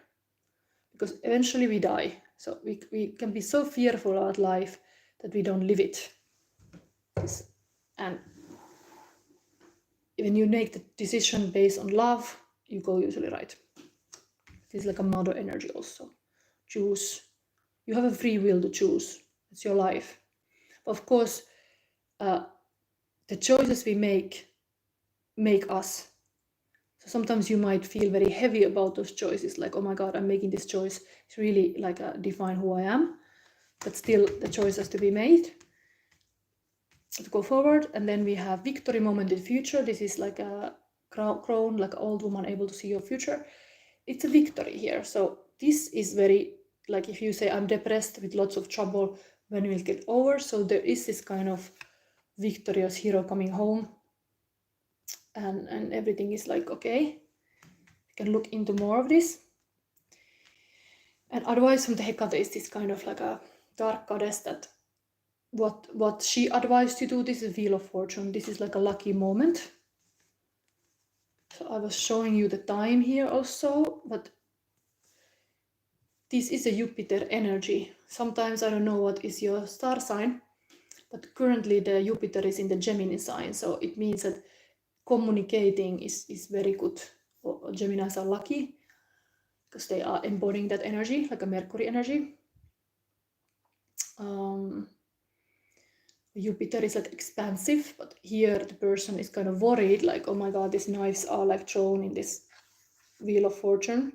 Speaker 1: Because eventually we die. So we can be so fearful about life that we don't live it. And when you make the decision based on love, you go usually right. This is like a mother energy also. Choose. You have a free will to choose. It's your life. Of course, the choices we make us. So sometimes you might feel very heavy about those choices, like, oh my God, I'm making this choice. It's really like define who I am. But still, the choice has to be made to go forward. And then we have victory moment in the future. This is like a crown, like an old woman able to see your future. It's a victory here. So this is very, like if you say I'm depressed with lots of trouble, when will it get over? So there is this kind of victorious hero coming home, and everything is like, okay, we can look into more of this. And advice from the Hecate is this kind of like a dark goddess, that what she advised you to do. This is Wheel of Fortune. This is like a lucky moment. So I was showing you the time here also, but this is a Jupiter energy. Sometimes I don't know what is your star sign, but currently the Jupiter is in the Gemini sign. So it means that communicating is very good. Geminis are lucky because they are embodying that energy, like a Mercury energy. Jupiter is like expansive, but here the person is kind of worried, like, oh my God, these knives are like thrown in this Wheel of Fortune.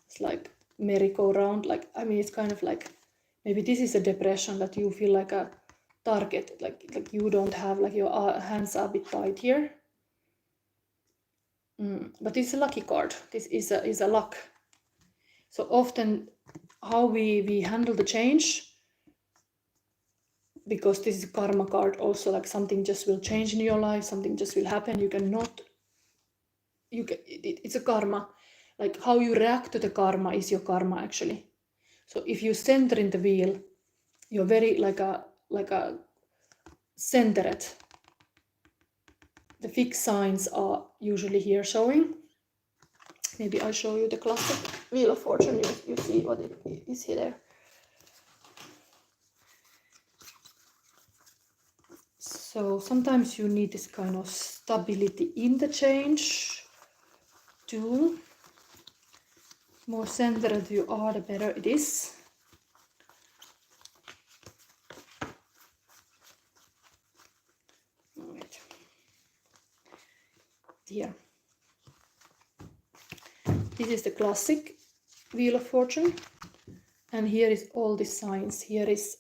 Speaker 1: It's like merry-go-round. Like, I mean, it's kind of like, maybe this is a depression, that you feel like a target, like you don't have, like your hands are a bit tight here. But it's a lucky card. This is a luck. So often how we handle the change, because this is a karma card also, like something just will change in your life, something just will happen. It's a karma. Like how you react to the karma is your karma actually. So if you center in the wheel, you're very like a centered, The fixed signs are usually here showing. Maybe I'll show you the classic Wheel of Fortune. You see what it is here there. So sometimes you need this kind of stability in the change tool. More centered you are, the better it is. Right. Here. This is the classic Wheel of Fortune. And here is all the signs. Here is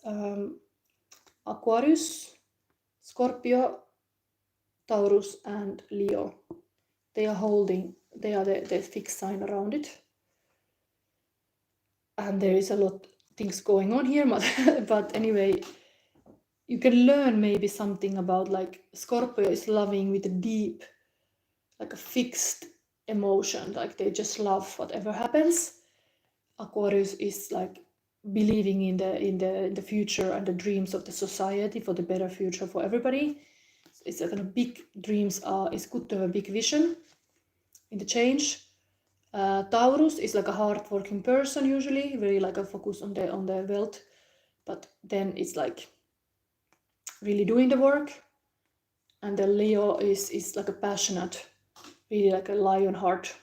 Speaker 1: Aquarius, Scorpio, Taurus and Leo. They are the fixed sign around it. And there is a lot of things going on here, but anyway, you can learn maybe something about, like, Scorpio is loving with a deep, like a fixed emotion, like they just love whatever happens. Aquarius is like believing in the future and the dreams of the society for the better future for everybody. It's a kind of big dreams. It's good to have a big vision in the change. Taurus is like a hard-working person usually, very like a focus on the wealth, but then it's like really doing the work. And the Leo is like a passionate, really like a lion heart.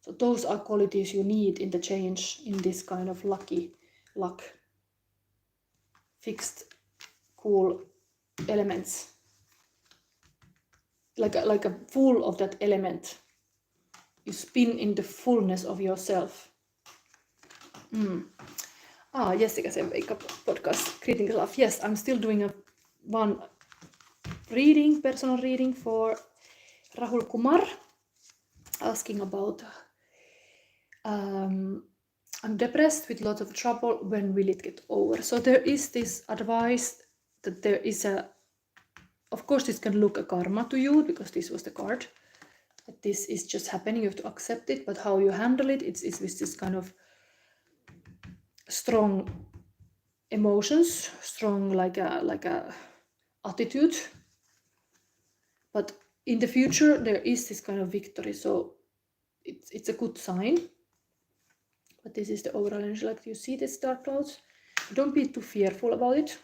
Speaker 1: So those are qualities you need in the change, in this kind of luck, fixed, cool elements. Like a full of that element. You spin in the fullness of yourself. Jessica said wake up podcast, greeting love. Yes, I'm still doing one reading, personal reading for Rahul Kumar, asking about I'm depressed with lots of trouble, when will it get over? So there is this advice that there is of course this can look a karma to you, because this was the card, that this is just happening, you have to accept it, but how you handle it, it's with this kind of strong emotions, strong like a attitude. But in the future there is this kind of victory, so it's a good sign. But this is the overall energy, like you see this dark clouds. Don't be too fearful about it.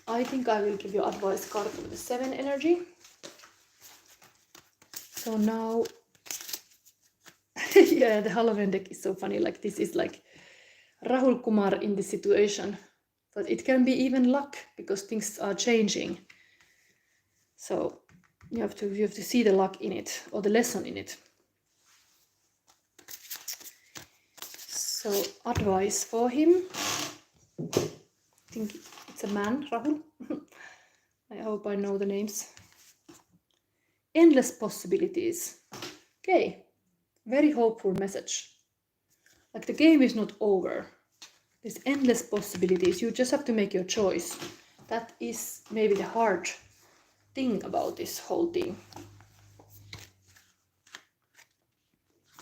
Speaker 1: I think I will give you advice card for the 7 energy. So now, yeah, the Halloween deck is so funny. Like this is like Rahul Kumar in the situation, but it can be even luck because things are changing. So you have to see the luck in it, or the lesson in it. So advice for him. I think it's a man, Rahul. I hope I know the names. Endless possibilities. Okay, very hopeful message. Like the game is not over. There's endless possibilities. You just have to make your choice. That is maybe the hard thing about this whole thing.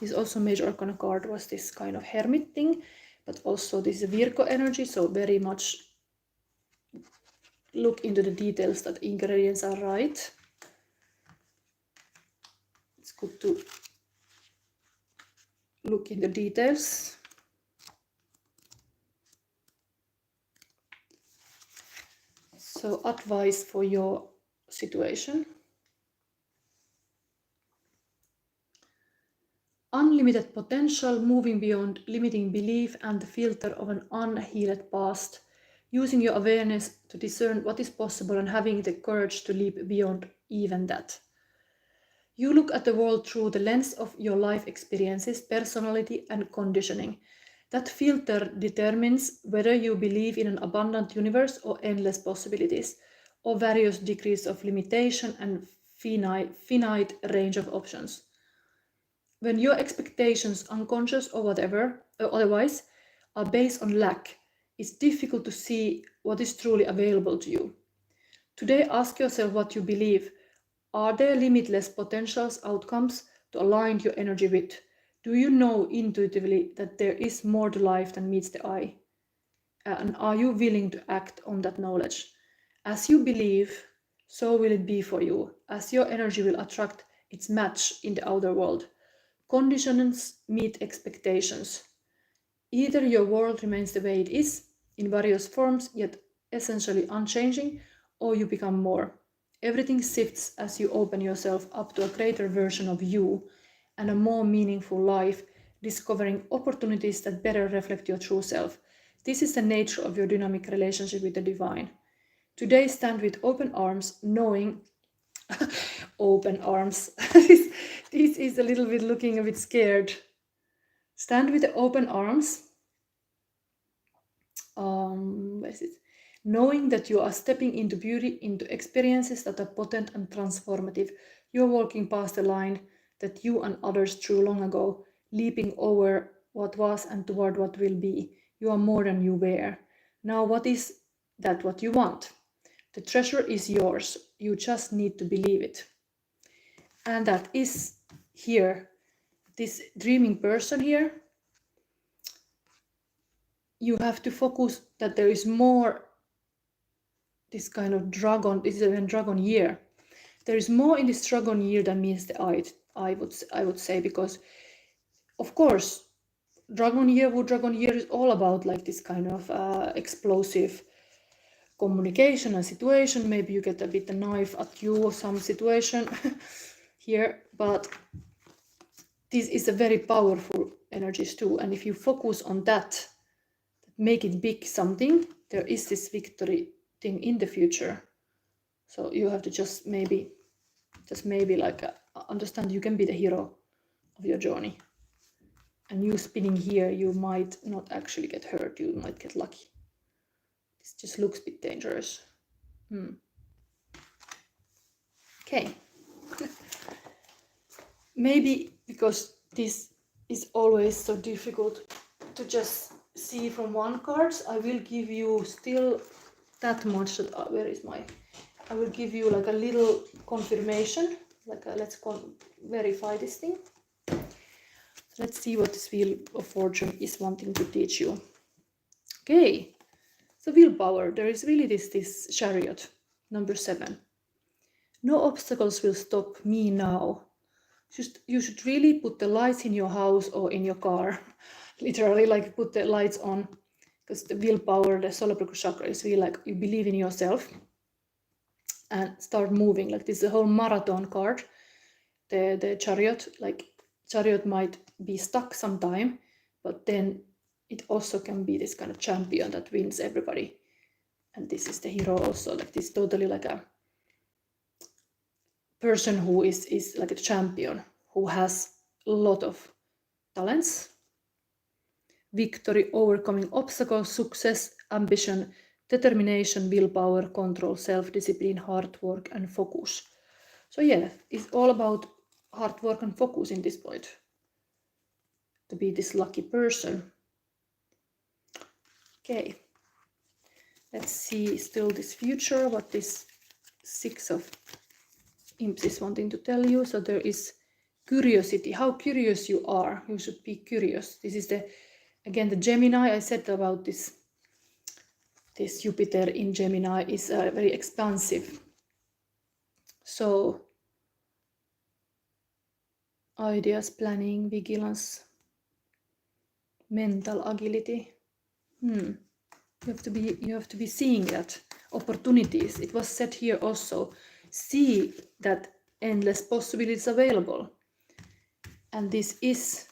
Speaker 1: This also major arcana card was this kind of hermit thing, but also this is Virgo energy, so very much look into the details that ingredients are right. It's good to look in the details. So advice for your situation. Unlimited potential, moving beyond limiting belief and the filter of an unhealed past, using your awareness to discern what is possible and having the courage to leap beyond even that. You look at the world through the lens of your life experiences, personality, and conditioning. That filter determines whether you believe in an abundant universe or endless possibilities, or various degrees of limitation and finite range of options. When your expectations, unconscious or whatever, or otherwise, are based on lack, it's difficult to see what is truly available to you. Today, ask yourself what you believe. Are there limitless potentials, outcomes to align your energy with? Do you know intuitively that there is more to life than meets the eye? And are you willing to act on that knowledge? As you believe, so will it be for you, as your energy will attract its match in the outer world. Conditions meet expectations. Either your world remains the way it is, in various forms, yet essentially unchanging, or you become more. Everything shifts as you open yourself up to a greater version of you and a more meaningful life, discovering opportunities that better reflect your true self. This is the nature of your dynamic relationship with the divine. Today, stand with open arms, knowing open arms. this is a little bit looking a bit scared. Stand with the open arms. Where is it? Knowing that you are stepping into beauty, into experiences that are potent and transformative. You're walking past the line that you and others drew long ago, leaping over what was and toward what will be. You are more than you were. Now, what is that what you want? The treasure is yours. You just need to believe it. And that is here, this dreaming person here. You have to focus that there is more, this kind of dragon, this is a dragon year. There is more in this dragon year than meets the eye, I would say, because of course, dragon year is all about like this kind of explosive communication and situation. Maybe you get a bit a knife at you or some situation here, but this is a very powerful energies too. And if you focus on that, make it big something, there is this victory thing in the future. So you have to just maybe like understand you can be the hero of your journey. And you spinning here, you might not actually get hurt, you might get lucky. This just looks a bit dangerous. Okay. Maybe because this is always so difficult to just see from one card, I will give you still that much that I will give you like a little confirmation, like let's verify this thing. So let's see what this Wheel of Fortune is wanting to teach you. Okay, so willpower, there is really this Chariot, number 7. No obstacles will stop me now. You should really put the lights in your house or in your car, literally like put the lights on, because the willpower, the solar plexus chakra is really like you believe in yourself and start moving. Like this is a whole marathon card. The Chariot, like Chariot might be stuck sometime, but then it also can be this kind of champion that wins everybody. And this is the hero also, like this totally like a person who is like a champion, who has a lot of talents, victory, overcoming obstacles, success, ambition, determination, willpower, control, self-discipline, hard work, and focus. So yeah, it's all about hard work and focus in this point, to be this lucky person. Okay, let's see still this future, what this 6 of Imps is wanting to tell you. So there is curiosity, how curious you are. You should be curious. This is again the Gemini. I said about this Jupiter in Gemini is very expansive. So ideas, planning, vigilance, mental agility. You have to be seeing that opportunities. It was said here also, see that endless possibilities available. And this is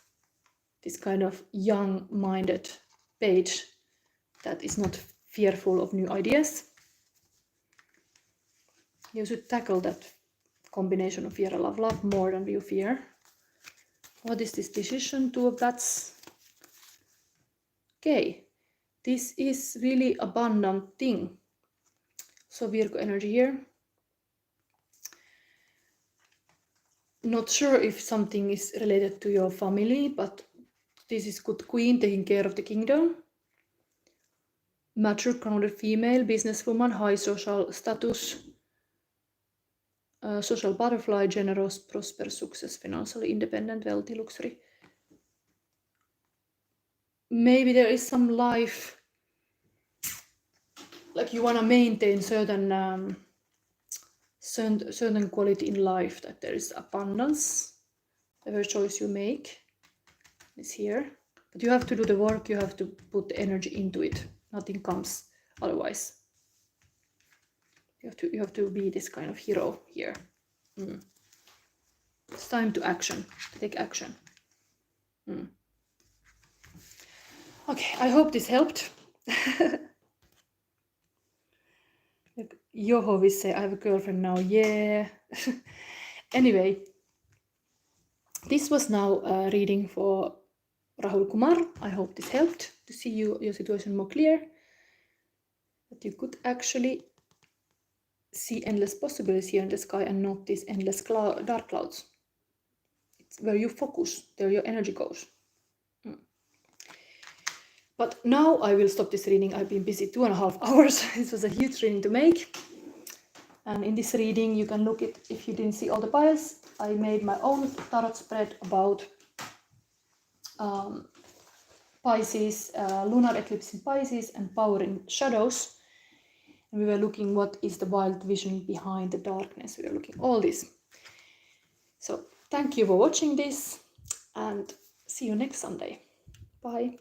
Speaker 1: this kind of young-minded page that is not fearful of new ideas. You should tackle that combination of fear and love more than you fear. What is this decision? 2 of Bats. Okay, this is really abundant thing. So Virgo energy here. Not sure if something is related to your family, but this is good queen taking care of the kingdom. Mature, grounded female, businesswoman, high social status, social butterfly, generous, prosper, success, financially independent, wealthy, luxury. Maybe there is some life like you want to maintain certain quality in life, that there is abundance. Whatever choice you make is here, but you have to do the work. You have to put the energy into it. Nothing comes otherwise. You have to be this kind of hero here. It's time to action, to take action. Okay, I hope this helped. Yoho will say, I have a girlfriend now. Yeah. Anyway, this was now a reading for Rahul Kumar. I hope this helped to see your situation more clear. That you could actually see endless possibilities here in the sky and not these endless dark clouds. It's where you focus, there your energy goes. But now I will stop this reading. I've been busy 2.5 hours. This was a huge reading to make. And in this reading, you can look at, if you didn't see all the piles, I made my own tarot spread about Pisces, lunar eclipse in Pisces and power in shadows. And we were looking what is the wild vision behind the darkness. We were looking all this. So thank you for watching this and see you next Sunday. Bye.